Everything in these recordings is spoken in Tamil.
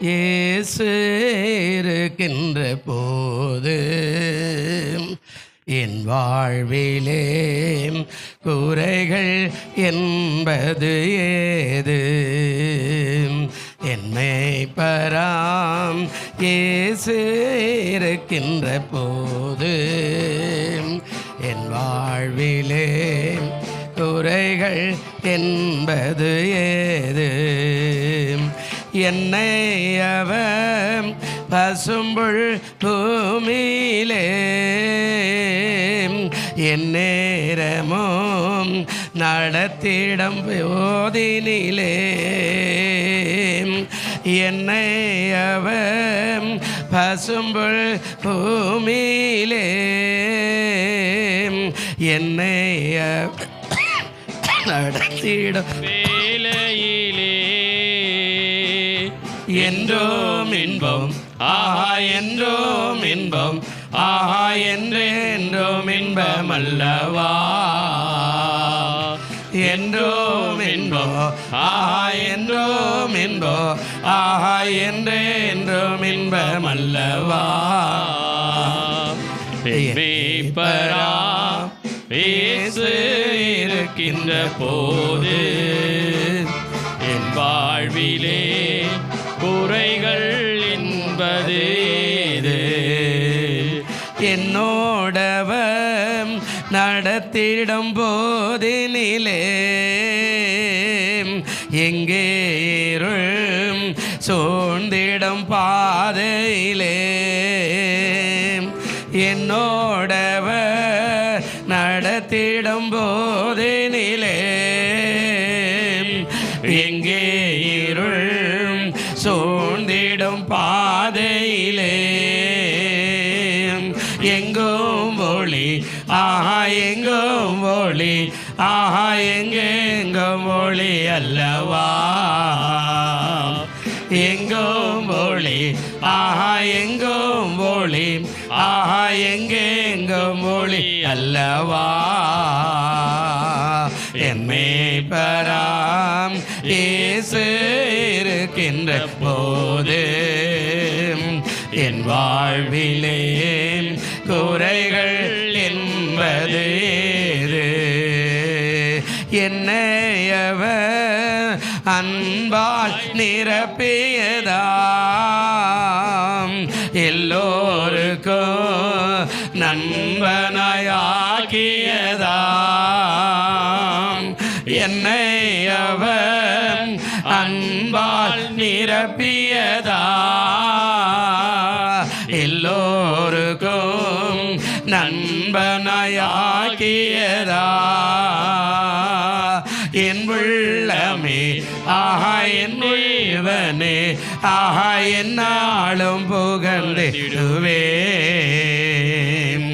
இயேசு இருக்கின்ற போது என் வாழ்விலே குறைகள் என்பது ஏது? என் மேய்ப்பராம் இயேசு இருக்கின்ற போது என் வாழ்விலே குறைகள் என்பது ஏது? என்னை அவர் பசும்புல் பூமியிலே என் நேரமும் நடத்திடம் போதினிலே என்னை அவர் பசும்புல் பூமியிலே என்னை நடத்திடும் வேலையிலே என்றோம் இன்பம் ஆஹா என்றோம் இன்பம் ஆஹா என்றென்றும் இன்பம் அல்லவா? என்றோம் இன்பம் ஆஹா என்றோம் இன்பம் ஆஹா என்றென்றும் இன்பம் அல்லவா? மேய்ப்பரா இயேசு இருக்கின்ற போது என் வாழ்விலே குறைகள் என்பது ஏது? என்னோடவர் நடத்திடும் போதினிலே எங்கே இருள் சூழ்ந்திடும் பாதையிலே என்னோடவர் நடத்திடும் போதினிலே எங்கே இருள் சூழ்ந்திடும் பாதையிலே எங்கும் ஒளி ஆஹா எங்கும் ஒளி ஆஹா எங்கெங்கும் ஒளி அல்லவா? எங்கும் ஒளி ஆஹா எங்கும் ஒளி ஆஹா எங்கெங்கும் ஒளி அல்லவா? என் மேய்ப்பராம் இயேசு இருக்கின்ற போது என் வாழ்விலே குறைகள் என்பது ஏது? என்னை அவர் அன்பால் நிரப்பியதாம் எல்லோருக்கும் நண்பனாயாக்கியதாம் என்னை அவர் அன்பால் நிரப்பியதா எல்லோருக்கும் நண்பனாயாக்கியதா என் உள்ளமே ஆஹா என் இவனே ஆஹா என்னாலும் புகழ்ந்திடுவேன்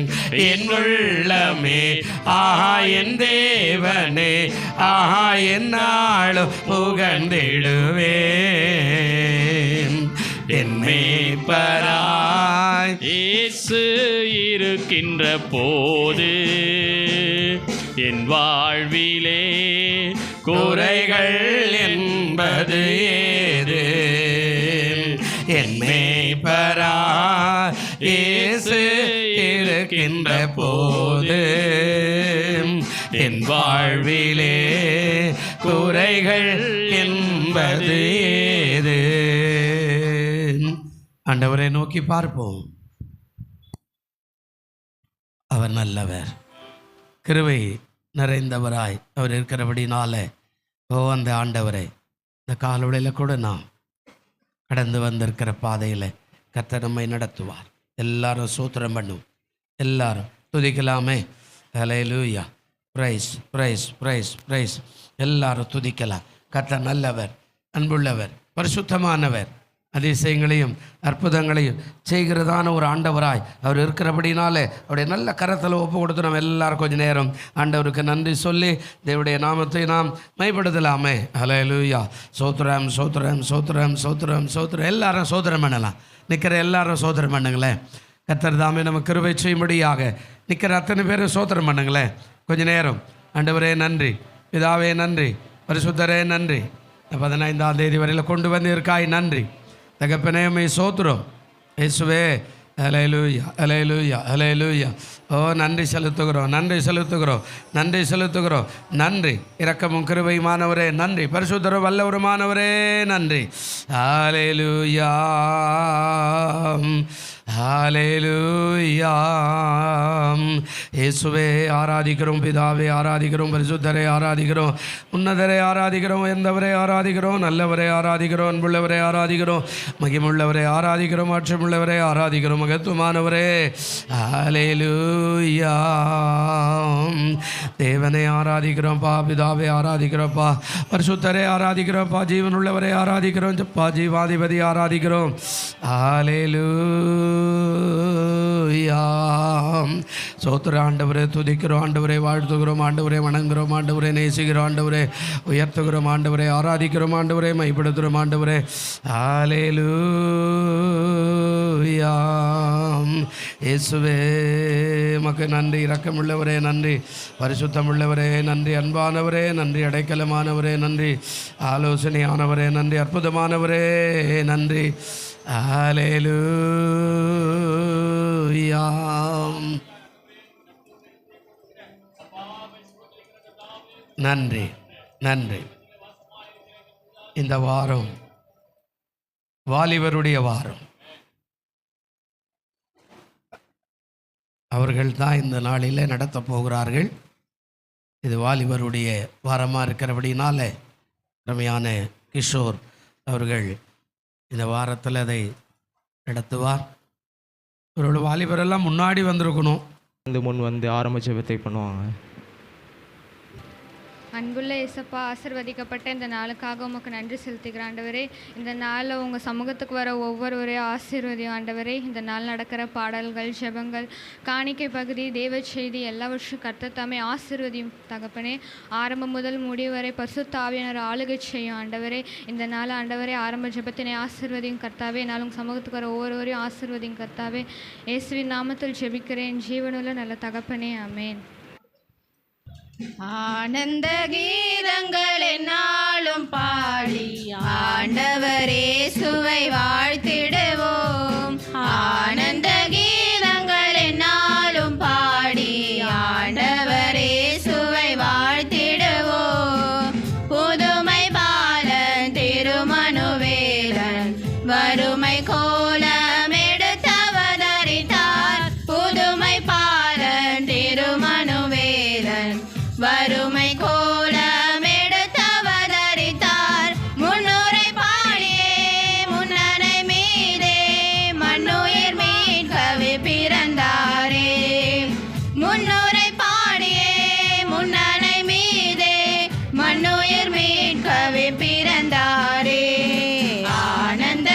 என் உள்ளமே ஆஹா என் தேவனே ஆஹா என்னாலும் புகழ்ந்திடுவேன் என் மேய்ப்பராய் இயேசு இருக்கின்ற போது என் வாழ்விலே குறைகள் என்பது ஏது? என் மேய்ப்பராய் இயேசு இருக்கின்ற போது என் வாழ்விலே குறைகள் என்பது ஏது? ஆண்டவரை நோக்கி பார்ப்போம். அவர் நல்லவர், கிருபை நிறைந்தவராய் அவர் இருக்கிறபடினால அந்த ஆண்டவரை இந்த காலவளையில் கூட நாம் கடந்து வந்திருக்கிற பாதையில் கர்த்தர் நம்மை நடத்துவார். எல்லாரும் சூத்திரம் பண்ணும், எல்லாரும் துதிக்கலாமே. ஹல்லேலூயா, பிரைஸ் பிரைஸ் பிரைஸ் பிரைஸ். எல்லாரும் துதிக்கலாம். கர்த்தர் நல்லவர், அன்புள்ளவர், பரிசுத்தமானவர், அதிசயங்களையும் அற்புதங்களையும் செய்கிறதான ஒரு ஆண்டவராய் அவர் இருக்கிறபடினாலே அவருடைய நல்ல கரத்தில் ஒப்பு கொடுத்து நம்ம எல்லாரும் கொஞ்சம் நேரம் ஆண்டவருக்கு நன்றி சொல்லி தேவனுடைய நாமத்தை நாம் மைப்படுத்தலாமே. ஹல்லேலூயா, சோத்திரம் சோத்திரம் சோத்திரம் சோத்திரம் சோத்திரம். எல்லாரும் சோத்திரம் பண்ணலாம். நிற்கிற எல்லாரும் சோத்திரம் பண்ணுங்களேன். கர்த்தர் தாமே நம்ம கிருபை செய்யும்படியாக நிற்கிற அத்தனை பேரும் சோத்திரம் பண்ணுங்களேன். கொஞ்ச நேரம் ஆண்டவரே நன்றி, பிதாவே நன்றி, பரிசுத்தரே நன்றி, 15ஆம் தேதி வரையில் கொண்டு வந்து இருக்காய் நன்றி. தகப்பனே உம்மை சோத்துறோம் இயேசுவே. ஹல்லேலூயா ஹல்லேலூயா ஹல்லேலூயா. ஓ நன்றி செலுத்துகிறோம், நன்றி செலுத்துகிறோம், நன்றி செலுத்துகிறோம். நன்றி இரக்கமும் கிருபையுமானவரே நன்றி, பரிசுத்தரும் வல்லவருமானவரே நன்றி. ஹல்லேலூயா ஹல்லேலூயா. இயேசுவே ஆராதிக்கிறோம், பிதாவே ஆராதிக்கிறோம், பரிசுத்தரை ஆராதிக்கிறோம், உன்னதரை ஆராதிக்கிறோம், உயர்ந்தவரை ஆராதிக்கிறோம், நல்லவரை ஆராதிக்கிறோம், அன்புள்ளவரை ஆராதிக்கிறோம், மகிமுள்ளவரை ஆராதிக்கிறோம், மாற்றமுள்ளவரை ஆராதிக்கிறோம், மகத்துவமானவரே. ஹல்லேலூயா. தேவனை ஆராதிக்கிறோம்ப்பா, பிதாவை ஆராதிக்கிறோம்ப்பா, பரிசுத்தரை ஆராதிக்கிறோம்ப்பா, ஜீவனுள்ளவரை ஆராதிக்கிறோம், பா ஜீவாதிபதி ஆராதிக்கிறோம். ஹல்லேலூயா. சோத்திர ஆண்டவரே, துதிக்கிறோம் ஆண்டவரே, வாழ்த்துகிறோம் ஆண்டவரே, வணங்குகிறோம் ஆண்டவரே, நேசிக்கிறோம் ஆண்டவரே, உயர்த்துகிறோம் ஆண்டவரே, ஆராதிக்கிறோம் ஆண்டவரே, மைப்படுத்துகிறோம் ஆண்டவரே. ஹல்லேலூயா. இயேசுவே மக்கு நன்றி, இரக்கமுள்ளவரே நன்றி, பரிசுத்தமுள்ளவரே நன்றி, அன்பானவரே நன்றி, அடைக்கலமானவரே நன்றி, ஆலோசனையானவரே நன்றி, அற்புதமானவரே நன்றி. ஹல்லேலூயா. நன்றி நன்றி. இந்த வாரம் வாலிபருடைய வாரம். அவர்கள் தான் இந்த நாளில் நடத்த போகிறார்கள். இது வாலிபருடைய வாரமாக இருக்கிறபடினால ரமையான கிஷோர் அவர்கள் இந்த வாரத்தில் அதை நடத்துவார். அவரோட வாலிபரெல்லாம் முன்னாடி வந்திருக்கணும், முன் வந்து ஆரம்ப ஜெபத்தை பண்ணுவாங்க. அன்புள்ள இயேசப்பா, ஆசீர்வதிக்கப்பட்ட இந்த நாளுக்காக உமக்கு நன்றி செலுத்துகிறேன் ஆண்டவரே. இந்த நாளில் உங்கள் சமூகத்துக்கு வர ஒவ்வொருவரையும் ஆசீர்வதியும் ஆண்டவரே. இந்த நாள் நடக்கிற பாடல்கள், ஜெபங்கள், காணிக்கை பகுதி, தேவ செய்தி எல்லாவற்றையும் கர்த்தர் தாமே ஆசீர்வதியும் தகப்பனே. ஆரம்பம் முதல் முடிவு வரை பரிசுத்த ஆவியானவர் ஆளுகை செய்யும் ஆண்டவரே. இந்த நாள் ஆண்டவரே ஆரம்ப ஜெபத்தினை ஆசீர்வதியும் கர்த்தாவே. நாள் உங்கள் சமூகத்துக்கு வர ஒவ்வொருவரையும் ஆசீர்வதியும் கர்த்தாவே. இயேசுவின் நாமத்தில் ஜெபிக்கிறேன் ஜீவனுள்ள நல்ல தகப்பனே, ஆமென். ஆனந்த கீதங்கள் என்னாலும் பாடி ஆண்டவரே சுவை வாழ்த்திடுவோம். ஆனந்த கீதங்கள் என்னாலும் பாடி ஆண்டவரே சுவை வாழ்த்திடுவோம். புதுமை பாலன் திருமனுவேலன் வறுமை கோலம் எடுத்தவதரித்தார். புதுமை பாலன் திருமனுவேலன் வறுமை கோலம் எடுத்தவதரித்தார். முன்னுரை பாடியே முன்னனை மீதே மண்ணுயிர் மீட்கவே பிறந்தாரே. முன்னுரை பாடியே முன்னனை மீதே மண்ணுயிர் மீட்கவே பிறந்தாரே. ஆனந்த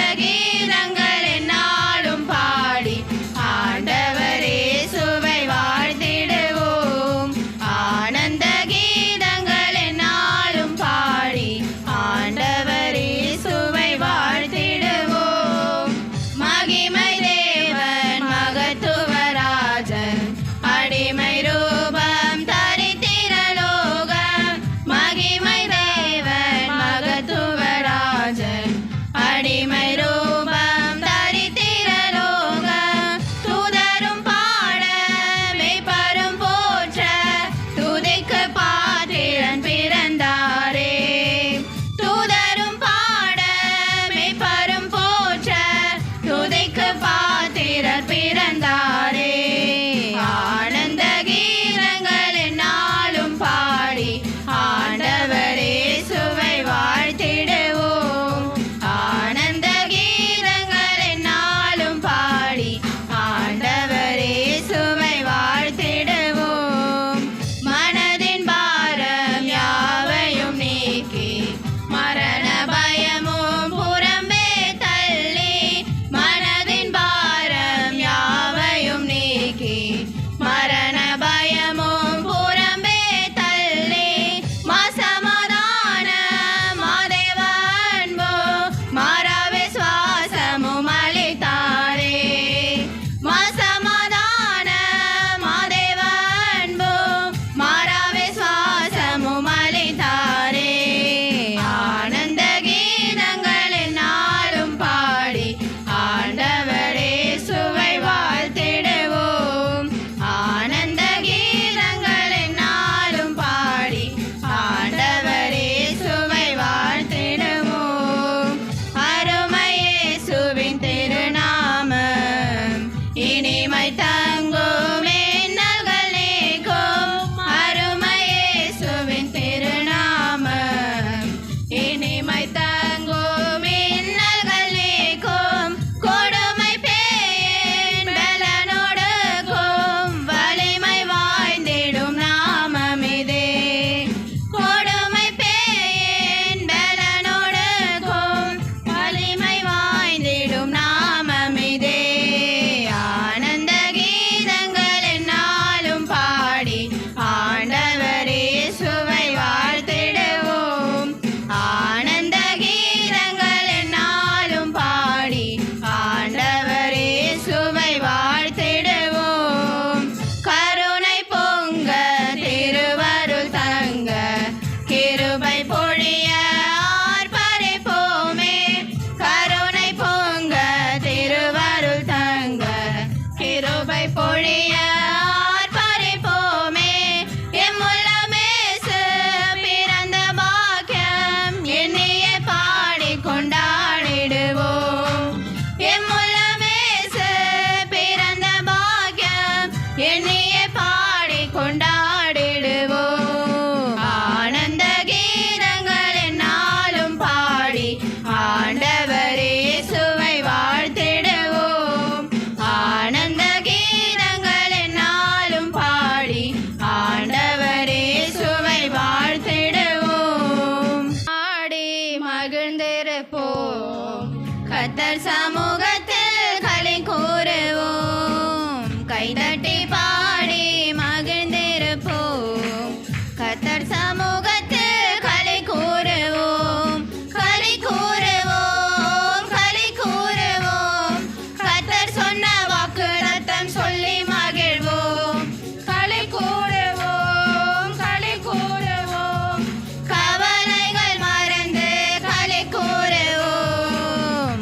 கர்த்தர் சமூகத்தில் களி கூறுவோம் கைதட்டி பாடி மகிழ்ந்திருப்போம் கர்த்தர் சமூகத்தில் களி கூறுவோம் களி கூறுவோம் களி கூறுவோம் கர்த்தர் சொன்ன வாக்குத்தத்தம் சொல்லி மகிழ்வோம் களி கூறுவோம் களி கூறுவோம் கவலைகள் மறந்து களி கூறுவோம்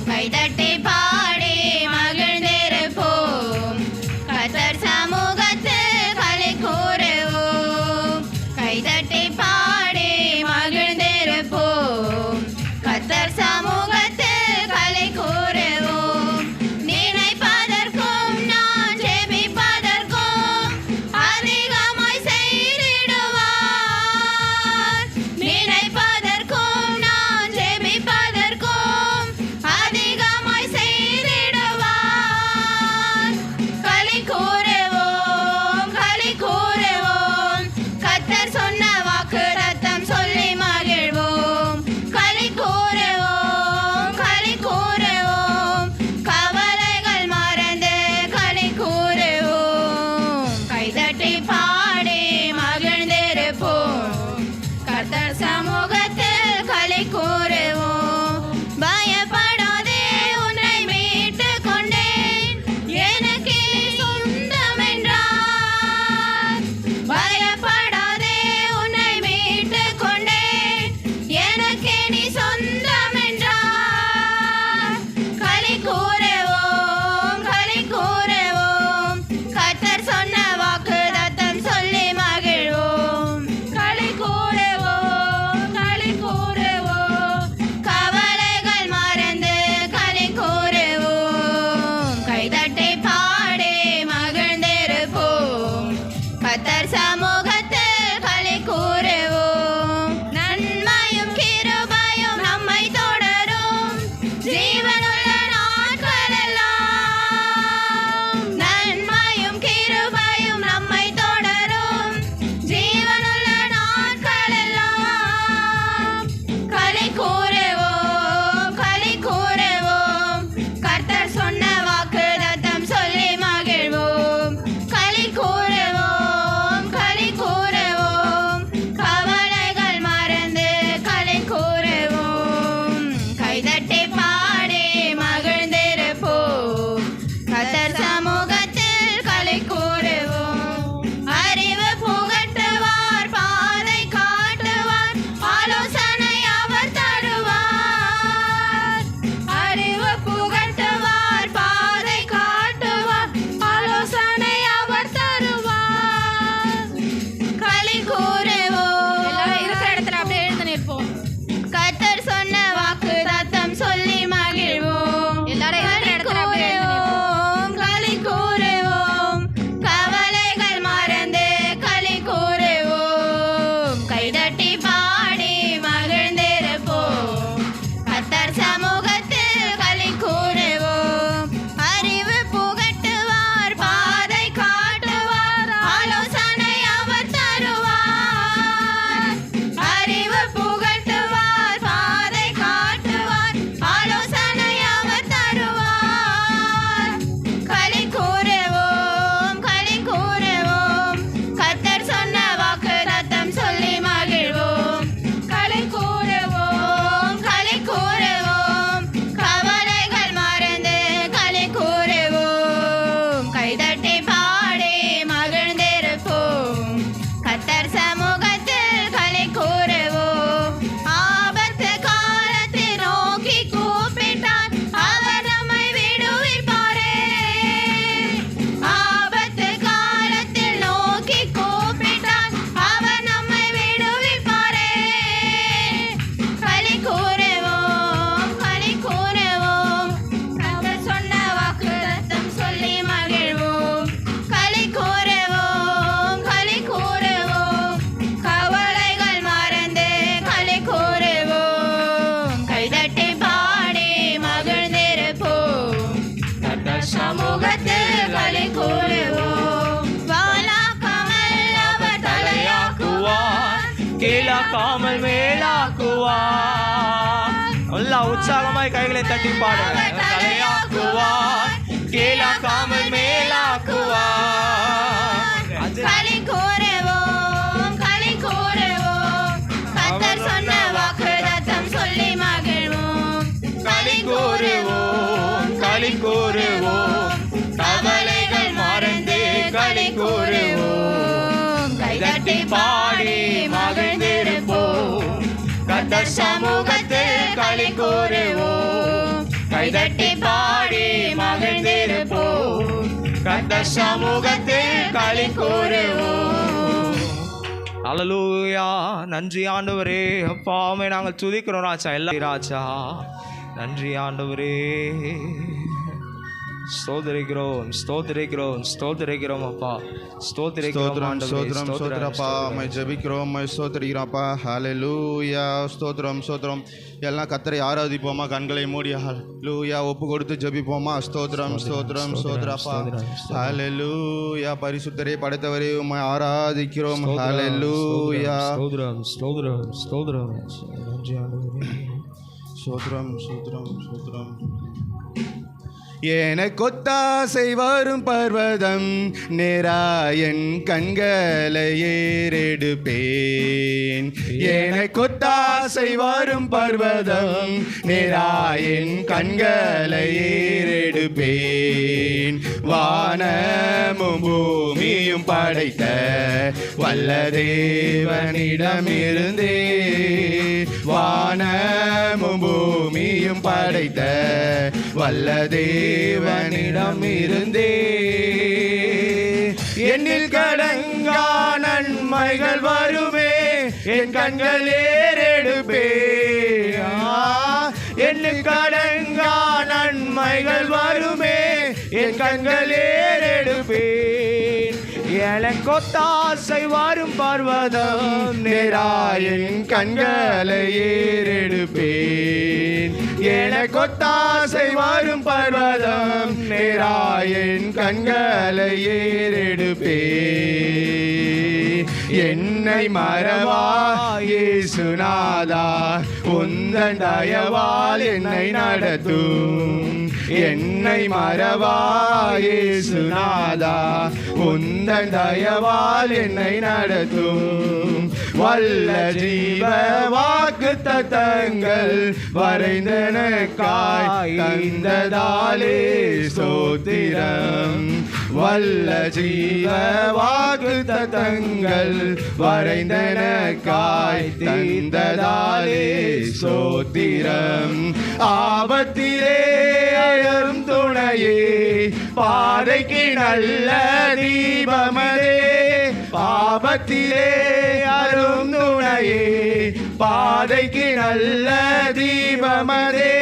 கைதட்டி பாடி மகிழ்ந்திருப்போம் கர்த்தர் சமூகத்தில் களி கூறுவோம் கைதட்டி பாடி மகிழ்ந்திருப்போம் கர்த்தர் சமூகத்தில் களி கூறுவோம் நினைப்பதற்கும் நான் ஜெபிப்பதற்கும் அதிகமாய் செய்திடுவார் நினைப்பதற்கும் நான் ஜெபிப்பதற்கும் அதிகமாய் செய்திடுவார் களி கூறுவோம் களி கூறுவோம் கர்த்தர் சொன்ன வாக்குத்தத்தம் சொல்லி மகிழ்வோம் களி கூறுவோம் களி கூறுவோம் கவலைகள் மறந்து களி கூறுவோம் கைதட்டி பாடி மகிழ்ந்திருப்போம் கர்த்தர் சமூகத்தில் களி கூறுவோம் பயப்படாதே உன்னை மீட்டுக் கொண்டேன் எனக்கு சொந்தம் என்றார் பயப்படாதே உன்னை மீட்டுக் கொண்டேன் எனக்கு நீ சொந்தம் என்றார் களி கூறுவோம் களி கூறுவோம் கர்த்தர் சொன்ன வாக்குத்தத்தம் சொல்லி மகிழ்வோம் களி கூறுவோம் களி கூறுவோம் கவலைகள் மறந்து களி கூறுவோம் கைதட்டி பாடி மகிழ்ந்திருப்போம் கர்த்தர் சமூகத்தில் களி கூறுவோம் நன்மையும் கிருபையும் நம்மை தொடரும் ஜீவனுள்ள நாட்களெல்லாம் நன்மையும் கிருபையும் நம்மை தொடரும் ஜீவனுள்ள நாட்களெல்லாம் களி கூறுவோம் களி கூறுவோம் கர்த்தர் சொன்ன வாக்குத்தத்தம் சொல்லி மகிழ்வோம் களி கூறுவோம் களி கூறுவோம் கவலைகள் மறந்து களி கூறுவோம் கைதட்டி பாடி மகிழ்ந்திருப்போம் கர்த்தர் சமூகத்தில் களி கூறுவோம் அறிவு புகட்டுவார் பாதை காட்டுவார் ஆலோசனை அவர் தருவார் அறிவு புகட்டுவார் பாதை காட்டுவார் ஆலோசனை அவர் தருவார் களி கூறுவோம் எல்லாரும் இருக்கிற இடத்துல அப்படியே எழுந்து நிற்போம் கர்த்தர் சொன்ன வாக்குத்தத்தம் சொல்லி மகிழ்வோம் எல்லாரும் இருக்கிற இடத்துல அப்படியே எழுந்து நிற்போம் களி கூறுவோம் கவலைகள் மறந்து களி கூறுவோம் கைதட்டி பாடி மகிழ்ந்திருப்போம் கர்த்தர் சமூகத்தில் களி கூறுவோம் அறிவு புகட்டுவார் பாதை காட்டுவார் ஆலோசனை அவர் தருவார் அறிவு புகட்டுவார் பாதை காட்டுவார் ஆலோசனை அவர் தருவார் களி கூறுவோம் களி கூறுவோம் கர்த்தர் சொன்ன வாக்குத்தத்தம் சொல்லி மகிழ்வோம் களி கூறுவோம் களி கூறுவோம் கவலைகள் மறந்து களி கூறுவோம் கைதட்டி பாடி மகிழ்ந்திருப்போம் கர்த்தர் சமூகத்தில் களி கூறுவோம் ஆபத்து காலத்தில் நோக்கி கூப்பிட்டார் அவர் நம்மை விடுவிப்பாரே ஆபத்து காலத்தில் நோக்கி கூப்பிட்டார் அவர் நம்மை விடுவிப்பாரே களி கூறுவோம் களி கூறுவோம் கர்த்தர் சொன்ன வாக்குத்தத்தம் சொல்லி மகிழ்வோம் களி கூறுவோம் களி கூறுவோம் கவலைகள் மறந்து களி கூறுவோம் கைதட்டி பாடி மகிழ்ந்திருப்போம் கர்த்தர் சமூகத்தில் களி கூறுவோம் வாழாக்காமல் அவர் தலையாக்குவார் கீழாக்காமல் மேலாக்குவார் எல்லாம் உற்சாகமாய் கைகளை தட்டி பாடுங்க. தலையாக்குவார், கீழாக்காமல் மேலாக்குவார். களி கூறுவோம், களி கூறுவோம், கர்த்தர் சொன்ன வாக்குத்தத்தம் சொல்லி மகிழ்வோம். களி கூறுவோம், களி கூறுவோம், கவலைகள் மறந்து களி கூறுவோம். கைதட்டி பாடி மகிழ்ந்திருப்போம், கர்த்தர் சமூகத்தில் களி கூறுவோம். கைதட்டி பாடி மகிழ்ந்திருப்போம், கர்த்தர் சமூகத்தில் களி கூறுவோம். அல்லேலூயா. நன்றி ஆண்டவரே. அப்பாவே நாங்கள் துதிக்கிறோம் ராஜா. எல்லா ராஜா நன்றி ஆண்டவரே. ஸ்தோத்திரிக்கிறோம், ஸ்தோத்திரிக்கிறோம், ஸ்தோத்திரிக்கிறோம் அப்பா. ஸ்தோத்திரிக்கிறோம் ஆண்டவரே. ஸ்தோத்திரம் ஸ்தோத்திரப்பா. மை ஜெபிக்கிறோம், மை ஸ்தோத்திரிக்கிறோம்ப்பா. ஹல்லேலூயா. ஸ்தோத்திரம் ஸ்தோத்திரம். எல்லாம் கர்த்தரை ஆராதிப்போமா? கண்களை மூடி ஹல்லேலூயா ஒப்பு கொடுத்து ஜெபிப்போமா? ஸ்தோத்திரம் ஸ்தோத்திரம் ஸ்தோத்திரப்பா. ஹல்லேலூயா. பரிசுத்தரே படைத்தவரே உம்மை ஆராதிக்கிறோம். ஹல்லேலூயா. ஸ்தோத்திரம் ஸ்தோத்திரம் ஸ்தோத்திரம். நன்றி ஆண்டவரே. ஸ்தோத்திரம் ஸ்தோத்திரம் ஸ்தோத்திரம். எனக்கொத்தாசை வரும் பர்வதம் நேராயன் கண்களை ஏறெடுப்பேன். எனக்கொத்தாசை வரும் பர்வதம் நேராயன் கண்களை ஏறெடுப்பேன். வானமும் பூமியும் படைத்த வல்ல தேவனிடமிருந்தே, வானமும் பூமியும் படைத்த வல்ல தேவனிடமிருந்தே என்னில் கடங்கா நன்மைகள் வருமே, என் கண்கள் ஏறெடுப்பே. என்னில் கடங்கா நன்மைகள் வருமே, என் கண்கள் ஏறெடுப்பேன். எனக்கொத்தாசை வரும் பர்வதம் நேராயன் கண்களை ஏறெடுப்பேன். எனக்கொத்தாசை வரும் பர்வதம் நேராயன் கண்களை ஏறெடுப்பேன். என்னை மறவா இயேசுநாதா, உந்தன் தயவால் என்னை நடத்தும். என்னை மறவா இயேசுநாதா, உந்தன் தயவால் என்னை நடத்தும். வல்ல ஜீவ வாக்குத்தத்தங்கள் வரைந்தனக்காய் தந்ததாலே ஸ்தோத்திரம். வல்ல ஜீவ வாக்குத்தத்தங்கள் வரைந்தனக்காய் தந்ததாலே ஸ்தோத்திரம். ஆபத்திலே அயரும் துணையே, பாதைக்கு நல்ல தீபமதே. பாபத்திலே அரும் துணையே, பாதைக்கு நல்ல தீபமதே.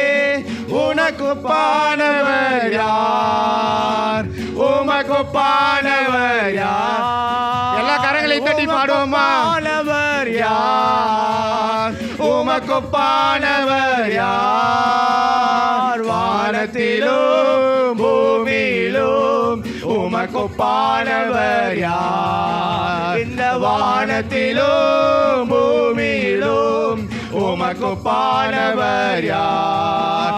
உனக்கு பானவர் யார்? உமக்கு பானவர் யார்? எல்லா கரங்களை தட்டி பாடுவோமா? பானவர் யார்? உமக்கு பானவர் யார்? வானத்திலும் பூமியிலும் உமக்கு பானவர் யார்? இந்த வானத்திலும் பூமியிலும் உமக்கு பானவர் யார்?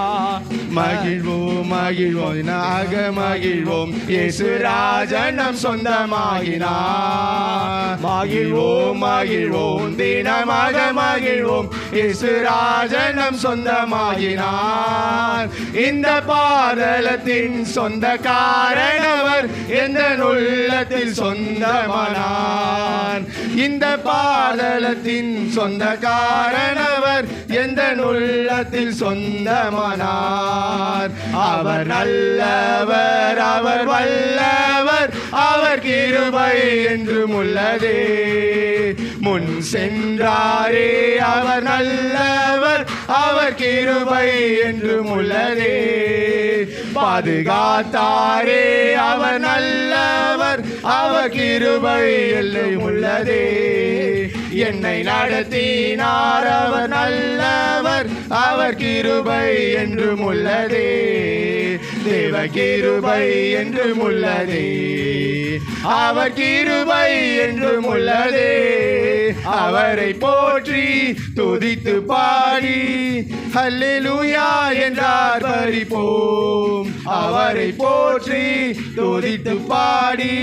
மகிழ்வோம் மகிழ்வோம் நாக மகிழ்வோம், இயேசு ராஜன் நம் சொந்தமாகினார். மகிழ்வோம் மகிழ்வோம் தினமாக மகிழ்வோம், இயேசு ராஜன் நம் சொந்தமாகினார். இந்த பாதலத்தின் சொந்தக்காரனவர் எந்த உள்ளத்தில் சொந்தமானார். இந்த பாதலத்தின் சொந்தக்காரனவர் எந்த உள்ளத்தில் சொந்தமானார். அவர் நல்லவர், அவர் வல்லவர், அவர் கிருபை என்றும் உள்ளதே. முன் சென்றாரே அவர் நல்லவர், அவர் கிருபை என்றும் உள்ளதே. பாதுகாத்தாரே அவர் நல்லவர், அவர் கிருபை எல்லும் உள்ளதே. என்னை நடத்தினார் அவர் நல்லவர், அவர் கிருபை என்றும் உள்ளதே. தேவ தேவ கிருபை என்றும் உள்ளதே, அவர் கிருபை என்றும் உள்ளதே. அவரை போற்றி துதித்து பாடி ஹல்லேலூயா என்றார் பரிப்போம். அவரை போற்றி துதித்து பாடி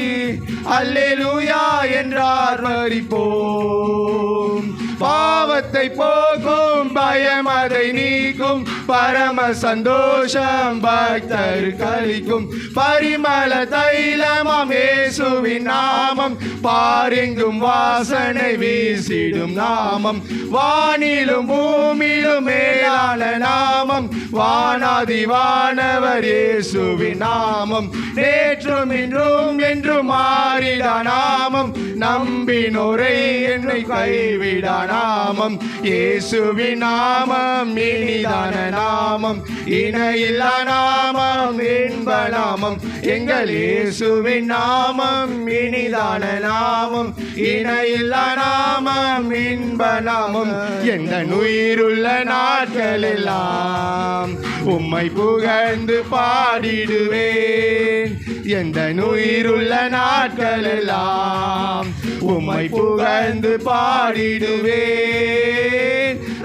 ஹல்லேலூயா என்றார் பரிப்போம். பாவத்தை போக்கும் பயம் அதை நீக்கும், பரம சந்தோஷம் பக்தர் கலிக்கும். பரிமள தைலமாம் இயேசுவின் நாமம், பாரெங்கும் வாசனை வீசிடும் நாமம். வானிலும் பூமியிலும் மேலான நாமம், வானாதி வானவர் இயேசுவின் நாமம். நேற்றும் இன்றும் என்றும் மாறிடா நாமம், நம்பினோரை என்னை கைவிடா நாமம். இயேசுவின் நாமம் இனிதான நாமம், இணையில்லா நாமம், இன்ப நாமம். எங்கள் இயேசுவின் நாமம் இனிதான நாமம், இணையில்லா நாமம், இன்ப நாமம். எந்த உயிருள்ள நாட்களெல்லாம் உம்மை புகழ்ந்து பாடிடுவேன். எந்த உயிருள்ள நாட்களெல்லாம் உம்மை புகழ்ந்து பாடிடுவேன்.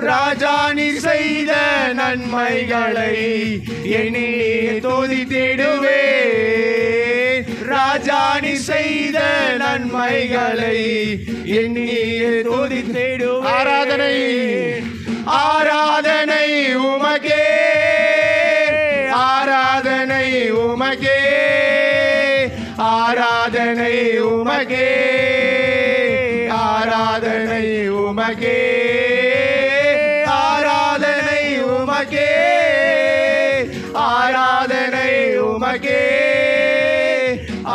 ராஜா நீர் செய்த நன்மைகளை எண்ணி துதித்திடுவேன். ராஜா நீர் செய்த நன்மைகளை எண்ணி துதித்திடுவேன். ஆராதனை ஆராதனை உமக்கே, ஆராதனை உமக்கே, ஆராதனை உமக்கே, ஆராதனை உமக்கே, ஆராதனை உமக்கே, ஆராதனை உமக்கே,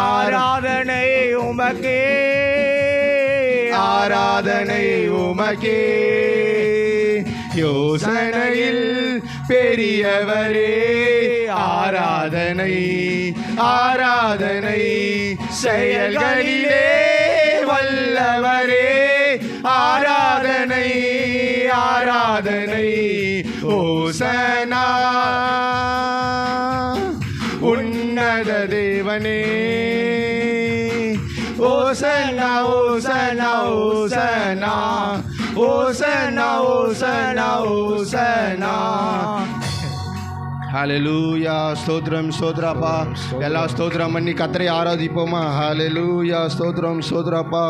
ஆராதனை உமக்கே, ஆராதனை உமக்கே. யோசனையில் பெரியவரே ஆராதனை, ஆராதனை. செயல்களிலே வல்லவரே ஆராதனை, ஆராதனை. ஓசனா உன்னத தேவனே, ஓசனா ஓசனா ஓசனா, ஓசனா ஓசனா ஓசனா. ஹalleluya. ஸ்தோத்திரம் ஸ்தோத்திரப்பா. எல்லா ஸ்தோத்திரம் பண்ணி கர்த்தரை ஆராதிப்போமா. ஹalleluya. ஸ்தோத்திரம் ஸ்தோத்திரப்பா.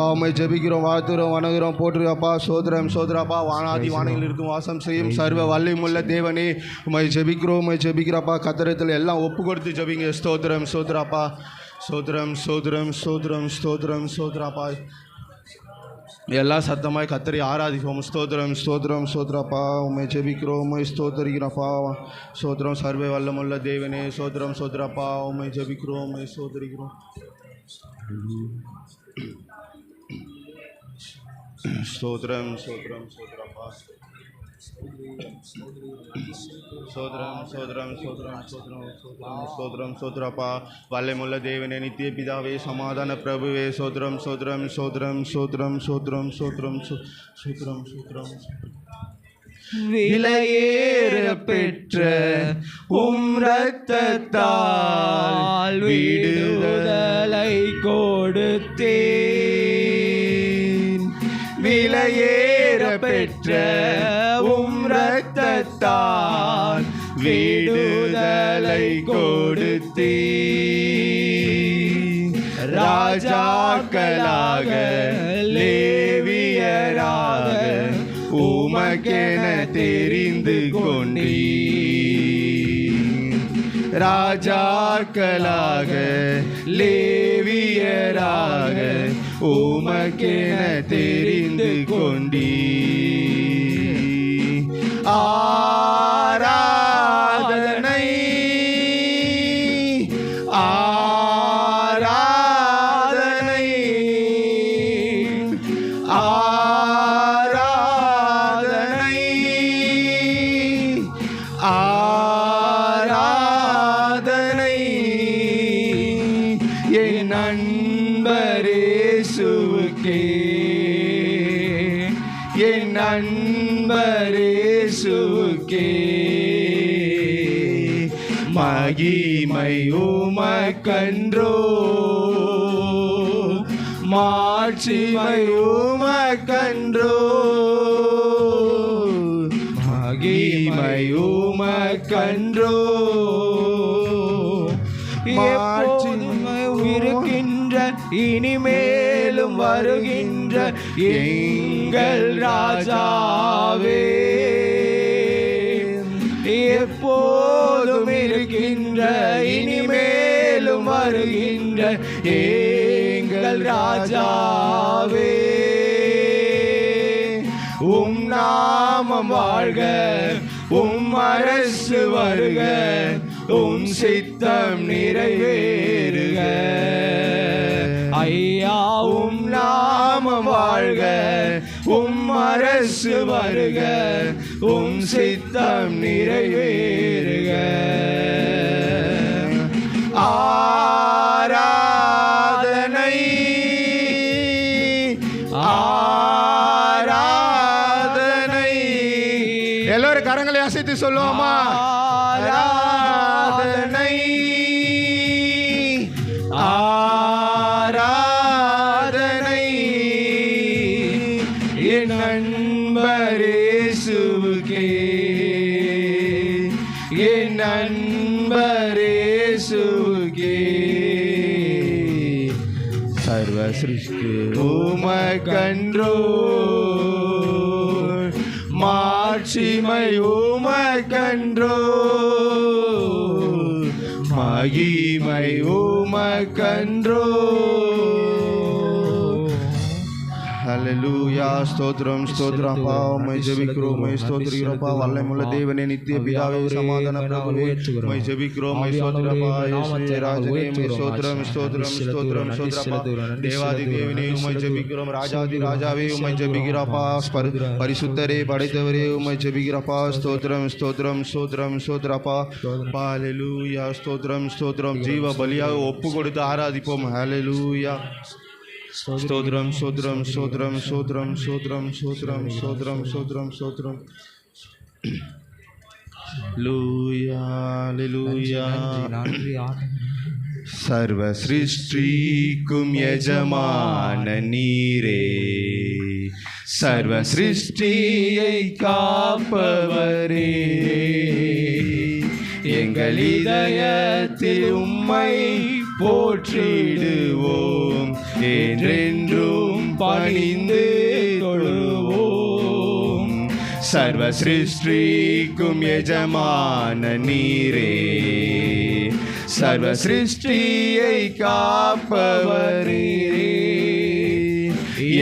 உம்மை ஜெபிக்கிறோம், வாழ்த்துகிறோம், வணங்குகிறோம், போற்றுகிறோம்ப்பா. ஸ்தோத்திரம் ஸ்தோத்திரப்பா. வானாதி வானங்களில் இருக்கும் வாசம் செய்யும் சர்வ வல்லமையுள்ள தேவனே உம்மை ஜெபிக்கிறோம், உம்மை ஜெபிக்கிறப்பா. கர்த்தரத்தில் எல்லாம் ஒப்பு கொடுத்து ஜெபிங்க. ஸ்தோத்திரம் ஸ்தோத்திரப்பா. ஸ்தோத்திரம் ஸ்தோத்திரம் ஸ்தோத்திரம் ஸ்தோத்திரம் ஸ்தோத்திரப்பா. எல்லா சத்தமாய் கர்த்தரை ஆராதிப்போம். ஸ்தோத்திரம் ஸ்தோத்திரம் ஸ்தோத்திரப்பா. உம்மை ஜெபிக்கிறோம், உம்மை ஸ்தோத்தரிக்கிறப்பா. ஸ்தோத்திரம் சர்வ வல்லமுள்ள தேவனே. ஸ்தோத்திரம் ஸ்தோத்திரப்பா. உம்மை ஜெபிக்கிறோம், உம்மை ஸ்தோத்தரிக்கிறோம். ஸ்தோத்திரம் ஸ்தோத்திரம் ஸ்தோத்திரப்பா. ஸ்தோத்திரம் ஸ்தோத்திரம் ஸ்தோத்திரம் ஸ்தோத்திரம் ஸ்தோத்திரம் ஸ்தோத்திரப்பா. வல்லமுள்ள தேவனே, நித்திய பிதாவே, சமாதான பிரபுவே. ஸ்தோத்திரம் ஸ்தோத்திரம் ஸ்தோத்திரம் ஸ்தோத்திரம் ஸ்தோத்திரம் ஸ்தோத்திரம் ஸ்தோத்திரம் ஸ்தோத்திரம். விலையேற பெற்ற உம் இரத்தத்தால் விடுதலை கொடுத்தேன். விலையேற பெற்ற உம் இரத்தத்தால் விடுதலை கொடுத்தேன். ராஜாக்களாக லேவியராக உமக்கென தெரிந்து கொண்டீர். ராஜாக்களாக லேவியராக உமக்கென தெரிந்து கொண்டீர். ஆராதனை ஆராதனை ஆராதனை ஆராதனை. என் நண்பரேசுவுக்கே, என் நண்பரேசுவுக்கே. மகிமை உமக்கன்றோ, மாட்சிமை உமக்கன்றோ, மகிமை உமக்கன்றோ. மாட்சிமை இருக்கின்ற இனிமேலும் வருகின்ற எங்கள் ராஜாவே, எப்போதும் இருக்கின்ற இனிமேலும் வருகின்ற எங்கள் ராஜாவே. உம் நாமம் வாழ்க, உம் அரசு வருக, உம் சித்தம் நிறைவேறுக. ஐயா உம் நாமம் வாழ்க, உம் அரசு வருக, உம் சித்தம் நிறைவேறுக. ஆராதனை ஆராதனை. எல்லோரும் கரங்களை அசைத்து சொல்லுவோமா? ஆராதனை ஆராதனை என் நண்பரேசுவுக்கே, என் நண்பரேசுவுக்கே. சர்வ சிருஷ்டி உமக்கன்றோ, மாட்சிமை உமக்கன்றோ, மகிமை உமக்கன்றோ. ஹல்லேலூயா. ஸ்தோத்திரம் ஸ்தோத்திரம் அப்பா, உம்மை ஜெபிக்கிறோம், உம்மை ஸ்தோத்திரிக்கிறோம் அப்பா. வல்லமையுள்ள தேவனே, நித்திய பிதாவே, சமாதான பிரபுவே, உம்மை ஜெபிக்கிறோம், உம்மை ஸ்தோத்திரம் அப்பா. இயேசுவே ராஜனே, உம்மை ஸ்தோத்திரம் ஸ்தோத்திரம் ஸ்தோத்திரம் ஸ்தோத்திரம் அப்பா. தேவாதி தேவனே, உம்மை ஜெபிக்கிறோம். ராஜாதி ராஜாவே, உம்மை ஜெபிக்கிறப்பா. பரிசுத்தரே, படைத்தவரே, உம்மை ஜெபிக்கிறப்பா. ஸ்தோத்திரம் ஸ்தோத்திரம் ஸ்தோத்திரம் ஸ்தோத்திரப்பா. ஹல்லேலூயா. ஸ்தோத்திரம் ஸ்தோத்திரம். ஜீவ பலியாக ஒப்பு கொடுத்து ஆராதிப்போம். ஹல்லேலூயா. ஸ்தோத்திரம் ஸ்தோத்திரம் ஸ்தோத்திரம் ஸ்தோத்திரம் ஸ்தோத்திரம் ஸ்தோத்திரம் ஸ்தோத்திரம் ஸ்தோத்திரம் ஸ்தோத்திரம். லூயா லூயா. சர்வ சிருஷ்டிக்கும் எஜமான நீரே, சர்வ சிருஷ்டியை காப்பவரே, எங்கள் இதயத்தில் உம்மை போற்றிடுவோம், என்றென்றும் பணிந்து தொழுவோம். சர்வ சிருஷ்டிக்கும் எஜமான நீரே, சர்வ சிருஷ்டியை காப்பவரே,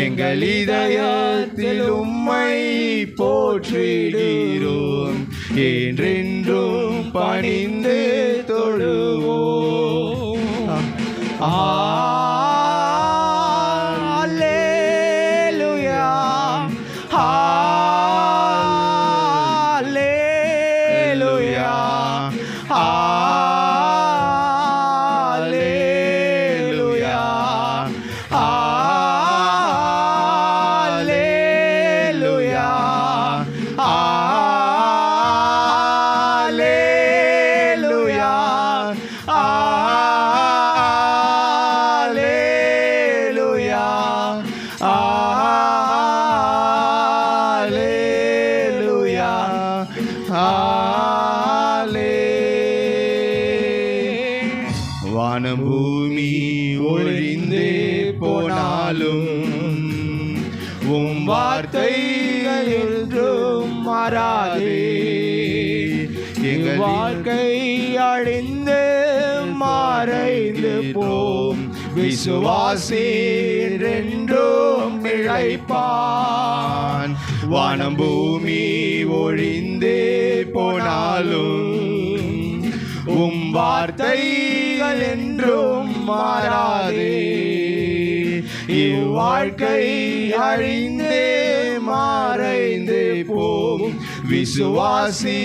எங்கள் இதயத்தில் உம்மை போற்றிடுவோம், என்றென்றும் பணிந்து தொழுவோம். Hallelujah, hallelujah, hallelujah, hallelujah, வானம் பூமி ஒழிந்தே போனாலும் உம் வார்த்தைகள் என்றும் மாறாதே. எங்கள் வாழ்க்கை அழிந்து மறைந்து போம், விசுவாசி என்றும் இழைப்பான். வானம் பூமி ஒழிந்தே போனாலும் உம் வார்த்தைகள் என்றும் மாறாதே. இவ்வாழ்க்கை அழிந்தே மறைந்து போம், விசுவாசி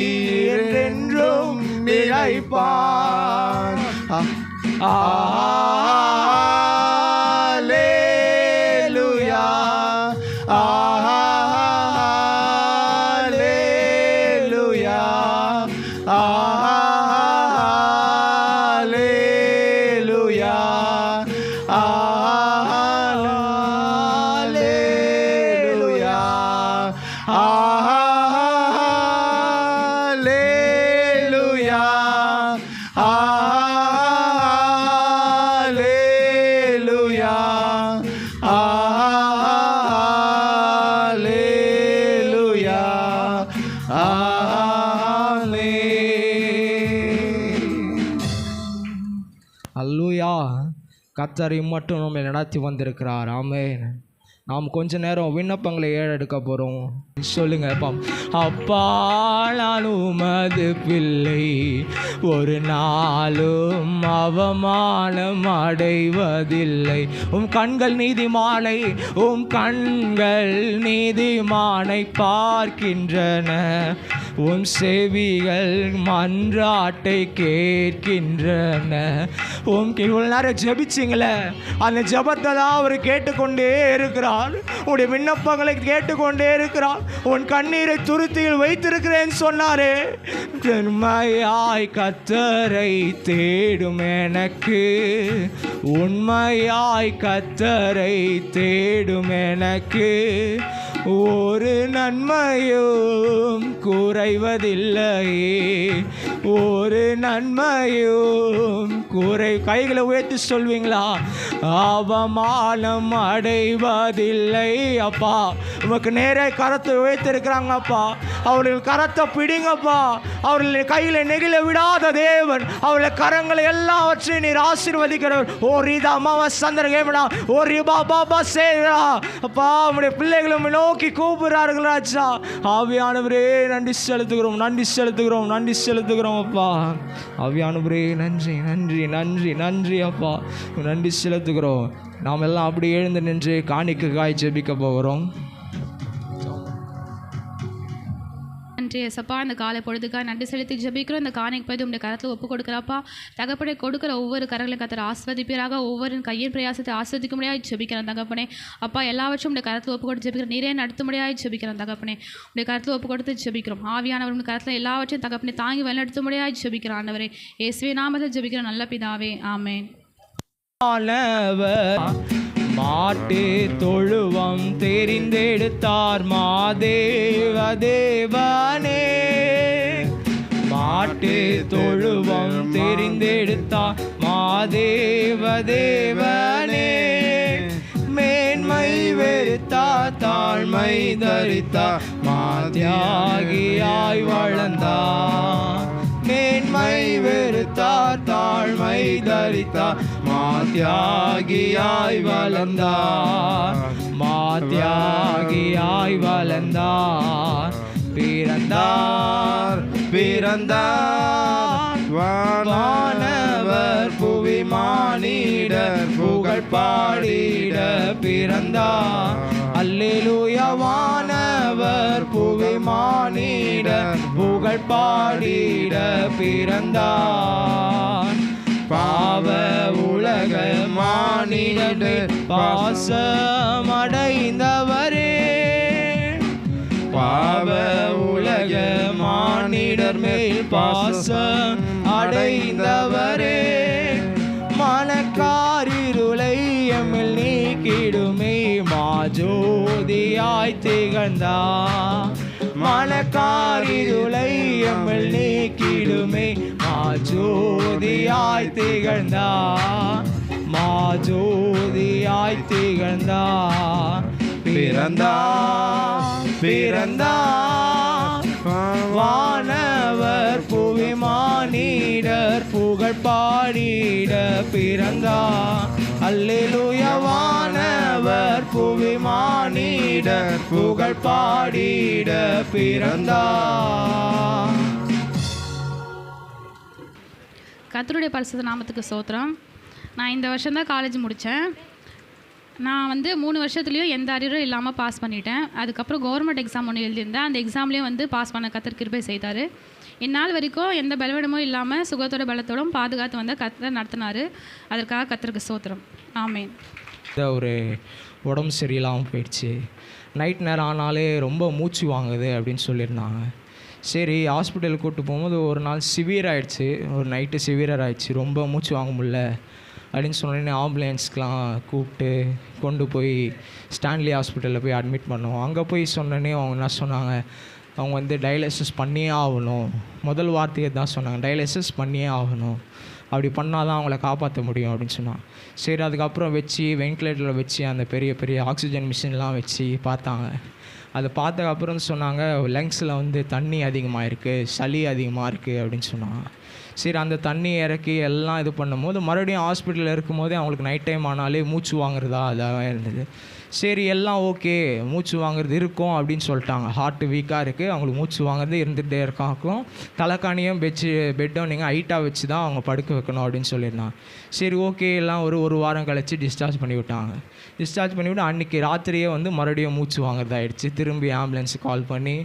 என்றும் நிலைப்பான். அல்லேலூயா, அல்லேலூயா, அல்லேலூயா, கிருபையாக கர்த்தர் மட்டும் நம்மை நடத்தி வந்திருக்கிறார். ஆமென். நாம் கொஞ்ச நேரம் விண்ணப்பங்களை ஏறெடுக்க போகிறோம். சொல்லுங்க அப்பா, நான் உமது பிள்ளை, ஒரு நாளும் அவமானம் அடைவதில்லை. உம் கண்கள் நீதிமானை, உம் கண்கள் நீதிமானை பார்க்கின்றன, உம் செவிகள் மன்றாட்டை கேட்கின்றன. இவ்வளோ நேரம் ஜெபிச்சிங்களே, அந்த ஜெபத்தை தான் அவர் கேட்டுக்கொண்டே இருக்கிறார். உடைய விண்ணப்பங்களை கேட்டுக்கொண்டே இருக்கிறார். உன் கண்ணீரை துருத்தியில் வைத்திருக்கிறேன் சொன்னாரே. உண்மையாய் கர்த்தரை தேடும் எனக்கு, உண்மையாய் கர்த்தரை தேடும் எனக்கு ஒரு நன்மையும் குறைவதில்லையே, ஒரு நன்மையும் கைகளை உயர்த்தி சொல்வீங்களா? அவமானம் அடைவதில்லை. அப்பா, உமக்கு நேரே கரத்தை உயர்த்திருக்கிறாங்க அப்பா. அவர்கள் கரத்தை பிடிங்கப்பா. அவர்கள் கையில் நெகிழ விடாத தேவன். அவர்கள் கரங்களை எல்லாவற்றையும் நீர் ஆசீர்வதிக்கிறவர். ஓ ரீதா அம்மாவா சந்திர கேமடா, ஓ ரிபா பாபா சேரா. அப்பா, உங்களுடைய பிள்ளைகளும் நோக்கி கூப்பிடுறார்கள் ராஜா. ஆவியானவரே நன்றி செலுத்துகிறோம், நன்றி செலுத்துகிறோம், நன்றி செலுத்துகிறோம் அப்பா. ஆவியானவரே நன்றி நன்றி நன்றி நன்றி அப்பா, நன்றி செலுத்துகிறோம். நாம் எல்லாம் அப்படி எழுந்து நின்று காணிக்கைக்காய் ஜெபிக்க போகிறோம். நன்றி ஏசப்பா, இந்த காலை பொழுதுக்காக நன்றி செலுத்தி ஜெபிக்கிறோம். இந்த காணிக்கை போய் உங்களுடைய கரத்தில் ஒப்பு கொடுக்குறாப்பா. தகப்பனை கொடுக்குற ஒவ்வொரு கரங்களை கத்தர் ஆஸ்வதிப்பீராக, ஒவ்வொரு கையின் பிரயாசத்தை ஆஸ்வதிக்க முடியாது ஜெபிக்கிறேன் தகப்பனே. அப்பா, எல்லாவற்றும் உடைய கரத்தில் ஒப்பு கொடுத்து ஜெபிக்கிறேன். நீரே நடத்த முடியாது ஜெபிக்கிறேன் தகப்பனே. உடைய கரத்தில் ஒப்பு கொடுத்து ஜெபிக்கிறோம். ஆவியானவர் உங்கள் கரத்தில் எல்லாவற்றையும் தகப்பனை தாங்கி வழிநடத்த முடியாது ஜெபிக்கிறேன் ஆண்டவரே. இயேசுவின் நாமத்தில் ஜெபிக்கிறோம் நல்ல பிதாவே, ஆமென். மாட்டு தொழுவம் தெரிந்தெடுத்தார் மாதேவ தேவனே, மாட்டு தொழுவம் தெரிந்தெடுத்தார் மாதேவ தேவனே. மேன்மை வெறுத்தார், தாழ்மை தரித்தார், மாத்தியாகியாய் வளர்ந்தார். மேன்மை வெறுத்தார், தாழ்மை தரித்தார், மாத்தியாகியாய் வளர்ந்தார், மாத்தியாகியாய் வளர்ந்தார். பிறந்தார் பிறந்தார் வானவர் புவி மானிடர் புகழ் பாடிட பிறந்தார். அல்லேலூயா, வானவர் புவி மானிடர் புகழ் பாடிட பிறந்தார். பாவ உலக மானிடர் பாசமடைந்தவரே, பாவ உலக மானிடர் மேல் பாசம் அடைந்தவரே. மனக்காரிருளை எம்மில் நீக்கிடுமே மாஜோதியாய் திகழ்ந்தார். மனக்காரிருளை எம்மில் நீக்கிடுமே மாஜோதியாய் திகழ்ந்தார், மாஜோதியாய் திகழ்ந்தார். பிறந்தார் பிறந்தார் வானவர் புவி மானிடர் புகழ் பாடிட பிறந்தார். அல்லேலூயா, வானவர் புவி மானிடர் புகழ் பாடிட பிறந்தார். கர்த்தருடைய பரிசுத்த நாமத்துக்கு ஸ்தோத்திரம். நான் இந்த வருஷம்தான் காலேஜ் முடித்தேன். நான் 3 வருஷத்துலேயும் எந்த அரியரும் இல்லாமல் பாஸ் பண்ணிட்டேன். அதுக்கப்புறம் கவர்மெண்ட் எக்ஸாம் ஒன்று எழுதியிருந்தேன். அந்த எக்ஸாம்லேயும் பாஸ் பண்ண கர்த்தர் கிருபை செய்தார். இந்நாள் வரைக்கும் எந்த பலவீனமும் இல்லாமல் சுகத்தோட பலத்தோடும் பாதுகாத்து வந்த கர்த்தர் நடத்தினார். அதற்காக கர்த்தருக்கு ஸ்தோத்திரம். ஆமென். ஒரு உடம்பு சரியில்லாமல் போயிடுச்சு. நைட் நேரம் ஆனாலே ரொம்ப மூச்சு வாங்குது அப்படின்னு சொல்லியிருந்தாங்க. சரி, ஹாஸ்பிட்டலுக்கு கூப்பிட்டு போகும்போது ஒரு நாள் சிவியர் ஆகிடுச்சு. ஒரு நைட்டு சிவியர் ஆகிடுச்சு, ரொம்ப மூச்சு வாங்க முடியல அப்படின்னு சொன்னோடனே ஆம்புலன்ஸ்க்கெலாம் கூப்பிட்டு கொண்டு போய் ஸ்டான்லி ஹாஸ்பிட்டலில் போய் அட்மிட் பண்ணோம். அங்கே போய் சொன்னோடனே அவங்க என்ன சொன்னாங்க, அவங்க டயாலிசிஸ் பண்ணியே ஆகணும். முதல் வார்த்தையை தான் சொன்னாங்க, டயாலிசிஸ் பண்ணியே ஆகணும், அப்படி பண்ணால் தான் அவங்கள காப்பாற்ற முடியும் அப்படின்னு சொன்னாங்க. சரி, அதுக்கப்புறம் வச்சு வென்டிலேட்டரில் வச்சு அந்த பெரிய பெரிய ஆக்சிஜன் மிஷின்லாம் வச்சு பார்த்தாங்க. அதை பார்த்ததுக்கப்புறம் சொன்னாங்க, லங்ஸில் தண்ணி அதிகமாக இருக்குது, சளி அதிகமாக இருக்குது அப்படின்னு சொன்னாங்க. சரி அந்த தண்ணி இறக்கி எல்லாம் இது பண்ணும்போது மறுபடியும் ஹாஸ்பிட்டலில் இருக்கும்போதே அவங்களுக்கு நைட் டைம் ஆனாலே மூச்சு வாங்குறதா அதாக இருந்தது. சரி எல்லாம் ஓகே, மூச்சு வாங்குறது இருக்கும் அப்படின்னு சொல்லிட்டாங்க. ஹார்ட் வீக்காக இருக்குது, அவங்களுக்கு மூச்சு வாங்குறது இருந்துகிட்டே இருக்காக்கும், தலைக்காணியும் பெட்டும் நீங்கள் ஹைட்டாக வச்சு தான் அவங்க படுக்க வைக்கணும் அப்படின்னு சொல்லியிருந்தாங்க. சரி ஓகே, எல்லாம் ஒரு வாரம் கழித்து டிஸ்சார்ஜ் பண்ணி விட்டாங்க. டிஸ்சார்ஜ் பண்ணிவிட்டு அன்றைக்கி ராத்திரியே மறுபடியும் மூச்சு வாங்குறதாயிடுச்சு. திரும்பி ஆம்புலன்ஸுக்கு கால் பண்ணி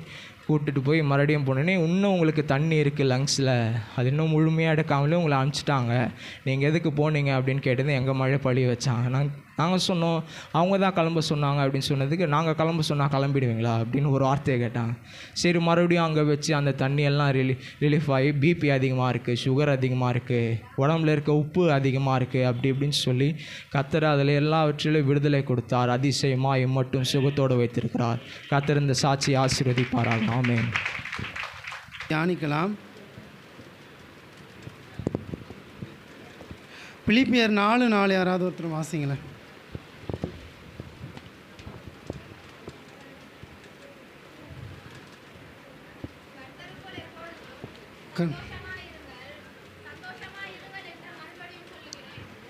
கூப்பிட்டுட்டு போய் மறுபடியும் போனோன்னே, இன்னும் உங்களுக்கு தண்ணி இருக்குது லங்ஸில், அது இன்னும் முழுமையாக எடுக்காமலே உங்களை அனுப்பிச்சிட்டாங்க, நீங்கள் எதுக்கு போனீங்க அப்படின்னு கேட்டது எங்கள் மழை பழி வச்சாங்க. நாங்கள் சொன்னோம், அவங்க தான் கிளம்ப சொன்னாங்க அப்படின்னு சொன்னதுக்கு, நாங்கள் கிளம்ப சொன்னால் கிளம்பிடுவீங்களா அப்படின்னு ஒரு வார்த்தையை கேட்டாங்க. சரி மறுபடியும் அங்கே வச்சு அந்த தண்ணியெல்லாம் ரிலீஃப் ஆகி பிபி அதிகமாக இருக்குது, சுகர் அதிகமாக இருக்குது, உடம்புல இருக்க உப்பு அதிகமாக இருக்குது, அப்படி இப்படின்னு சொல்லி கர்த்தர் அதில் எல்லாவற்றிலும் விடுதலை கொடுத்தார். அதிசயமாக மட்டும் சுகத்தோடு வைத்திருக்கிறார். கர்த்தர் இந்த சாட்சி ஆசீர்வதிப்பாராக. ஆமென். தியானிக்கலாம். பிலிப்பியர் 4:4 யாராவது ஒருத்தர் வாசிங்களேன்.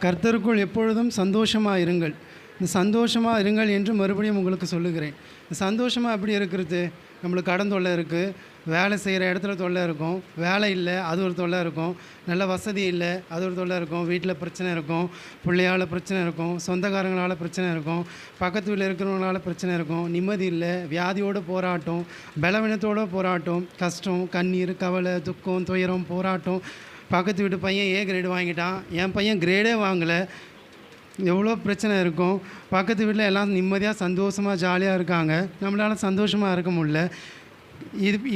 கர்த்தருக்குள் எப்பொழுதும் சந்தோஷமாக இருங்கள். இந்த சந்தோஷமாக இருங்கள் என்று மறுபடியும் உங்களுக்கு சொல்லுகிறேன். இந்த சந்தோஷமாக எப்படி இருக்கிறது? நம்மளுக்கு கடன் தொல்லை இருக்குது, வேலை செய்கிற இடத்துல தொல்லை இருக்கும், வேலை இல்லை அது ஒரு தொல்லை இருக்கும், நல்ல வசதி இல்லை அது ஒரு தொல்லை இருக்கும், வீட்டில் பிரச்சனை இருக்கும், பிள்ளையால் பிரச்சனை இருக்கும், சொந்தக்காரங்களால் பிரச்சனை இருக்கும், பக்கத்து வீட்டில் இருக்கிறவங்களால பிரச்சனை இருக்கும், நிம்மதி இல்லை, வியாதியோடு போராட்டம், பலவீனத்தோடு போராட்டம், கஷ்டம், கண்ணீர், கவலை, துக்கம், துயரம், போராட்டம். பக்கத்து வீட்டு பையன் ஏ கிரேடு வாங்கிட்டான், என் பையன் கிரேடே வாங்கலை, எவ்வளோ பிரச்சனை இருக்கும். பக்கத்து வீட்டில் எல்லாம் நிம்மதியாக சந்தோஷமாக ஜாலியாக இருக்காங்க, நம்மளால் சந்தோஷமாக இருக்க முடியல.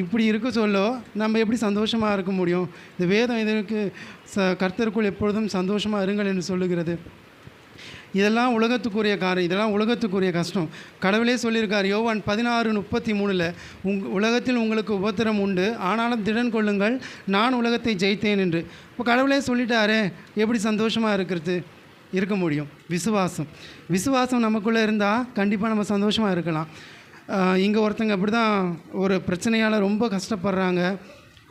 இப்படி இருக்க சொல்ல நம்ம எப்படி சந்தோஷமாக இருக்க முடியும்? இந்த வேதம் இதற்கு கர்த்தருக்குள் எப்பொழுதும் சந்தோஷமாக இருங்கள் என்று சொல்லுகிறது. இதெல்லாம் உலகத்துக்குரிய காரியம், இதெல்லாம் உலகத்துக்குரிய கஷ்டம். கடவுளே சொல்லியிருக்கார் யோவான் 16:33, உலகத்தில் உங்களுக்கு உபத்திரம் உண்டு, ஆனாலும் திடன் கொள்ளுங்கள், நான் உலகத்தை ஜெயித்தேன் என்று. இப்போ கடவுளே சொல்லிட்டாரே, எப்படி சந்தோஷமாக இருக்க முடியும்? விசுவாசம் நமக்குள்ளே இருந்தால் கண்டிப்பாக நம்ம சந்தோஷமாக இருக்கலாம். இங்கே ஒருத்தங்க அப்படி தான் ஒரு பிரச்சனையால் ரொம்ப கஷ்டப்படுறாங்க,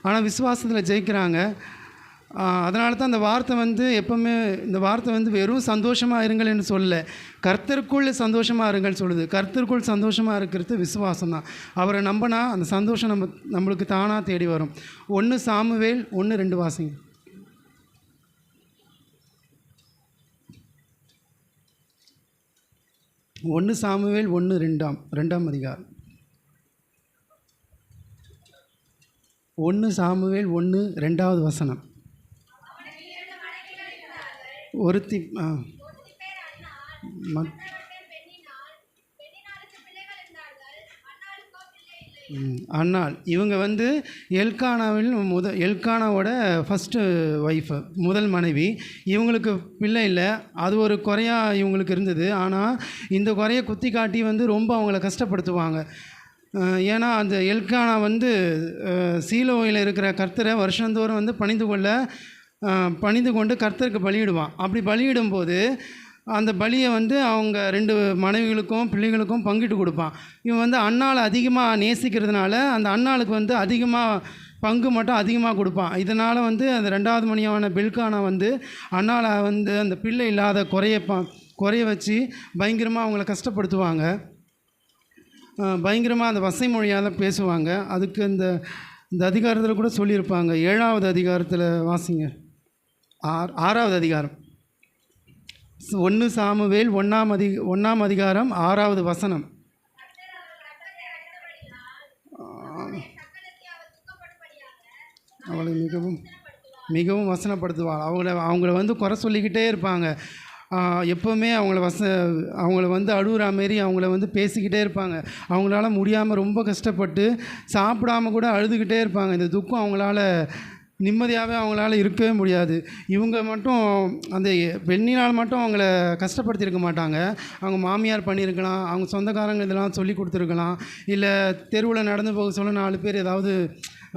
ஆனால் விசுவாசத்தில் ஜெயிக்கிறாங்க. அதனால தான் அந்த வார்த்தை எப்போவுமே இந்த வார்த்தை வெறும் சந்தோஷமாக இருங்கள் என்று சொல்லலை, கர்த்தருக்குள் சந்தோஷமாக இருங்கள் சொல்லுது. கர்த்தருக்குள் சந்தோஷமாக இருக்கிறது விசுவாசம் தான். அவரை நம்பினா அந்த சந்தோஷம் நம்மளுக்கு தானாக தேடி வரும். 1 சாமுவேல் 1:2 வாசிங்க. 1 சாமுவேல் 1:2 அதிகாரம். 1 சாமுவேல் 1:2 வசனம். ஒருத்தி அன்னாள் இவங்க எல்கானாவோட ஃபஸ்ட்டு ஒய்ஃபு, முதல் மனைவி. இவங்களுக்கு பிள்ளை இல்லை, அது ஒரு குறையாக இவங்களுக்கு இருந்தது. ஆனால் இந்த குறையை குத்தி காட்டி ரொம்ப அவங்கள கஷ்டப்படுத்துவாங்க. ஏன்னா அந்த எல்கானா சீலோவில் இருக்கிற கர்த்தரை வருஷந்தோறும் பணிந்து கொண்டு கர்த்தருக்கு பலியிடுவான். அப்படி பலியிடும்போது அந்த பலியை அவங்க 2 மனைவிகளுக்கும் பிள்ளைகளுக்கும் பங்கிட்டு கொடுப்பான். இவன் அன்னாளை அதிகமாக நேசிக்கிறதுனால அந்த அன்னாளுக்கு அதிகமாக பங்கு மட்டும் அதிகமாக கொடுப்பான். இதனால் அந்த 2வது மணியான பெல்கானா அன்னாளை அந்த பிள்ளை இல்லாத குறைய வச்சு பயங்கரமாக அவங்கள கஷ்டப்படுத்துவாங்க. பயங்கரமாக அந்த வசை மொழியால் பேசுவாங்க. அதுக்கு இந்த அதிகாரத்தில் கூட சொல்லியிருப்பாங்க. 7வது அதிகாரத்தில் வாசிங்க, 6வது அதிகாரம். 1 சாமுவேல் 1ஆம் அதிகாரம் 6வது வசனம். அவளை மிகவும் வசனப்படுத்துவாள். அவங்கள குறை சொல்லிக்கிட்டே இருப்பாங்க. எப்போவுமே அவங்கள அழுகுற மாரி அவங்கள பேசிக்கிட்டே இருப்பாங்க. அவங்களால முடியாமல் ரொம்ப கஷ்டப்பட்டு சாப்பிடாம கூட அழுதுகிட்டே இருப்பாங்க. இந்த துக்கம் அவங்களால நிம்மதியாகவே அவங்களால இருக்கவே முடியாது. இவங்க மட்டும் அந்த பெண்ணினால் மட்டும் அவங்கள கஷ்டப்படுத்தியிருக்க மாட்டாங்க. அவங்க மாமியார் பண்ணியிருக்கலாம், அவங்க சொந்தக்காரங்க இதெல்லாம் சொல்லி கொடுத்துருக்கலாம், இல்லை தெருவில் நடந்து போக சொல்ல 4 பேர் ஏதாவது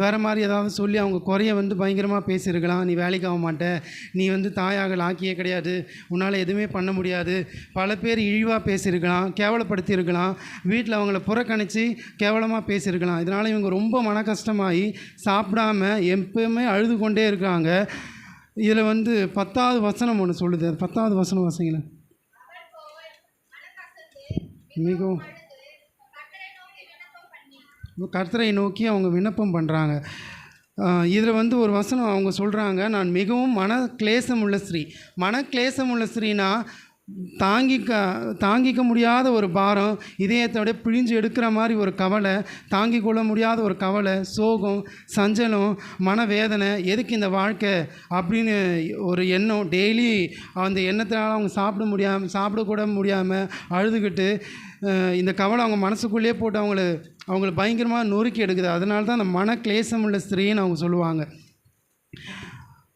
வேறு மாதிரி ஏதாவது சொல்லி அவங்க குறைய வந்து பயங்கரமாக பேசியிருக்கலாம். நீ வேலைக்கு ஆக மாட்ட, நீ வந்து தாயாக லாக்கியே கிடையாது, உன்னால் எதுவுமே பண்ண முடியாது. பல பேர் இழிவாக பேசியிருக்கலாம், கேவலப்படுத்தியிருக்கலாம், வீட்டில் அவங்கள புறக்கணித்து கேவலமாக பேசியிருக்கலாம். இதனால் இவங்க ரொம்ப மன கஷ்டமாகி சாப்பிடாம எப்பவுமே அழுது கொண்டே இருக்காங்க. இதில் வந்து 10வது வசனம் ஒன்று சொல்லுது. 10வது வசனம் வாசிங்களேன். மிகவும் கர்த்தரை நோக்கி அவங்க விண்ணப்பம் பண்ணுறாங்க. இதில் வந்து ஒரு வசனம் அவங்க சொல்கிறாங்க, நான் மிகவும் மன கிளேசம் உள்ள ஸ்திரீனா தாங்கிக்க முடியாத ஒரு பாரம், இதயத்தோட பிழிஞ்சு எடுக்கிற மாதிரி ஒரு கவலை, தாங்கிக் கொள்ள முடியாத ஒரு கவலை, சோகம், சஞ்சலம், மனவேதனை, எதுக்கு இந்த வாழ்க்கை அப்படின்னு ஒரு எண்ணம். டெய்லி அந்த எண்ணத்தினால அவங்க சாப்பிடக்கூட முடியாமல் அழுதுகிட்டு இந்த கவலை அவங்க மனசுக்குள்ளேயே போட்டு அவங்கள பயங்கரமாக நொறுக்கி எடுக்குது. அதனால தான் அந்த மன கிளேசம் உள்ள ஸ்திரீன்னு அவங்க சொல்லுவாங்க.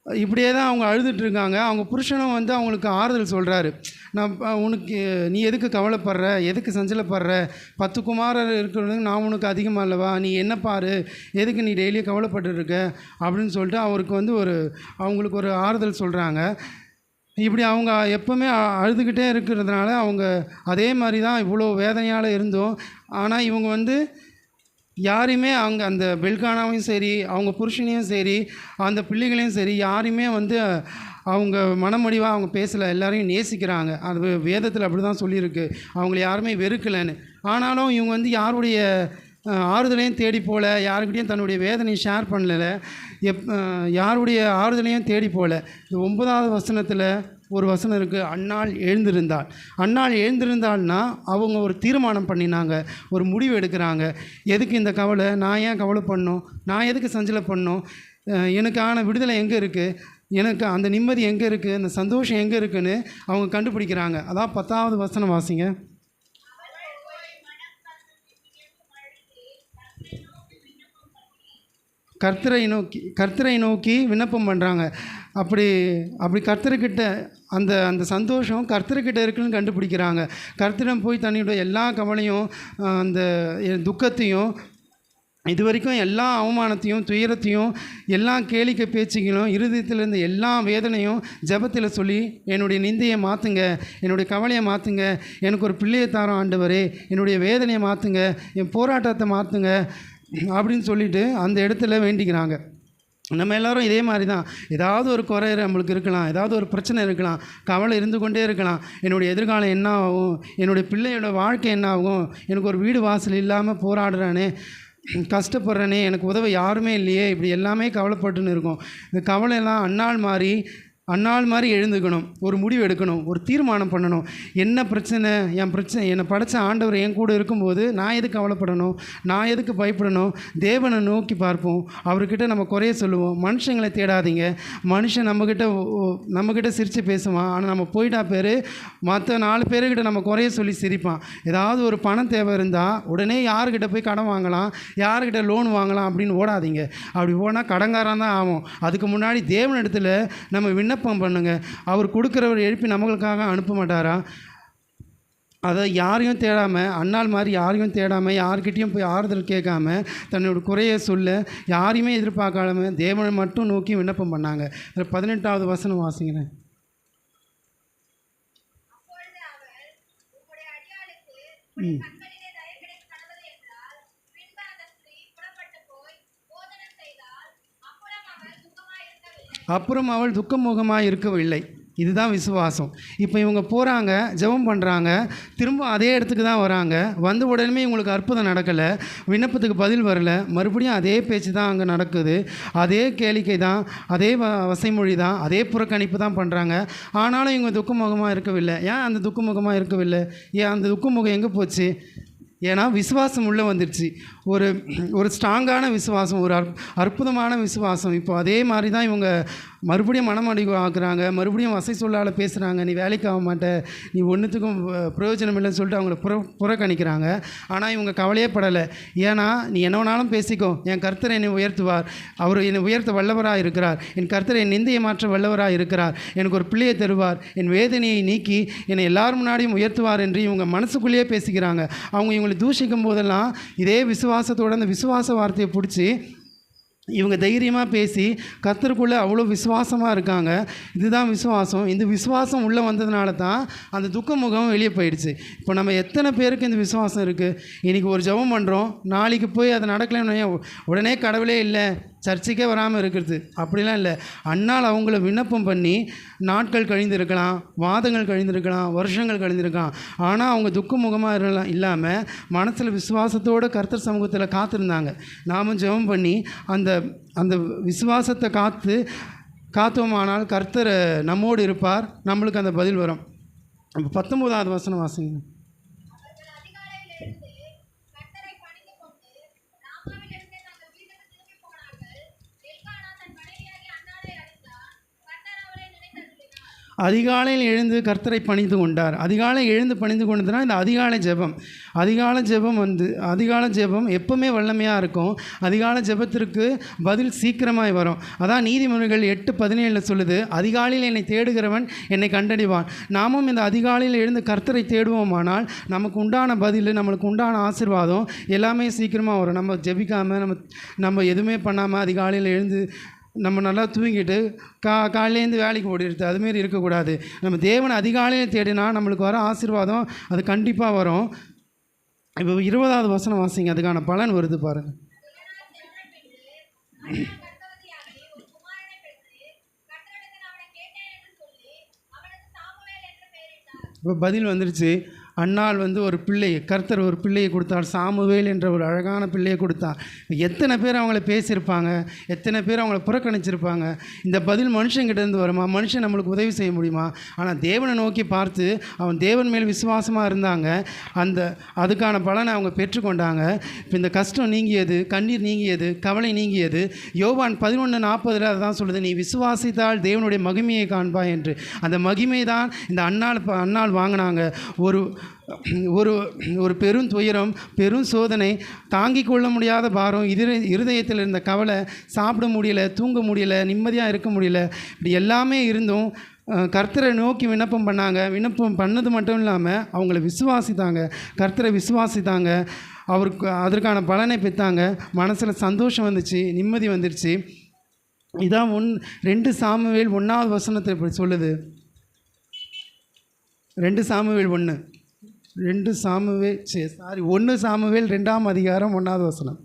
இப்படியே தான் அவங்க அழுதுட்டுருக்காங்க. அவங்க புருஷனும் வந்து அவங்களுக்கு ஆறுதல் சொல்கிறாரு. நீ எதுக்கு கவலைப்படுற, எதுக்கு சஞ்சலப்படுற, 10 குமாரர் இருக்கிறது நான் உனக்கு அதிகமாக இல்லவா, நீ என்ன பாரு, எதுக்கு நீ டெய்லியும் கவலைப்பட்டுருக்க அப்படின்னு சொல்லிட்டு அவங்களுக்கு ஒரு ஆறுதல் சொல்கிறாங்க. இப்படி அவங்க எப்போவுமே அழுதுகிட்டே இருக்கிறதுனால அவங்க அதே மாதிரி தான் இவ்வளோ வேதனையால் இருந்தோம். ஆனால் இவங்க வந்து யாரையுமே அவங்க அந்த பெல்கானாவையும் சரி, அவங்க புருஷனையும் சரி, அந்த பிள்ளைகளையும் சரி, யாரையுமே வந்து அவங்க மனமடிவாக அவங்க பேசலை. எல்லாரையும் நேசிக்கிறாங்க. அது வேதத்தில் அப்படி தான் சொல்லியிருக்கு, அவங்கள யாருமே வெறுக்கலைன்னு. ஆனாலும் இவங்க வந்து யாருடைய ஆறுதலையும் தேடி போகல, யாருக்கிட்டையும் தன்னுடைய வேதனையை ஷேர் பண்ணலை, யாருடைய ஆறுதலையும் தேடி போகல. இந்த 9வது வசனத்தில் ஒரு வசனம் இருக்குது, அன்னாள் எழுந்திருந்தாள்னா அவங்க ஒரு தீர்மானம் பண்ணினாங்க, ஒரு முடிவு எடுக்கிறாங்க. எதுக்கு இந்த கவலை, நான் ஏன் கவலை பண்ணணும், நான் எதுக்கு சஞ்சலை பண்ணணும், எனக்கான விடுதலை எங்கே இருக்குது, எனக்கு அந்த நிம்மதி எங்கே இருக்குது, அந்த சந்தோஷம் எங்கே இருக்குதுன்னு அவங்க கண்டுபிடிக்கிறாங்க. அதான் 10வது வசனம் வாசிங்க. கர்த்தரை நோக்கி விண்ணப்பம் பண்ணுறாங்க. அப்படி கர்த்தர்கிட்ட அந்த சந்தோஷம் கர்த்தர்கிட்ட இருக்குன்னு கண்டுபிடிக்கிறாங்க. கர்த்தரிடம் போய் தன்னுடைய எல்லா கவலையும் அந்த துக்கத்தையும் இது வரைக்கும் எல்லா அவமானத்தையும் துயரத்தையும் எல்லா கேளிக்கை பேச்சுகளும் இருதயத்தில் இருந்த எல்லா வேதனையும் ஜெபத்தில் சொல்லி, என்னுடைய நிந்தையை மாற்றுங்க, என்னுடைய கவலையை மாற்றுங்க, எனக்கு ஒரு பிள்ளையை தாரோம் ஆண்டவரே, என்னுடைய வேதனையை மாற்றுங்க, என் போராட்டத்தை மாற்றுங்க அப்படின்னு சொல்லிட்டு அந்த இடத்துல வேண்டிக்கிறாங்க. நம்ம எல்லோரும் இதே மாதிரி தான். ஏதாவது ஒரு குறை நம்மளுக்கு இருக்கலாம், ஏதாவது ஒரு பிரச்சனை இருக்கலாம், கவலை இருந்து கொண்டே இருக்கலாம். என்னுடைய எதிர்காலம் என்ன ஆகும், என்னுடைய பிள்ளையோட வாழ்க்கை என்ன ஆகும், எனக்கு ஒரு வீடு வாசல் இல்லாமல் போராடுறானே, கஷ்டப்படுறேனே, எனக்கு உதவ யாருமே இல்லையே, இப்படி எல்லாமே கவலைப்பட்டுன்னு இருக்கும். இந்த கவலையெல்லாம் அன்னாள் மாதிரி எழுந்துக்கணும், ஒரு முடிவு எடுக்கணும், ஒரு தீர்மானம் பண்ணணும். என்ன பிரச்சனை, என்னை படைச்ச ஆண்டவர் என் கூட இருக்கும்போது நான் எதுக்கு கவலைப்படணும், நான் எதுக்கு பயப்படணும். தேவனை நோக்கி பார்ப்போம், அவர்கிட்ட நம்ம குறைய சொல்லுவோம். மனுஷங்களை தேடாதீங்க. மனுஷன் நம்மக்கிட்ட சிரித்து பேசுவான், ஆனால் நம்ம போயிட்டா பேர் மற்ற 4 பேருக்கிட்ட நம்ம குறைய சொல்லி சிரிப்பான். ஏதாவது ஒரு பணம் தேவை இருந்தால் உடனே யாருக்கிட்ட போய் கடன் வாங்கலாம், யாருக்கிட்ட லோன் வாங்கலாம் அப்படின்னு ஓடாதீங்க. அப்படி ஓடினா கடங்காரான் தான் ஆகும். அதுக்கு முன்னாடி தேவனிடத்தில் நம்ம விண்ணப்பம் பண்ணுங்க. அவர் கொடுக்குறவர் எழுப்பி நம்மளுக்காக அனுப்ப மாட்டாரா? அதை யாரையும் தேடாமல், அன்னாள் மாதிரி யாரையும் தேடாமல், யார்கிட்டையும் போய் ஆறுதல் கேட்காம, தன்னோட குறையை சொல்ல யாரையுமே எதிர்பார்க்காம தேவனை மட்டும் நோக்கி விண்ணப்பம் பண்ணாங்க. 18வது வசனம் வாசிக்கிறேன். அப்புறம் அவள் துக்கமுகமாக இருக்கவில்லை. இதுதான் விசுவாசம். இப்போ இவங்க போகிறாங்க, ஜெபம் பண்ணுறாங்க, திரும்ப அதே இடத்துக்கு தான் வராங்க. வந்த உடனே இவங்களுக்கு அற்புதம் நடக்கலை, விண்ணப்பத்துக்கு பதில் வரலை, மறுபடியும் அதே பேச்சு தான் அங்கே நடக்குது, அதே கேளிக்கை தான், அதே வசைமொழி தான், அதே புறக்கணிப்பு தான் பண்ணுறாங்க. ஆனாலும் இவங்க துக்கமுகமாக இருக்கவில்லை. ஏன் அந்த துக்கமுகமாக இருக்கவில்லை? ஏன் அந்த துக்கமுகம் எங்கே போச்சு? ஏன்னா விசுவாசம் உள்ளே வந்துடுச்சு. ஒரு ஸ்ட்ராங்கான விசுவாசம், ஒரு அற்புதமான விசுவாசம். இப்போ அதே மாதிரி தான் இவங்க மறுபடியும் மனமடிவு ஆக்குறாங்க, மறுபடியும் வசை சொல்லால் பேசுகிறாங்க. நீ வேலைக்கு ஆக மாட்ட, நீ ஒன்றுத்துக்கும் பிரயோஜனம் இல்லைன்னு சொல்லிட்டு அவங்கள புறக்கணிக்கிறாங்க. ஆனால் இவங்க கவலையே படலை. ஏன்னா நீ என்ன வேணாலும் பேசிக்கோ, என் கர்த்தர் என்னை உயர்த்துவார், அவர் என்னை உயர்த்த வல்லவராக இருக்கிறார், என் கர்த்தர் என் நிந்தையை மாற்ற வல்லவராக இருக்கிறார், எனக்கு ஒரு பிள்ளையை தருவார், என் வேதனையை நீக்கி என்னை எல்லார் முன்னாடியும் உயர்த்துவார் என்று இவங்க மனசுக்குள்ளேயே பேசிக்கிறாங்க. அவங்க இவங்களை தூஷிக்கும் போதெல்லாம் இதே விசுவாசத்தோடு அந்த விசுவாச வார்த்தையை பிடிச்சி இவங்க தைரியமாக பேசி கர்த்தருக்குள்ளே அவ்வளோ விசுவாசமாக இருக்காங்க. இதுதான் விசுவாசம். இந்த விசுவாசம் உள்ளே வந்ததுனால தான் அந்த துக்க முகம் வெளியே போயிடுச்சு. இப்போ நம்ம எத்தனை பேருக்கு இந்த விசுவாசம் இருக்குது? இன்றைக்கி ஒரு ஜெபம் பண்ணுறோம், நாளைக்கு போய் அது நடக்கலைன்னு உடனே கடவுளே இல்லை, சர்ச்சைக்கே வராமல் இருக்கிறது அப்படிலாம் இல்லை. அன்னால் அவங்கள விண்ணப்பம் பண்ணி நாட்கள் கழிந்திருக்கலாம், மாதங்கள் கழிந்திருக்கலாம், வருஷங்கள் கழிந்திருக்கலாம். ஆனால் அவங்க துக்க முகமாக இல்லாமல் மனசில் விசுவாசத்தோடு கர்த்தர் சமூகத்தில் காத்திருந்தாங்க. நாமும் ஜெபம் பண்ணி அந்த அந்த விசுவாசத்தை காத்தோமானால் கர்த்தர் நம்மோடு இருப்பார், நம்மளுக்கு அந்த பதில் வரும். 19வது வசனம் வாசிங்க. அதிகாலையில் எழுந்து கர்த்தரை பணிந்து கொண்டார். அதிகாலை எழுந்து பணிந்து கொண்டதுனா இந்த அதிகாலை ஜெபம். அதிகாலை ஜெபம் எப்போவுமே வல்லமையாக இருக்கும். அதிகாலை ஜெபத்திற்கு பதில் சீக்கிரமாய் வரும். அதான் நீதிமொழிகள் 8:17 சொல்லுது, அதிகாலையில் என்னை தேடுகிறவன் என்னை கண்டடைவான். நாமும் இந்த அதிகாலையில் எழுந்து கர்த்தரை தேடுவோமானால் நமக்கு உண்டான பதில், நம்மளுக்கு உண்டான ஆசீர்வாதம் எல்லாமே சீக்கிரமாக வரும். நம்ம ஜெபிக்காமல் நம்ம எதுவுமே பண்ணாமல் அதிகாலையில் எழுந்து நம்ம நல்லா தூங்கிட்டு காலையிலேருந்து வேலைக்கு ஓடிடுது, அதுமாரி இருக்கக்கூடாது. நம்ம தேவனை அதிகாலையில் தேடினா நம்மளுக்கு வர ஆசீர்வாதம் அது கண்டிப்பாக வரும். இப்போ 20வது வசனம் வாசிங்க, அதுக்கான பலன் வருது பாருங்கள். இப்போ பதில் வந்துருச்சு. அன்னாள் ஒரு பிள்ளையை, கர்த்தர் ஒரு பிள்ளையை கொடுத்தார், சாமுவேல் என்ற ஒரு அழகான பிள்ளையை கொடுத்தார். எத்தனை பேர் அவங்கள பேசியிருப்பாங்க, எத்தனை பேர் அவங்கள புறக்கணிச்சிருப்பாங்க. இந்த பதில் மனுஷங்கிட்டேருந்து வருமா? மனுஷன் நம்மளுக்கு உதவி செய்ய முடியுமா? ஆனால் தேவனை நோக்கி பார்த்து அவன் தேவன் மேல் விசுவாசமாக இருந்தாங்க. அதுக்கான பலனை அவங்க பெற்றுக்கொண்டாங்க. இப்போ இந்த கஷ்டம் நீங்கியது, கண்ணீர் நீங்கியது, கவலை நீங்கியது. யோவான் 11:40 அதுதான் சொல்லுது, நீ விசுவாசித்தால் தேவனுடைய மகிமையை காண்பாய் என்று. அந்த மகிமை தான் இந்த அன்னாள் வாங்கினாங்க. ஒரு பெரும் துயரம், பெரும் சோதனை, தாங்கிக் கொள்ள முடியாத பாரம், இருதயத்தில் இருந்த கவலை, சாப்பிட முடியல, தூங்க முடியல, நிம்மதியாக இருக்க முடியல, இப்படி எல்லாமே இருந்தும் கர்த்தரை நோக்கி விண்ணப்பம் பண்ணாங்க. விண்ணப்பம் பண்ணது மட்டும் இல்லாமல் அவங்கள விசுவாசித்தாங்க, கர்த்தரை விசுவாசித்தாங்க. அவருக்கு அதற்கான பலனை பெற்றாங்க. மனசில் சந்தோஷம் வந்துச்சு, நிம்மதி வந்துருச்சு. இதான் 2 சாமுவேல் 1வது வசனத்தை இப்படி சொல்லுது. 1 சாமுவேல் 2ஆம் அதிகாரம் 1வது வசனம்.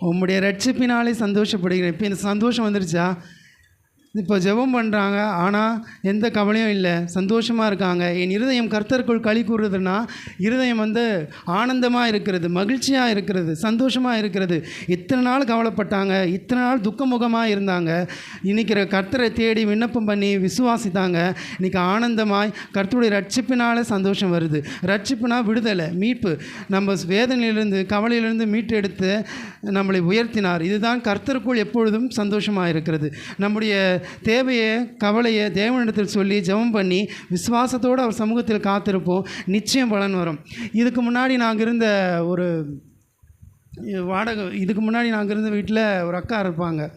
உம்முடைய ரட்சிப்பினாலே சந்தோஷப்படுகிறேன். இப்போ இந்த சந்தோஷம் வந்துருச்சா? இப்போ ஜெபம் பண்ணுறாங்க, ஆனால் எந்த கவலையும் இல்லை, சந்தோஷமாக இருக்காங்க. என் இருதயம் கர்த்தருக்குள் களி கூறுறதுன்னா இருதயம் ஆனந்தமாக இருக்கிறது, மகிழ்ச்சியாக இருக்கிறது, சந்தோஷமாக இருக்கிறது. இத்தனை நாள் கவலைப்பட்டாங்க, இத்தனை நாள் துக்கமுகமாக இருந்தாங்க. இன்றைக்கி கர்த்தரை தேடி விண்ணப்பம் பண்ணி விசுவாசித்தாங்க. இன்றைக்கி ஆனந்தமாய் கர்த்தருடைய ரட்சிப்பினால் சந்தோஷம் வருது. ரட்சிப்புனா விடுதலை, மீட்பு. நம்ம வேதனையிலிருந்து, கவலையிலிருந்து மீட்டு எடுத்து நம்மளை உயர்த்தினார். இதுதான் கர்த்தருக்குள் எப்பொழுதும் சந்தோஷமாக இருக்கிறது. நம்முடைய தேவையை, கவலையை தேவனிடத்தில் சொல்லி ஜெபம் பண்ணி விசுவாசத்தோடு அவர் சமூகத்தில் காத்திருப்போம், நிச்சயம் பலன் வரும். இதுக்கு முன்னாடி நாங்கள் இருந்த வீட்டில் ஒரு அக்கா இருப்பாங்க.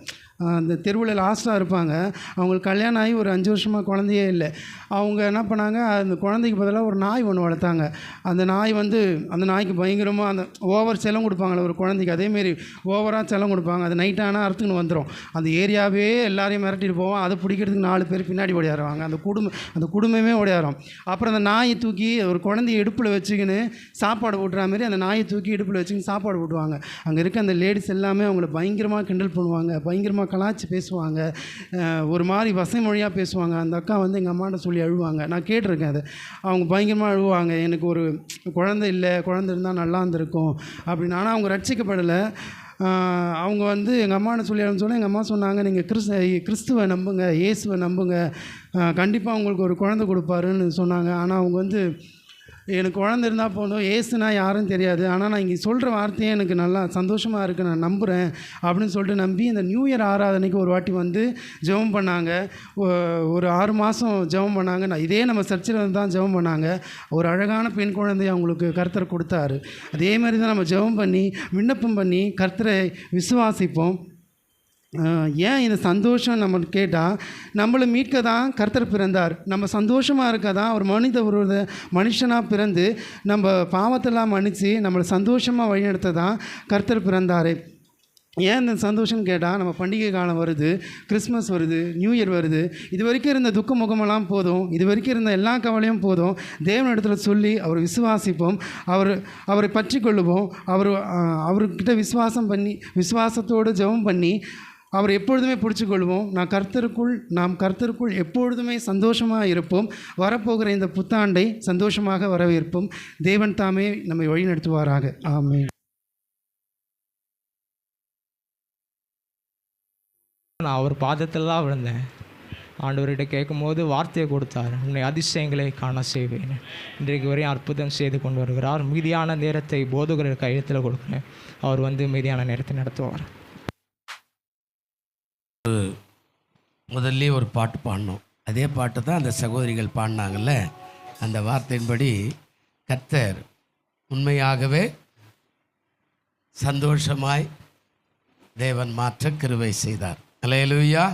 அந்த தெருவில் லாஸ்ட்டாக இருப்பாங்க. அவங்களுக்கு கல்யாணம் ஆகி ஒரு 5 வருஷமாக குழந்தையே இல்லை. அவங்க என்ன பண்ணாங்க, அந்த குழந்தைக்கு பதிலாக ஒரு நாய் ஒன்று வளர்த்தாங்க. அந்த நாய் அந்த நாய்க்கு பயங்கரமாக அந்த ஓவர் செல்லம் கொடுப்பாங்களே ஒரு குழந்தைக்கு, அதேமாரி ஓவராக செல்லம் கொடுப்பாங்க. அது நைட் ஆனால் அறுத்துக்கின்னு வந்துடும். அந்த ஏரியாவே எல்லாரையும் மிரட்டிட்டு போவோம். அதை பிடிக்கிறதுக்கு 4 பேர் பின்னாடி ஓடியாருவாங்க. அந்த குடும்பமே ஓடியாரும். அப்புறம் அந்த நாயை தூக்கி ஒரு குழந்தைய இடுப்பில் வச்சுக்கின்னு சாப்பாடு ஊட்டுற மாதிரி அந்த நாயை தூக்கி இடுப்பில் வச்சுக்கின்னு சாப்பாடு ஊட்டுவாங்க. அங்கே இருக்க அந்த லேடிஸ் எல்லாமே அவங்கள பயங்கரமாக கிண்டல் பண்ணுவாங்க, பயங்கரமாக கலாச்சி பேசுவாங்க, ஒரு மாதிரி வசை மொழியாக பேசுவாங்க. அந்த அக்கா எங்கள் அம்மாட்ட சொல்லி அழுவாங்க. நான் கேட்டிருக்கேன் அதை. அவங்க பயங்கரமாக அழுவாங்க, எனக்கு ஒரு குழந்தை இல்லை, குழந்தை இருந்தால் நல்லா இருந்திருக்கும் அப்படின்னு. ஆனால் அவங்க ரட்சிக்கப்படலை. அவங்க எங்கள் அம்மாட்ட சொல்லி சொன்னால் எங்கள் அம்மா சொன்னாங்க, நீங்கள் கிறிஸ்துவை நம்புங்க, இயேசுவை நம்புங்க, கண்டிப்பாக உங்களுக்கு ஒரு குழந்தை கொடுப்பாருன்னு சொன்னாங்க. ஆனால் அவங்க எனக்கு குழந்தை இருந்தால் போதும், ஏசுனா யாரும் தெரியாது, ஆனால் நான் இங்கே சொல்கிற வார்த்தையே எனக்கு நல்லா சந்தோஷமாக இருக்குது, நான் நம்புகிறேன் அப்படின்னு சொல்லிட்டு நம்பி இந்த நியூ இயர் ஆராதனைக்கு ஒரு வாட்டி ஜெபம் பண்ணாங்க. ஒரு 6 மாதம் ஜெபம் பண்ணாங்க. நம்ம சர்ச்சில் தான் ஜெபம் பண்ணாங்க. ஒரு அழகான பெண் குழந்தையை அவங்களுக்கு கர்த்தர் கொடுத்தாரு. அதே மாதிரி தான் நம்ம ஜெபம் பண்ணி விண்ணப்பம் பண்ணி கர்த்தரை விசுவாசிப்போம். ஏன் இந்த சந்தோஷம் நம்ம கேட்டால், நம்மளை மீட்க தான் கர்த்தர் பிறந்தார். நம்ம சந்தோஷமாக இருக்க தான் ஒரு மனுஷனாக பிறந்து நம்ம பாவத்தெல்லாம் மன்னித்து நம்மளை சந்தோஷமாக வழிநடத்த தான் கர்த்தர் பிறந்தார். ஏன் இந்த சந்தோஷம்னு கேட்டால், நம்ம பண்டிகை காலம் வருது, கிறிஸ்மஸ் வருது, நியூ இயர் வருது. இது வரைக்கும் இருந்த துக்க முகமெல்லாம் போதும், இது வரைக்கும் இருந்த எல்லா கவலையும் போதும். தேவனிடத்தில் சொல்லி அவர் விசுவாசிப்போம், அவரை பற்றி கொள்ளுவோம். அவர்கிட்ட விசுவாசத்தோடு ஜெபம் பண்ணி அவர் எப்பொழுதுமே பிடிச்சி கொள்வோம். நாம் கர்த்தருக்குள் எப்பொழுதுமே சந்தோஷமாக இருப்போம். வரப்போகிற இந்த புத்தாண்டை சந்தோஷமாக வரவேற்போம். தேவன் தாமே நம்மை வழிநடத்துவாராக. ஆமென். நான் அவர் பாதத்தில் தான் விழுந்தேன். ஆண்டவர்கிட்ட கேட்கும்போது வார்த்தையை கொடுத்தார், உன்னை அதிசயங்களை காண செய்வேன். இன்றைக்கு வரையும் அற்புதம் செய்து கொண்டு வருகிறார். மீதியான நேரத்தை போதகர் கையத்தில் கொடுக்குறேன். அவர் மீதியான நேரத்தை நடத்துவார். முதல்ல ஒரு பாட்டு பாடினோம், அதே பாட்டு தான் அந்த சகோதரிகள் பாடினாங்கல்ல. அந்த வார்த்தையின்படி கர்த்தர் உண்மையாகவே சந்தோஷமாய் தேவன் மாற்ற கிருபை செய்தார். அல்லேலூயா.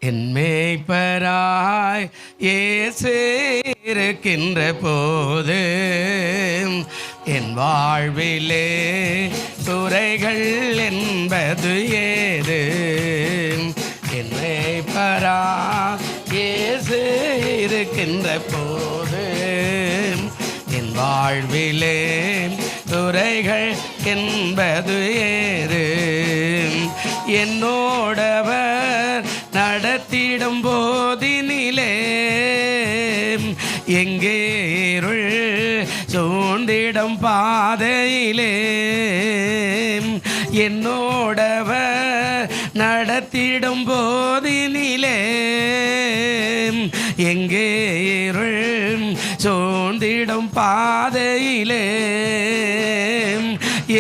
என் மேய்ப்பராய் இயேசு இருக்கின்ற போது என் வாழ்விலே குறைகள் என்பது ஏது? என் மேய்ப்பராய் இயேசு இருக்கின்ற போது என் வாழ்விலே குறைகள் என்பது ஏது? என்னோடவர் நடத்திடும் போதினிலே எங்கே இருள் சூழ்ந்திடும் பாதையிலே என்னோடவர் நடத்திடும் போதினிலே எங்கே இருள் சூழ்ந்திடும் பாதையிலே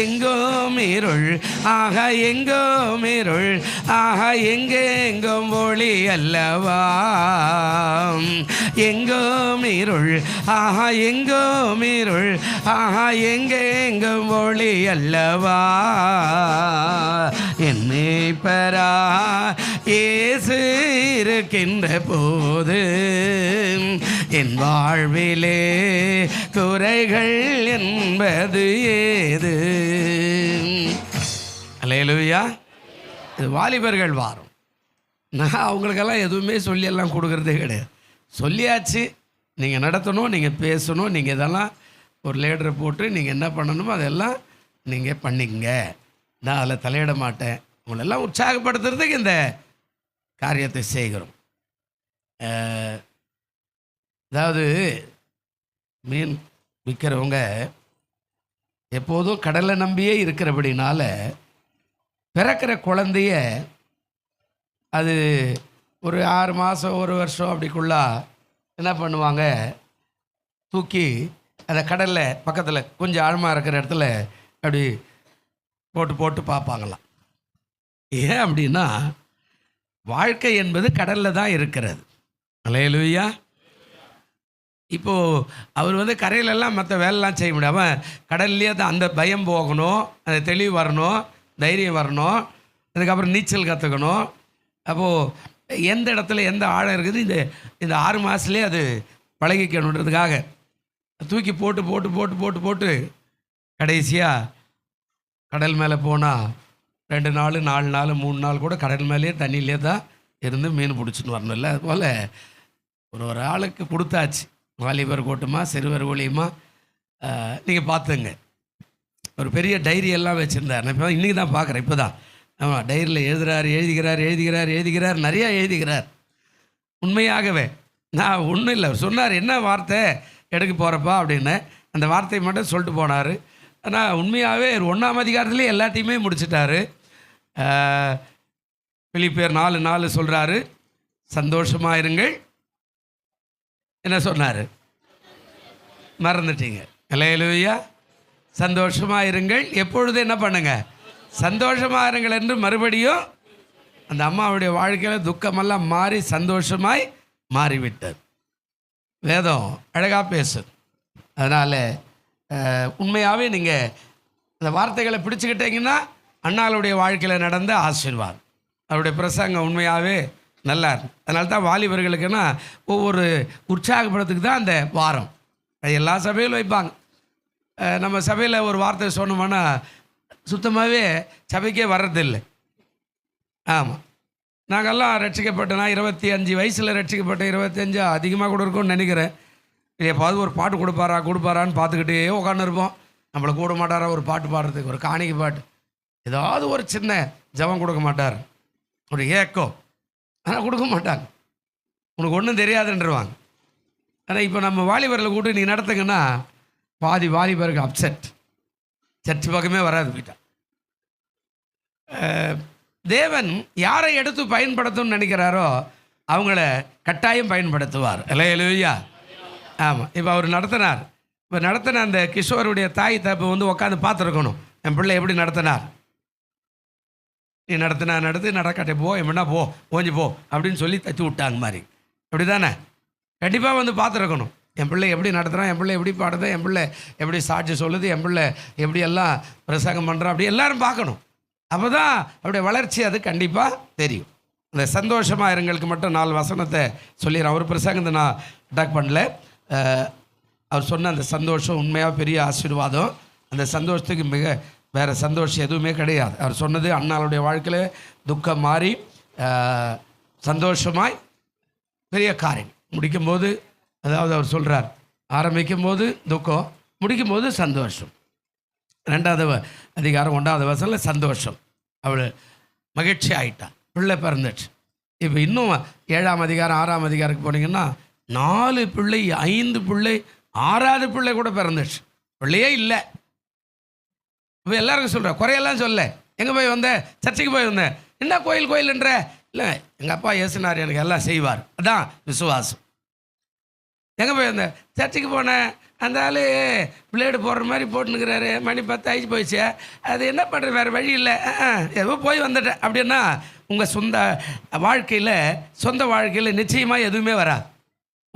எங்கோம் இருள் ஆக எங்கோம் இருள் ஆக எங்கெங்கும் ஒளி அல்லவா? எங்கோம் இருள் ஆக எங்கோம் இருள் ஆக எங்கெங்கும் ஒளி அல்லவா? என் மேய்ப்பரா இயேசு இருக்கின்ற போது என் வாழ்விலே குறைகள் என்பது ஏது? அல்லேலூயா. இது வாலிபர்கள் வாரம். நான் அவங்களுக்கெல்லாம் எதுவுமே சொல்லியெல்லாம் கொடுக்குறதே கிடையாது. சொல்லியாச்சு, நீங்கள் நடத்தணும், நீங்கள் பேசணும், நீங்கள் இதெல்லாம் ஒரு லேடரை போட்டு நீங்கள் என்ன பண்ணணுமோ அதெல்லாம் நீங்கள் பண்ணிக்கங்க. நான் அதில் தலையிட மாட்டேன். உங்களெல்லாம் உற்சாகப்படுத்துறதுக்கு இந்த காரியத்தை செய்கிறோம். அதாவது மீன் விற்கிறவங்க எப்போதும் கடலை நம்பியே இருக்கிறபடினால பிறக்கிற குழந்தைய அது ஒரு 6 மாதம் 1 வருஷம் அப்படிக்குள்ளா என்ன பண்ணுவாங்க, தூக்கி அதை கடலில் பக்கத்தில் கொஞ்சம் ஆழமாக இருக்கிற இடத்துல அப்படி போட்டு போட்டு பார்ப்பாங்களாம். ஏன் அப்படின்னா வாழ்க்கை என்பது கடலில் தான் இருக்கிறது. அல்லேலூயா. இப்போது அவர் கரையிலெல்லாம் மற்ற வேலைலாம் செய்ய முடியாமல் கடல்லையே தான் அந்த பயம் போகணும், அந்த தெளிவு வரணும், தைரியம் வரணும், அதுக்கப்புறம் நீச்சல் கற்றுக்கணும். அப்போது எந்த இடத்துல எந்த ஆழம் இருக்குது இந்த 6 மாதத்துலேயே அது பழகிக்கணுன்றதுக்காக தூக்கி போட்டு போட்டு போட்டு போட்டு போட்டு கடைசியாக கடல் மேலே போனால் 2 நாள் 4 நாள் 3 நாள் கூட கடல் மேலேயே தண்ணியிலே தான் இருந்து மீன் பிடிச்சின்னு வரணும்ல. அதுபோல் ஒரு ஆளுக்கு கொடுத்தாச்சு, வாலிபர் கூட்டமா சிறுவர் ஊழியமா. நீங்கள் பார்த்துங்க, ஒரு பெரிய டைரி எல்லாம் வச்சுருந்தார். நான் இப்போ இன்றைக்கி தான் பார்க்குறேன். இப்போ தான் ஆமாம், டைரியில் எழுதுகிறார், நிறையா எழுதுகிறார். உண்மையாகவே நான் ஒன்றும் இல்லை, சொன்னார் என்ன வார்த்தை எடுக்க போகிறப்பா அப்படின்னு, அந்த வார்த்தையை மட்டும் சொல்லிட்டு போனார். ஆனால் உண்மையாகவே 1ஆம் அதிகாரத்துலேயே எல்லாத்தையுமே முடிச்சிட்டாரு. பிலிப்பியர் 4:4 சொல்கிறாரு, சந்தோஷமாக இருங்கள். என்ன சொன்னார்? மறந்துட்டீங்க. அல்லேலூயா. சந்தோஷமாக இருங்கள். எப்பொழுது என்ன பண்ணுங்க? சந்தோஷமாக இருங்கள் என்று மறுபடியும் அந்த அம்மாவுடைய வாழ்க்கையில் துக்கமெல்லாம் மாறி சந்தோஷமாய் மாறிவிட்டது. வேதம் அழகாக பேசுது. அதனால் உண்மையாகவே நீங்கள் அந்த வார்த்தைகளை பிடிச்சிக்கிட்டீங்கன்னா அண்ணாளுடைய வாழ்க்கையில் நடந்த ஆசீர்வாதம். அவருடைய பிரசங்கம் உண்மையாகவே நல்லா இருக்கும். அதனால தான் வாலிபர்களுக்குன்னா ஒவ்வொரு உற்சாகப்படுறதுக்கு தான் அந்த வாரம் எல்லா சபையிலும் வைப்பாங்க. நம்ம சபையில் ஒரு வார்த்தை சொன்னோம்னா சுத்தமாகவே சபைக்கே வர்றதில்லை. ஆமாம், நாங்கள்லாம் ரட்சிக்கப்பட்டேன்னா 25 வயசில் ரட்சிக்கப்பட்ட 25 அதிகமாக கூட இருக்கும்னு நினைக்கிறேன். எப்பாவது ஒரு பாட்டு கொடுப்பாரான்னு பார்த்துக்கிட்டே உட்காந்துருப்போம். நம்மளை கூட மாட்டாரா ஒரு பாட்டு பாடுறதுக்கு, ஒரு காணிக்கை பாட்டு, ஏதாவது ஒரு சின்ன ஜபம் கொடுக்க மாட்டார், ஒரு ஏக்கம், ஆனால் கொடுக்க மாட்டாங்க. உனக்கு ஒன்றும் தெரியாதுன்றவாங்க. ஆனால் இப்போ நம்ம வாலிபரில் கூட்டு நீ நடத்துங்கன்னா பாதி வாலிபருக்கு அப்செட், சர்ச்சு பக்கமே வராது போயிட்டான். தேவன் யாரை எடுத்து பயன்படுத்தணும்னு நினைக்கிறாரோ அவங்கள கட்டாயம் பயன்படுத்துவார். அல்லேலூயா. ஆமாம், இப்போ அவர் நடத்தினார். இப்போ நடத்தின அந்த கிஷோருடைய தாய் தப்பு வந்து உட்காந்து பார்த்துருக்கணும், என் பிள்ளை எப்படி நடத்தினார். நீ நடத்து நடக்காட்டே போ, எப்படின்னா போ, ஓஞ்சி போ அப்படின்னு சொல்லி தச்சு விட்டாங்க மாதிரி. அப்படி தானே? கண்டிப்பாக வந்து பார்த்துருக்கணும், என் பிள்ளை எப்படி நடத்துகிறான், என் பிள்ளை எப்படி பாடுது, என் பிள்ளை எப்படி சாட்சி சொல்லுது, என் பிள்ளை எப்படி எல்லாம் பிரசங்கம் பண்ணுறான், அப்படி எல்லாரும் பார்க்கணும். அப்போ தான் அவருடைய வளர்ச்சி அது கண்டிப்பாக தெரியும். இந்த சந்தோஷமாக இருங்களுக்கு மட்டும் 4 வசனத்தை சொல்லிடுறேன். அவர் பிரசங்கத்தை நான் அட்டாக் பண்ணல. அவர் சொன்ன அந்த சந்தோஷம் உண்மையாக பெரிய ஆசீர்வாதம். அந்த சந்தோஷத்துக்கு மிக வேறு சந்தோஷம் எதுவுமே கிடையாது. அவர் சொன்னது அண்ணாளுடைய வாழ்க்கையில் துக்கம் மாறி சந்தோஷமாய் பெரிய காரியம் முடிக்கும்போது, அதாவது அவர் சொல்கிறார், ஆரம்பிக்கும் போது துக்கம், முடிக்கும்போது சந்தோஷம். 2வது அதிகாரம் 1வது வசனத்தில் சந்தோஷம், அவள் மகிழ்ச்சி ஆகிட்டான், பிள்ளை பிறந்துச்சு. இப்போ இன்னும் 7ஆம் அதிகாரம் 6ஆம் அதிகாரத்துக்கு போனீங்கன்னா 4 பிள்ளை, 5 பிள்ளை, 6வது பிள்ளை கூட பிறந்துச்சு, பிள்ளையே இல்லை. இப்போ எல்லாருக்கும் சொல்கிறேன், குறையெல்லாம் சொல்ல. எங்கே போய் வந்தேன்? சர்ச்சைக்கு போய் வந்தேன். என்ன கோயில்ன்ற? இல்லை, எங்கள் அப்பா இயேசுனார் எனக்கு எல்லாம் செய்வார், அதான் விசுவாசம். எங்கே போய் வந்தேன்? சர்ச்சைக்கு போனேன். அந்த ஆள் பிளேடு போடுற மாதிரி போட்டுனுக்கிறாரு, மணி 10 ஆகி போயிடுச்சு, அது என்ன பண்ணுறது, வேறு வழி இல்லை, ஏதோ போய் வந்துட்டேன் அப்படின்னா உங்கள் சொந்த வாழ்க்கையில் நிச்சயமாக எதுவுமே வராது.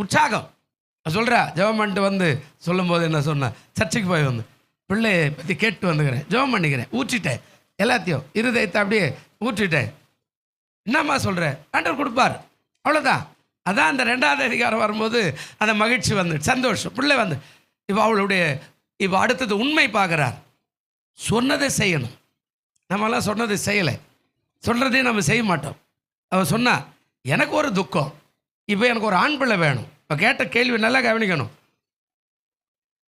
உற்சாகம் சொல்கிறா, ஜெபம் பண்ணிட்டு வந்து சொல்லும்போது என்ன சொன்னேன், சர்ச்சைக்கு போய் வந்து பிள்ளையை பற்றி கேட்டு வந்துக்கிறேன், ஜெபம் பண்ணிக்கிறேன், ஊற்றிட்டேன், எல்லாத்தையும் இருதயத்தை அப்படியே ஊற்றிட்டேன். என்னம்மா சொல்கிறேன்? ஆண்டவர் கொடுப்பார், அவ்வளோதான். அதான் அந்த 2வது அதிகாரம் வரும்போது அந்த மகிழ்ச்சி வந்து சந்தோஷம், பிள்ளை வந்து. இப்போ அடுத்தது உண்மை பார்க்குறார். சொன்னதை செய்யணும். நம்மளாம் சொன்னதை செய்யலை, சொல்கிறதையும் நம்ம செய்ய மாட்டோம். அவள் சொன்னா, எனக்கு ஒரு துக்கம், இப்போ எனக்கு ஒரு ஆண் பிள்ளை வேணும். இப்போ கேட்ட கேள்வி நல்லா கவனிக்கணும்.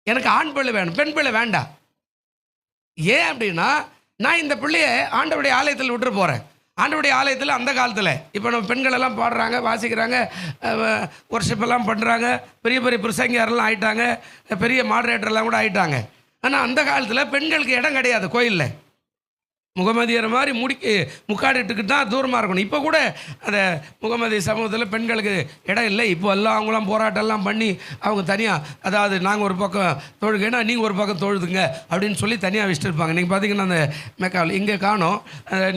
எனக்கு ஆண் பிள்ளை வேணும், பெண் பிள்ளை வேண்டாம். ஏன் அப்படின்னா, நான் இந்த பிள்ளையை ஆண்டவருடைய ஆலயத்தில் விட்டுட்டு போகிறேன். ஆண்டவருடைய ஆலயத்தில் அந்த காலத்தில் இப்போ நம்ம பெண்களெல்லாம் பாடுறாங்க, வாசிக்கிறாங்க, ஒர்ஷிப்பெல்லாம் பண்ணுறாங்க, பெரிய பெரிய பிரசங்கியாரெல்லாம் ஆகிட்டாங்க, பெரிய மாடரேட்டர்லாம் கூட ஆகிட்டாங்க. ஆனால் அந்த காலத்தில் பெண்களுக்கு இடம் கிடையாது கோயிலில். முகமதியர் மாதிரி முக்காடிட்டுக்கிட்டு தான் தூரமாக இருக்கணும். இப்போ கூட அந்த முகமதி சமூகத்தில் பெண்களுக்கு இடம் இல்லை. இப்போ எல்லாம் அவங்களாம் போராட்டம்லாம் பண்ணி அவங்க தனியாக, அதாவது நாங்கள் ஒரு பக்கம் தொழுகைன்னா நீங்கள் ஒரு பக்கம் தொழுதுங்க அப்படின்னு சொல்லி தனியாக வச்சுருப்பாங்க. நீங்கள் பார்த்தீங்கன்னா அந்த மெக்காவில் இங்கே காணும்,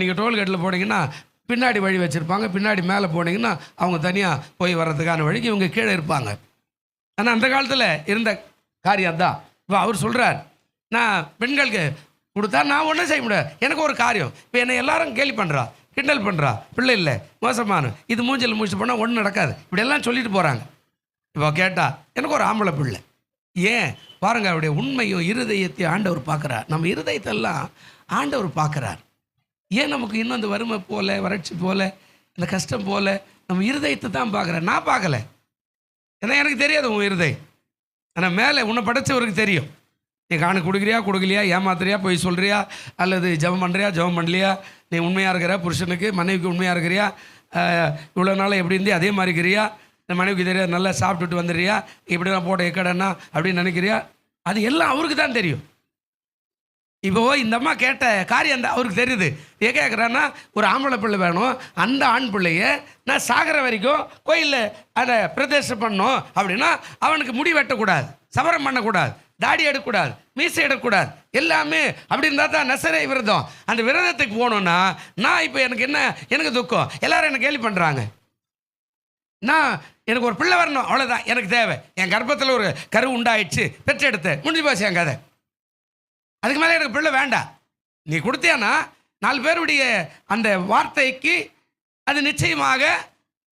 நீங்கள் டோல்கேட்டில் போனீங்கன்னா பின்னாடி வழி வச்சுருப்பாங்க, பின்னாடி மேலே போனீங்கன்னா அவங்க தனியாக போய் வர்றதுக்கான வழிக்கு இவங்க கீழே இருப்பாங்க. ஆனால் அந்த காலத்தில் இருந்த காரியம் தான். இப்போ அவர் சொல்கிறார், நான் பெண்களுக்கு கொடுத்தா நான் ஒன்றும் செய்ய முடியாது, எனக்கு ஒரு காரியம். இப்போ என்னை எல்லாரும் கேலி பண்ணுறா, கிண்டல் பண்ணுறா, பிள்ளை இல்லை, மோசமான இது மூஞ்சில் முடிச்சு போனால் ஒன்றும் நடக்காது, இப்படியெல்லாம் சொல்லிட்டு போகிறாங்க. இப்போ கேட்டால் எனக்கு ஒரு ஆம்பளை பிள்ளை. ஏன் பாருங்க, அவருடைய உண்மையும் இருதயத்தையும் ஆண்டவர் பார்க்குறார். நம்ம இருதயத்தெல்லாம் ஆண்டவர் பார்க்குறார். ஏன் நமக்கு இன்னும் அந்த வறுமை போல, வறட்சி போல, இந்த கஷ்டம் போல நம்ம இருதயத்தை தான் பார்க்குறார். நான் பார்க்கல, ஏன்னா எனக்கு தெரியாது உன் இருதயம். ஆனால் மேலே உன்னை படைச்சவருக்கு தெரியும். நீ காணு கொடுக்கலையா, ஏமாத்துறியா, போய் சொல்கிறியா, அல்லது ஜெபம் பண்ணுறியா, ஜெபம் பண்ணலையா, நீ உண்மையாக இருக்கிற புருஷனுக்கு மனைவிக்கு உண்மையாக இருக்கிறியா, இவ்வளோ நாள் எப்படி இருந்தே அதே மாதிரி இருக்கிறியா, மனைவிக்கு தெரியாது நல்லா சாப்பிட்டுட்டு வந்துடுறியா, இப்படிலாம் போட்ட எக்கடன்னா அப்படின்னு நினைக்கிறியா, அது எல்லாம் அவருக்கு தான் தெரியும். இப்போ இந்த அம்மா கேட்ட காரியம் அந்த அவருக்கு தெரியுது. ஏன் கேட்குறான்னா, ஒரு ஆம்பளை பிள்ளை வேணும், அந்த ஆண் பிள்ளைய நான் சாகிற வரைக்கும் கோயிலில் அதை பிரதேசம் பண்ணணும் அப்படின்னா அவனுக்கு முடி வெட்டக்கூடாது, சவரம் பண்ணக்கூடாது, தாடி எடுக்கக்கூடாது, மீசை எடுக்கக்கூடாது, எல்லாமே அப்படி இருந்தால் தான் நசரே விரதம். அந்த விரதத்துக்கு போகணுன்னா நான் இப்போ எனக்கு துக்கம், எல்லாரும் என்ன கேள்வி பண்ணுறாங்க. எனக்கு ஒரு பிள்ளை வரணும், அவ்வளோதான் எனக்கு தேவை. என் கர்ப்பத்தில் ஒரு கரு உண்டாயிடுச்சு, பெற்றெடுத்து முடிஞ்சு போச்சு என் கதை. அதுக்கு மேலே எனக்கு பிள்ளை வேண்டாம். நீ கொடுத்தியானா 4 பேருடைய அந்த வார்த்தைக்கு அது நிச்சயமாக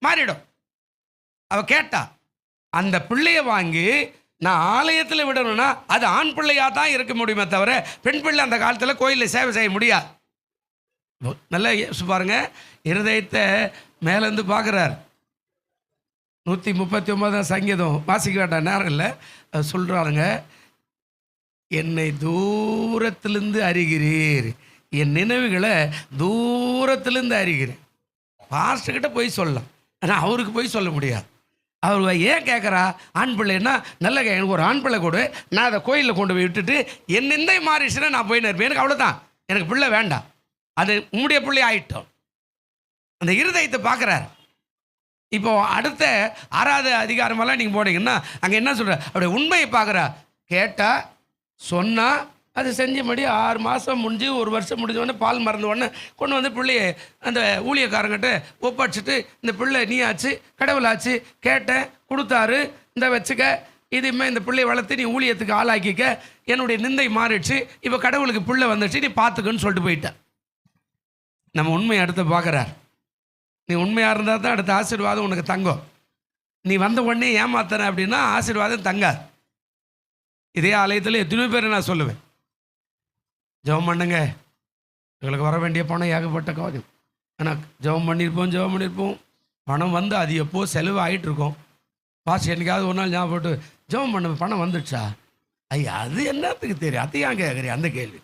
மாறிடும். அவ கேட்டா அந்த பிள்ளையை வாங்கி நான் ஆலயத்தில் விடணும்னா அது ஆண் பிள்ளையாக தான் இருக்க முடியுமே தவிர பெண் பிள்ளை அந்த காலத்தில் கோயிலில் சேவை செய்ய முடியாது. நல்லா பாருங்க, இருதயத்தை மேலேருந்து பார்க்குறார். 139 சங்கீதம் வாசிக்க வேண்டாம், நேரம் இல்லை. சொல்கிறாருங்க, என்னை தூரத்திலிருந்து அறிகிறீர், என் நினைவுகளை தூரத்திலிருந்து அறிகிறேன். பாஸ்டர்கிட்ட போய் சொல்லலாம், ஆனால் அவருக்கு போய் சொல்ல முடியாது. அவர் ஏன் கேட்குறா? ஆண் பிள்ளைன்னா நல்ல எனக்கு ஒரு ஆண் பிள்ளை கொடு, நான் அதை கோயிலில் கொண்டு போய் விட்டுட்டு என் நிந்தை மாறிடுச்சுன்னா நான் போய் நிற்பேன், எனக்கு அவ்வளோதான், எனக்கு பிள்ளை வேண்டாம், அது உம்முடைய பிள்ளை ஆகிட்டோம். அந்த இருதயத்தை பார்க்குறாரு. இப்போ அடுத்த 6வது அதிகாரமெல்லாம் நீங்கள் போனீங்கன்னா அங்கே என்ன சொல்கிற? அப்படியே உண்மையை பார்க்குறா. கேட்டால் சொன்னால் அது செஞ்சபடி 6 மாதம் முடிஞ்சு 1 வருஷம் முடிஞ்ச பால் மறந்த உடனே கொண்டு வந்து பிள்ளையை அந்த ஊழியக்காரங்கிட்ட ஒப்படைச்சிட்டு, இந்த பிள்ளை நீ ஆச்சு, கடவுளாச்சு, கேட்டேன், கொடுத்தாரு, இந்த வச்சுக்க, இதுமே இந்த பிள்ளையை வளர்த்து நீ ஊழியத்துக்கு ஆளாக்கிக்க, என்னுடைய நிந்தை மாறிடுச்சு, இப்போ கடவுளுக்கு பிள்ளை வந்துடுச்சு, நீ பார்த்துக்கன்னு சொல்லிட்டு போயிட்டேன். நம்ம உண்மையை அடுத்து பார்க்குறார். நீ உண்மையாக இருந்தால் தான் அடுத்த ஆசீர்வாதம் உனக்கு தங்கும். நீ வந்த உடனே ஏமாத்தன அப்படின்னா ஆசீர்வாதம் தங்காது. இதே ஆலயத்தில் எத்தனையோ பேர் நான் சொல்லுவேன், ஜெபம் பண்ணுங்க, எங்களுக்கு வர வேண்டிய பணம் ஏகப்பட்ட காரியம், ஆனால் ஜெபம் பண்ணியிருப்போம், பணம் வந்து அது எப்போ செலவு ஆகிட்டு இருக்கோம். பாஸ் என்னைக்காவது ஒரு நாள் ஞாபகம் போட்டு ஜெபம் பண்ண பணம் வந்துடுச்சா? ஐயா அது என்னத்துக்கு தெரியும், அது ஏன் கேட்குறீ அந்த கேள்வி?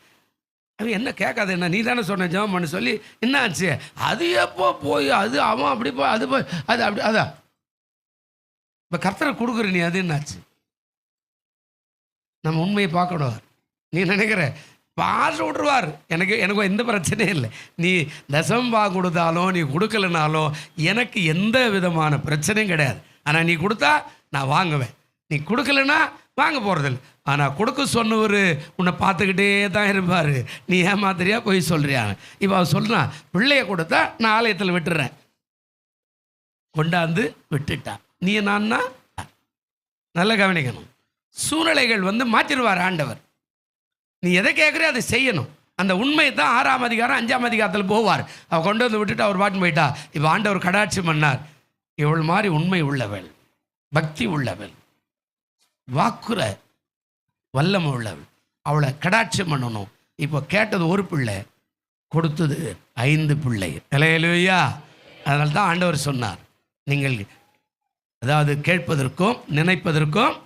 அவன் என்ன கேட்காது, என்ன நீ தானே சொன்ன ஜெபம் பண்ண சொல்லி, என்ன ஆச்சு? அது எப்போ போய் அது அவன் அப்படி போய் அது போய் அது அப்படி அதான் இப்போ கர்த்தரை கொடுக்குற நீ, அது என்னாச்சு? நம்ம உண்மையை பார்க்கணும். நீ நினைக்கிற பாஸ் விட்ருவார், எனக்கு எந்த பிரச்சனையும் இல்லை, நீ தசம்பா கொடுத்தாலும் நீ கொடுக்கலனாலும் எனக்கு எந்த விதமான பிரச்சனையும் கிடையாது. ஆனால் நீ கொடுத்தா நான் வாங்குவேன், நீ கொடுக்கலன்னா வாங்க போகிறதில்ல. ஆனால் கொடுக்க சொன்னவர் உன்னை பார்த்துக்கிட்டே தான் இருப்பார், நீ ஏமாத்திரியா போய் சொல்கிறியா? இப்போ அவர் சொல்கிறான், பிள்ளைய கொடுத்தா நான் ஆலயத்தில் விட்டுறேன், கொண்டாந்து விட்டுட்டான். நீ நான்னா நல்லா கவனிக்கணும். சூழ்நிலைகள் வந்து மாற்றிடுவார் ஆண்டவர். நீ எதை கேட்குறியோ அதை செய்யணும். அந்த உண்மை தான் 6ஆம் அதிகாரம் 5ஆம் அதிகாரத்தில் போவார். அவள் கொண்டு வந்து விட்டுட்டு அவர் பாட்டு போயிட்டா. இப்போ ஆண்டவர் கடாட்சி பண்ணார், இவள் மாதிரி உண்மை உள்ளவள், பக்தி உள்ளவள், வாக்குற வல்லமை உள்ளவள், அவளை கடாட்சி பண்ணணும். இப்போ கேட்டது ஒரு பிள்ளை, கொடுத்தது 5 பிள்ளை. ஹல்லேலூயா. அதனால தான் ஆண்டவர் சொன்னார், நீங்கள் அதாவது கேட்பதற்கும் நினைப்பதற்கும்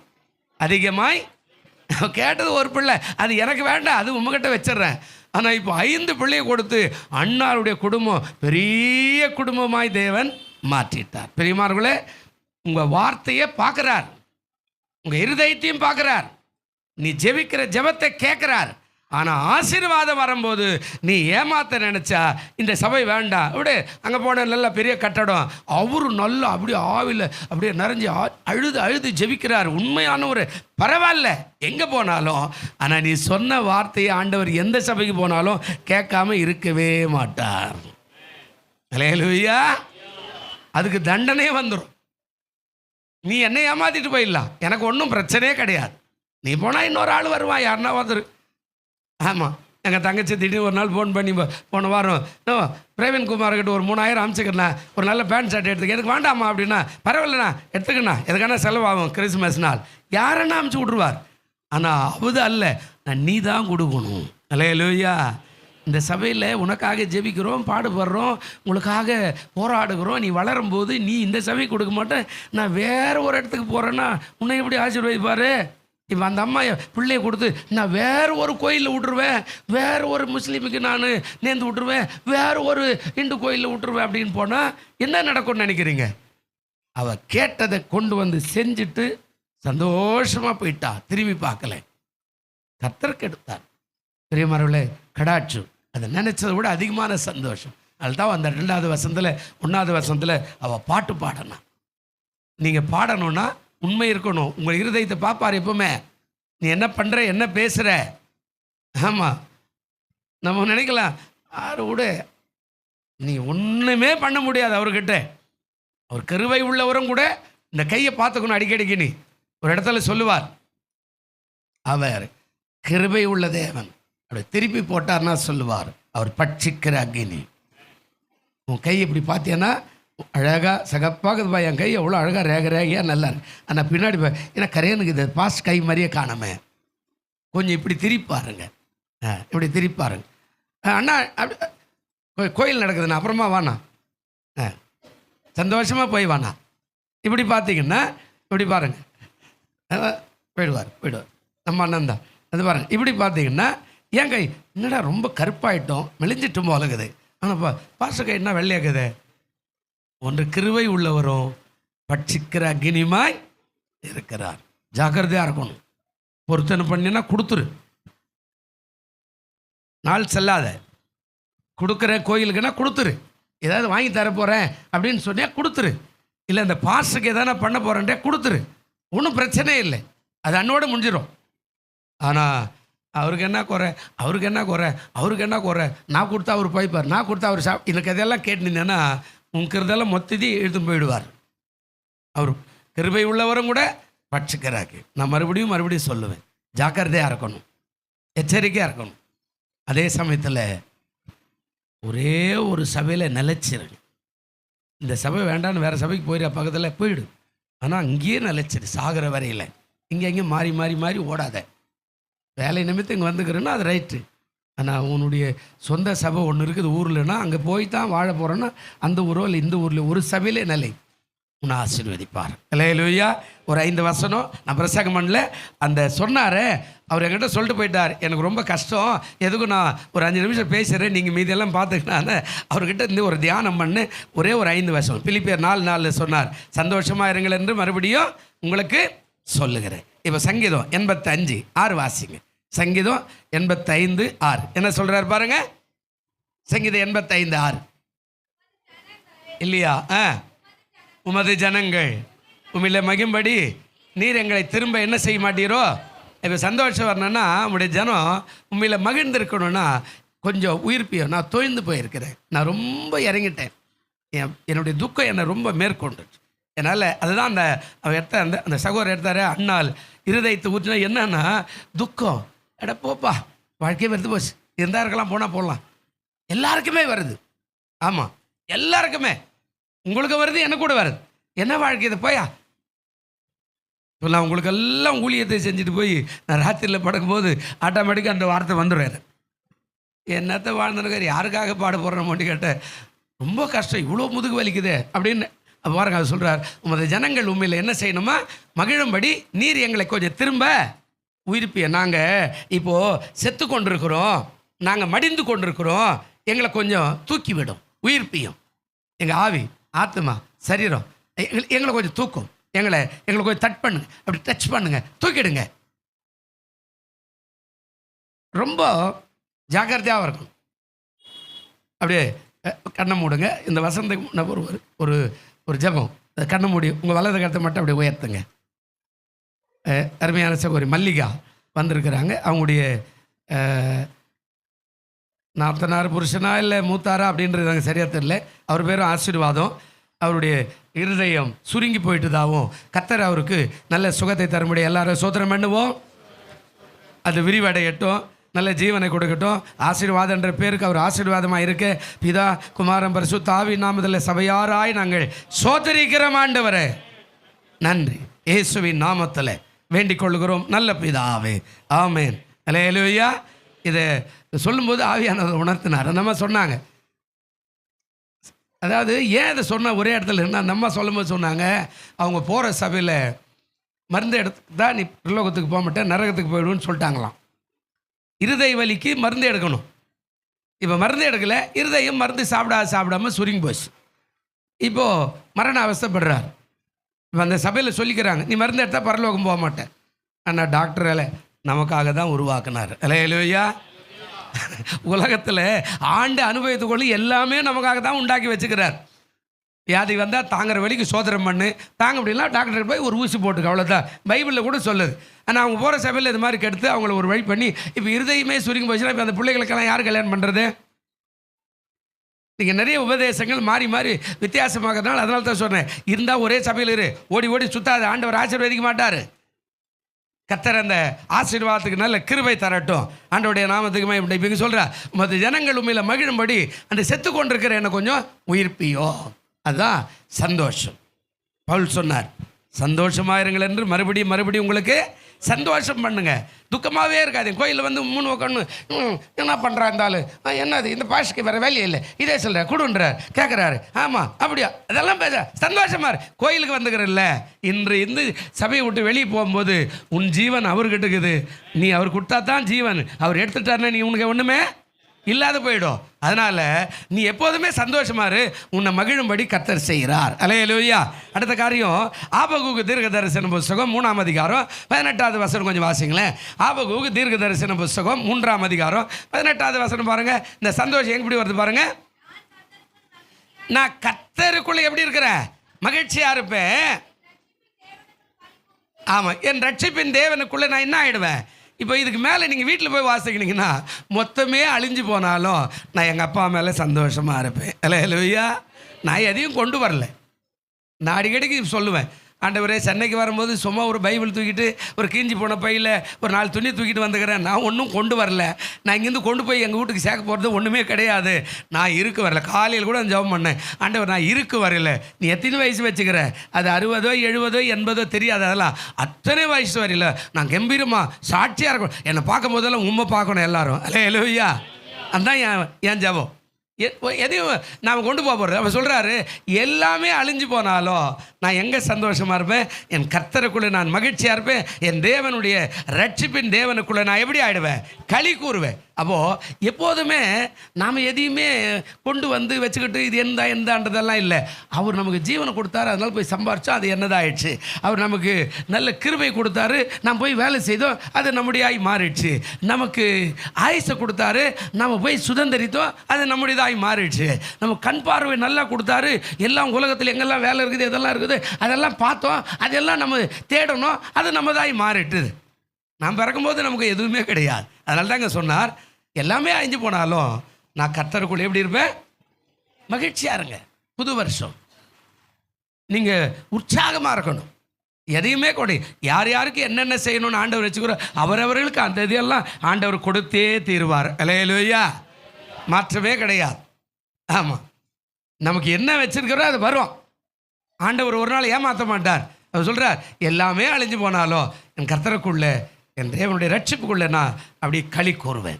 அதிகமாய், கேட்டது ஒரு பிள்ளை, அது எனக்கு வேண்டாம், அது உங்ககிட்ட வச்சிட்றேன். ஆனால் இப்போ 5 பிள்ளையை கொடுத்து அண்ணாருடைய குடும்பம் பெரிய குடும்பமாய் தேவன் மாற்றிட்டார். பெரியமார்களே, உங்கள் வார்த்தையை பார்க்குறார், உங்கள் இருதயத்தையும் பார்க்குறார், நீ ஜெபிக்கிற ஜெபத்தை கேட்குறார். ஆனால் ஆசீர்வாதம் வரும்போது நீ ஏமாத்த நினச்சா இந்த சபை வேண்டாம், அப்படி அங்கே போன நல்ல பெரிய கட்டடம், அவரு நல்லா அப்படியே ஆவில அப்படியே நிறைஞ்சி அழுது ஜெபிக்கிறார். உண்மையான ஒரு பரவாயில்ல எங்கே போனாலும். ஆனால் நீ சொன்ன வார்த்தையை ஆண்டவர் எந்த சபைக்கு போனாலும் கேட்காம இருக்கவே மாட்டார். ஹல்லேலூயா. அதுக்கு தண்டனையே வந்துடும். நீ என்னை ஏமாத்திட்டு போயிடலாம், எனக்கு ஒன்றும் பிரச்சனையே கிடையாது. நீ போனால் இன்னொரு ஆள் வருவான், யாருன்னா ஒருத்தர். ஆமாம், எங்கள் தங்கச்சி திடீர்னு ஒரு நாள் ஃபோன் பண்ணி போன வாரம் பிரவீன் குமார்கிட்ட ஒரு 3000 அனுப்பிச்சிக்கிறேண்ணா, ஒரு நல்ல பேண்ட் ஷர்ட் எடுத்துக்க. எனக்கு வேண்டாமா அப்படின்னா, பரவாயில்லண்ணா எடுத்துக்கண்ணா, எதுக்கான செலவாகும் கிறிஸ்மஸ் நாள், யாரென்னா அனுப்பிச்சி விட்ருவார். ஆனால் அது அல்ல, நான் நீ தான் கொடுக்கணும். ஹல்லேலூயா. இந்த சபையில் உனக்காக ஜெபிக்கிறோம், பாடுபடுறோம், உங்களுக்காக போராடுகிறோம். நீ வளரும்போது நீ இந்த சபைக்கு கொடுக்க மாட்டேன், நான் வேறு ஒரு இடத்துக்கு போகிறேன்னா உன்னை எப்படி ஆசீர்வதிப்பார்? இப்போ அந்த அம்மா பிள்ளையை கொடுத்து நான் வேறு ஒரு கோயிலில் விட்டுருவேன், வேறு ஒரு முஸ்லீமுக்கு நான் நேர்ந்து விட்டுருவேன், வேறு ஒரு இந்து கோயிலில் விட்டுருவேன் அப்படின்னு போனால் என்ன நடக்கும்னு நினைக்கிறீங்க? அவள் கேட்டதை கொண்டு வந்து செஞ்சுட்டு சந்தோஷமாக போயிட்டா, திரும்பி பார்க்கல. கர்த்தருக்கு எடுத்தார். பெரியமார்களே, கடாட்சு அதை நினச்சதை விட அதிகமான சந்தோஷம். அதுதான் அந்த 2வது வசனத்தில் 1வது வசனத்தில் அவள் பாட்டு பாடணும். நீங்கள் பாடணுன்னா உண்மை இருக்கணும். உங்கள் இருதயத்தை பார்ப்பார் எப்பவுமே, நீ என்ன பண்ணுற, என்ன பேசுகிற. ஆமாம், நம்ம நினைக்கலாம் யாரு விட நீ ஒன்றுமே பண்ண முடியாது அவர்கிட்ட. அவர் கிருபை உள்ளவரும் கூட இந்த கையை பார்த்துக்கணும். அடிக்கடிக்கு நீ ஒரு இடத்துல சொல்லுவார், அவர் கிருபை உள்ள தேவன். அப்படி திருப்பி போட்டார்னா சொல்லுவார், அவர் பட்சிக்கிற அக்கினி. உன் கை இப்படி பார்த்தீங்கன்னா அழகாக சகப்பாகுதுப்பா, என் கை எவ்வளோ அழகாக ரேகையாக நல்லா இருக்கு. ஆனால் பின்னாடி ஏன்னா கரையனுக்கு இது பாஸ்ட் கை மாதிரியே காணாமே, கொஞ்சம் இப்படி திருப்பாருங்க, இப்படி திருப்பாருங்க. அண்ணா அப்படி கோயில் நடக்குதுண்ணா, அப்புறமா வாண்ணா, சந்தோஷமாக போய் வாண்ணா. இப்படி பார்த்தீங்கன்னா இப்படி பாருங்க, போயிடுவார் நம்ம அண்ணன் தான். அது பாருங்க, இப்படி பார்த்தீங்கன்னா என் கை என்னடா ரொம்ப கருப்பாயிட்டோம், மெலிஞ்சிட்டும் போலகுது. ஆனால் பாஸ்டர் கை என்ன வெள்ளையாக்குது. ஒன்று கிருபை உள்ளவரும் பட்சிக்கிற அக்னிமாய் இருக்கிறார். ஜாக்கிரதையாக இருக்கணும். பொருத்தனை பண்ணினா கொடுத்துரு, நாள் செல்லாத. கொடுக்குற கோயிலுக்குன்னா கொடுத்துரு, ஏதாவது வாங்கி தர போகிறேன் அப்படின்னு சொன்னியா கொடுத்துரு. இல்லை இந்த பாஸ்டருக்கு எதனா பண்ண போகிறேன்டே கொடுத்துரு, ஒன்றும் பிரச்சனையே இல்லை, அது அன்னோட முடிஞ்சிடும். ஆனால் அவருக்கு என்ன குறை, அவருக்கு என்ன குறை, அவருக்கு என்ன குறை, நான் கொடுத்தா அவர் போய்ப்பார், நான் கொடுத்தா அவர் எனக்கு இதெல்லாம் கேட்டுனீங்கன்னா உங்கிறதெல்லாம் மொத்ததி எடுத்து போயிடுவார். அவர் கிருபை உள்ளவரும் கூட பட்சிக்கிறாக்கு. நான் மறுபடியும் சொல்லுவேன், ஜாக்கிரதையாக இருக்கணும், எச்சரிக்கையாக இருக்கணும். அதே சமயத்தில் ஒரே ஒரு சபையில் நிலைச்சிருங்க. இந்த சபை வேண்டான்னு வேறு சபைக்கு போயிடுற பக்கத்தில் போயிடு, ஆனால் அங்கேயே நிலைச்சிரு சாகிற வரையில். இங்கே அங்கேயும் மாறி மாறி மாறி ஓடாத. வேலை நிமித்தம் இங்கே வந்துக்கிறேன்னா அது ரைட்டு, ஆனால் உன்னுடைய சொந்த சபை ஒன்று இருக்குது ஊர்லன்னா அங்கே போய் தான் வாழ போகிறேன்னா அந்த ஊரோ இல்லை இந்த ஊரில் ஒரு சபையிலே நிலை, உன்னை ஆசீர்வதிப்பார். அல்லேலூயா. ஒரு 5 வசனம் நான் பிரசங்கம் பண்ணல, அந்த சொன்னாரே அவர் என்கிட்ட சொல்லிட்டு போயிட்டார், எனக்கு ரொம்ப கஷ்டம், எதுக்கும் நான் ஒரு 5 நிமிஷம் பேசுகிறேன், நீங்கள் மீதியெல்லாம் பார்த்துக்கினான்னு அவர்கிட்ட இருந்து ஒரு தியானம் பண்ணு. ஒரே ஒரு 5 வசனம் பிலிப்பியர் 4:4 சொன்னார், சந்தோஷமாக இருங்கள் என்று மறுபடியும் உங்களுக்கு சொல்லுகிறேன். இப்போ சங்கீதம் 85:6 வாசிங்க. சங்கீதம் 85:6 என்ன சொல்கிறார் பாருங்க. சங்கீதம் 85:6 இல்லையா? உமது ஜனங்கள் உமிழ மகிம்படி நீர் எங்களை திரும்ப என்ன செய்ய மாட்டீரோ. இப்போ சந்தோஷம் வரணும்னா உங்களுடைய ஜனம் உண்மையில மகிழ்ந்திருக்கணும்னா கொஞ்சம் உயிர்ப்பியும். நான் தொய்ந்து போயிருக்கிறேன், நான் ரொம்ப இறங்கிட்டேன், என்னுடைய துக்கம் என்னை ரொம்ப மேற்கொண்டு. என்னால் அதுதான் அந்த அவர் எடுத்த அந்த சகோதரர் எடுத்தார், அண்ணால் இருதயத்தை ஊற்றினா என்னன்னா துக்கம். எட போப்பா, வாழ்க்கையே வருது போச்சு, இருந்தா இருக்கலாம், போனால் போடலாம். எல்லாருக்குமே வருது. ஆமாம், எல்லாருக்குமே. உங்களுக்கு வருது, எனக்கு கூட வருது. என்ன வாழ்க்கை இது போயா. நான் உங்களுக்கு எல்லாம் ஊழியத்தை செஞ்சுட்டு போய் நான் ராத்திரியில் படுக்கும்போது ஆட்டோமேட்டிக்காக அந்த வார்த்தை வந்துடுறாரு, என்னத்தை வாழ்ந்துருக்காரு, யாருக்காக பாட போடுறோம்னு கேட்டேன். ரொம்ப கஷ்டம், இவ்வளோ முதுகு வலிக்குது அப்படின்னு பாருங்க. அவர் சொல்கிறார், உமது ஜனங்கள் உண்மையில் என்ன செய்யணுமா, மகிழும்படி நீர் எங்களை கொஞ்சம் திரும்ப உயிர்ப்பிய. நாங்கள் இப்போது செத்து கொண்டிருக்கிறோம், நாங்கள் மடிந்து கொண்டிருக்கிறோம், எங்களை கொஞ்சம் தூக்கி விடும், உயிர்ப்பியும். எங்கள் ஆவி, ஆத்மா, சரீரம் எங்களை கொஞ்சம் தூக்கும், எங்களை கொஞ்சம் தட் பண்ணுங்க, அப்படி டச் பண்ணுங்க, தூக்கிடுங்க. ரொம்ப ஜாக்கிரதையாக இருக்கும். அப்படியே கண்ணை மூடுங்க. இந்த வசந்தத்துக்கு ஒரு ஒரு ஜபம், கண்ணை மூடி உங்கள் வலது கருத்தை மட்டும் அப்படியே உயர்த்துங்க. அருமையான சகோதரி மல்லிகா வந்திருக்கிறாங்க. அவங்களுடைய நாத்தனார் புருஷனா இல்லை மூத்தாரா அப்படின்றது எனக்கு சரியாக தெரியல. அவர் பேரும் ஆசீர்வாதம். அவருடைய இருதயம் சுருங்கி போயிட்டுதாவும் கர்த்தர் அவருக்கு நல்ல சுகத்தை தர முடியும். எல்லாரும் சோத்திரம் பண்ணுவோம். அது விரிவடையட்டும், நல்ல ஜீவனை கொடுக்கட்டும். ஆசீர்வாதன்ற பேருக்கு அவர் ஆசீர்வாதமாக இருக்க பிதா குமாரன் பரிசுத்த ஆவி நாமத்தில் சபையாராய் நாங்கள் சோதரிக்கிறோம். ஆண்டவரே நன்றி, இயேசுவின் நாமத்தில் வேண்டிக் கொள்கிறோம் நல்ல பிதாவே, ஆமேன். அல்லேலூயா. இதை சொல்லும்போது ஆவியானவர் உணர்த்தினார். நம்ம சொன்னாங்க, அதாவது ஏன் இதை சொன்ன ஒரே இடத்துல இருந்தால் நம்ம சொல்லும்போது சொன்னாங்க, அவங்க போகிற சபையில் மருந்து எடுத்து தான் நீ பிரலோகத்துக்கு போக மாட்டேன், நரகத்துக்கு போயிடுன்னு சொல்லிட்டாங்களாம். இருதய வலிக்கு மருந்து எடுக்கணும். இப்போ மருந்து எடுக்கலை, இருதயம் மருந்து சாப்பிடாமல் சுருங்கி போச்சு. இப்போது மரண அவஸ்தைப்படுறார். இப்போ அந்த சபையில் சொல்லிக்கிறாங்க, நீ மருந்து எடுத்தால் பரலோகம் போக மாட்டேன். ஆனால் டாக்டர் நமக்காக தான் உருவாக்குனார். அல்லேலூயா. உலகத்தில் ஆண்டு அனுபவித்துக்கொள்ள எல்லாமே நமக்காக தான் உண்டாக்கி வச்சுக்கிறார். வியாதி வந்தால் தாங்குற வழிக்கு சோதனம் பண்ணு, தாங்க முடியல டாக்டர் போய் ஒரு ஊசி போட்டுக்க, அவ்வளோதான். பைபிளில் கூட சொல்லுது. ஆனால் அவங்க போகிற சபையில் இது மாதிரி கெடுத்து அவங்கள ஒரு வழி பண்ணி இப்போ இருதயமே சுருங்கி போச்சுன்னா இப்போ அந்த பிள்ளைகளுக்கெல்லாம் யார் கல்யாணம் பண்ணுறது? நீங்கள் நிறைய உபதேசங்கள் மாறி மாறி வித்தியாசமாகறதுனால அதனால தான் சொன்னேன், இருந்தால் ஒரே சபையில் இரு, ஓடி ஓடி சுத்தாது, ஆண்டவர் ஆசீர்வதிக்க மாட்டார். கர்த்தர் அந்த ஆசீர்வாதத்துக்கு நல்ல கிருபை தரட்டும். ஆண்டவருடைய நாமத்துக்குமே இப்படி சொல்கிற மற்ற ஜனங்கள் உண்மையில் மகிழும்படி அந்த செத்து கொண்டிருக்கிற என்ன கொஞ்சம் உயிர்ப்பியோ, அதுதான் சந்தோஷம். பவுல் சொன்னார், சந்தோஷமாக இருங்கள் என்று மறுபடியும் உங்களுக்கு சந்தோஷம் பண்ணுங்க, துக்கமாகவே இருக்காது. கோயிலில் வந்து 3 உட்காந்து என்ன பண்ணுறா இருந்தாலும் என்னது இந்த பாஷுக்கு வேறு வேலையே இல்லை, இதே சொல்கிறார் கொடுன்றார் கேட்குறாரு, ஆமாம் அப்படியா அதெல்லாம் பேச சந்தோஷமா இரு. கோயிலுக்கு வந்துக்கிறல்ல, இன்று சபையை விட்டு வெளியே போகும்போது உன் ஜீவன் அவர்கிட்ட இருக்குது, நீ அவர் கொடுத்தா தான் ஜீவன், அவர் எடுத்துட்டாருன்னா நீ உனக்கு ஒன்றுமே இல்லாத போயிடும். அதனால் நீ எப்போதுமே சந்தோஷமா இரு, உன்னை மகிழும்படி கர்த்தர் செய்கிறார். அல்லேலூயா. அடுத்த காரியம் ஆபகூக்கு தீர்க்க தரிசன புஸ்தகம் 3ஆம் அதிகாரம் 18வது வசனம் கொஞ்சம் வாசிங்களேன். ஆபகூக்கு தீர்க்க தரிசன புஸ்தகம் 3ஆம் அதிகாரம் 18வது வசனம் பாருங்க. இந்த சந்தோஷம் எப்படி வருது பாருங்க. நான் கர்த்தருக்குள்ள எப்படி இருக்கிறேன், மகிழ்ச்சியா இருப்பேன். ஆமாம், என் ரட்சிப்பின் தேவனுக்குள்ளே நான் என்ன ஆகிடுவேன். இப்போ இதுக்கு மேலே நீங்கள் வீட்டில் போய் வாசிக்கினீங்கன்னா மொத்தமே அழிஞ்சு போனாலும் நான் எங்கள் அப்பா மேலே சந்தோஷமாக இருப்பேன். அல்லேலூயா. நான் எதையும் கொண்டு வரல. நான் அடிக்கடிக்கு சொல்லுவேன், ஆண்டவரே சென்னைக்கு வரும்போது சும்மா ஒரு பைபிள் தூக்கிட்டு ஒரு கிஞ்சி போன பையில் ஒரு 4 துணி தூக்கிட்டு வந்துக்கிறேன். நான் ஒன்றும் கொண்டு வரல. நான் இங்கேருந்து கொண்டு போய் எங்கள் வீட்டுக்கு சேர்க்க போகிறது ஒன்றுமே கிடையாது. நான் இருக்கு வரல. காலையில் கூட ஜெபம் பண்ணேன், ஆண்டவர் நான் இருக்கு வரல. நீ எத்தனை வயசு வச்சுக்கிற, அது 60, 70, 80 தெரியாது, அதெல்லாம் அத்தனை வயசு வரையில நான் கம்பீரமாக சாட்சியாக இருக்கணும். என்னை பார்க்கும் போதெல்லாம் உண்மை பார்க்கணும் எல்லாரும். அல்லேலூயா. அதுதான் என் ஜெபம். எதையும் நாம் கொண்டு போகிறது. அவர் சொல்கிறாரு, எல்லாமே அழிஞ்சு போனாலும் நான் எங்கே சந்தோஷமாக இருப்பேன், என் கர்த்தருக்குள்ளே நான் மகிழ்ச்சியாக இருப்பேன். என் தேவனுடைய ரட்சிப்பின் தேவனுக்குள்ளே நான் எப்படி ஆகிடுவேன், களி கூறுவேன். அப்போது எப்போதுமே நாம் எதையுமே கொண்டு வந்து வச்சுக்கிட்டு இது எந்தான்றதெல்லாம் இல்லை. அவர் நமக்கு ஜீவனை கொடுத்தாரு, அதனால் போய் சம்பாரிச்சோம், அது என்னதாகிடுச்சு. அவர் நமக்கு நல்ல கிருபை கொடுத்தாரு, நாம் போய் வேலை செய்தோம், அது நம்முடைய ஆகி மாறிடுச்சு. நமக்கு ஆயுசை கொடுத்தாரு, நம்ம போய் சுதந்திரித்தோம், அது நம்முடையதாகி மாறிடுச்சு. நம்ம கண் பார்வை நல்லா கொடுத்தாரு, எல்லாம் உலகத்தில் எங்கெல்லாம் வேலை இருக்குது எதெல்லாம் இருக்குது அதெல்லாம் பார்த்தோம், அதெல்லாம் நம்ம தேடணும், அது நம்மதாகி மாறிட்டுது. நாம் பிறக்கும்போது நமக்கு எதுவுமே கிடையாது. அதனால தாங்க சொன்னார், எல்லாமே அழிஞ்சு போனாலும் நான் கர்த்தருக்குள்ளே எப்படி இருப்பேன், மகிழ்ச்சியாக இருங்க. புது வருஷம் நீங்கள் உற்சாகமாக இருக்கணும். எதையுமே கொடு, யார் யாருக்கு என்னென்ன செய்யணும்னு ஆண்டவர் வச்சுக்கிறோம், அவரவர்களுக்கு அந்த இதெல்லாம் ஆண்டவர் கொடுத்தே தீருவார். அல்லேலூயா. மாற்றமே கிடையாது. ஆமாம், நமக்கு என்ன வச்சிருக்கிறோ அது வரும். ஆண்டவர் ஒரு நாள் ஏமாற்ற மாட்டார். அவர் சொல்கிறார், எல்லாமே அழிஞ்சு போனாலும் என் கர்த்தருக்குள்ளே என் தேவனுடைய ரட்சிப்புக்குள்ளே நான் அப்படி களி கூறுவேன்.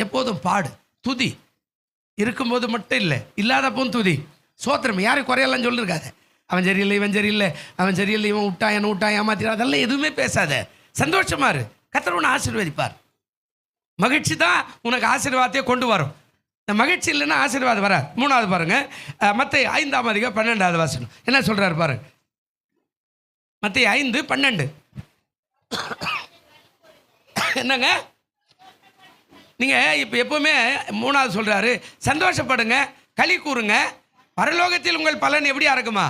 எப்போதும் பாடு, துதி. இருக்கும்போது மட்டும் இல்லை, இல்லாதப்போம் துதி, சோத்திரம். யாரும் குறையெல்லாம் சொல்லிருக்காது. அவன் சரியில்லை, இவன் சரியில்லை, அவன் சரியில்லை, இவன் விட்டான், என்ன விட்டான், ஏமாத்திட்டான், அதெல்லாம் எதுவுமே பேசாத. சந்தோஷமா இரு. கர்த்தர் உன்னை ஆசீர்வதிப்பார். மகிழ்ச்சி தான் உனக்கு ஆசீர்வாதத்தையே கொண்டு வரும். இந்த மகிழ்ச்சி இல்லைன்னா ஆசீர்வாதம் வராது. 3வது பாருங்க, மத்தேயு 5ஆம் அதிகாரம் 12வது வசனம் என்ன சொல்றாரு பாருங்க. மத்தேயு 5:12 என்னங்க, நீங்கள் இப்போ எப்போவுமே 3வது சொல்கிறாரு, சந்தோஷப்படுங்க, களி கூறுங்க, பரலோகத்தில் உங்கள் பலன் எப்படியா இருக்குமா,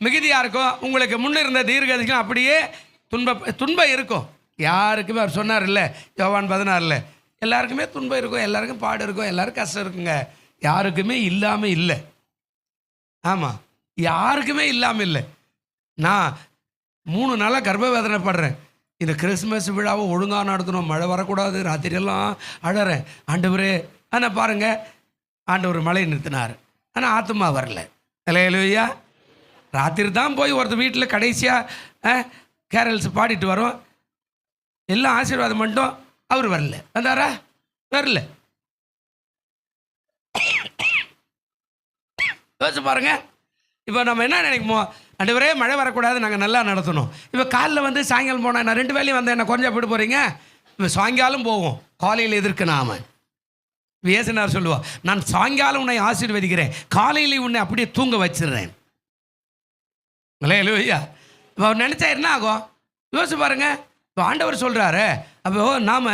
மிகுதியாக இருக்கும். உங்களுக்கு முன்ன இருந்த தீர்க்கதரிசனம் அப்படியே துன்பம் இருக்கும். யாருக்குமே அவர் சொன்னார் இல்லை, யோவான் 16 எல்லாருக்குமே துன்பம் இருக்கும், எல்லாருக்கும் பாடு இருக்கும், எல்லாருக்கும் கஷ்டம் இருக்குங்க. யாருக்குமே இல்லாமல் இல்லை. ஆமாம், யாருக்குமே இல்லாமல் இல்லை. நான் 3 நாளாக கர்ப்ப வேதனைப்படுறேன். இந்த கிறிஸ்மஸ் விழாவை ஒழுங்காக நடத்தணும், மழை வரக்கூடாது, ராத்திரியெல்லாம் அழறேன். ஆண்டவரே, ஆனால் பாருங்கள், ஆண்டவர் மழை நிறுத்தினார், ஆனால் ஆத்மா வரல. அல்லேலூயா. ராத்திரி தான் போய் ஒருத்தர் வீட்டில் கடைசியாக கேரல்ஸ் பாடிட்டு வரோம், எல்லாம் ஆசீர்வாதம் பண்ணிட்டோம், அவர் வரல. வந்தாரா? வரல. யோசிச்சு பாருங்க. இப்போ நம்ம என்ன நினைக்குமோ, ஆண்டவரே மழை வரக்கூடாது, நாங்கள் நல்லா நடத்தணும். இப்போ காலையில் வந்து சாயங்காலம் போனால் நான் 2 வேலையும் வந்தேன், என்ன கொஞ்சம் போயிட்டு போகிறீங்க. இப்போ சாயங்காலம் போவோம், காலையில் எதிர்க்கு நாம வியசனார் சொல்லுவா, நான் சாயங்காலம் உன்னை ஆசீர்வதிக்கிறேன், காலையில் உன்னை அப்படியே தூங்க வச்சிடுறேன். அல்லேலூயா. இப்போ அவர் நினச்சா என்ன ஆகும் யோசிச்சு பாருங்க. இப்போ ஆண்டவர் சொல்கிறாரு, அப்போ நாம்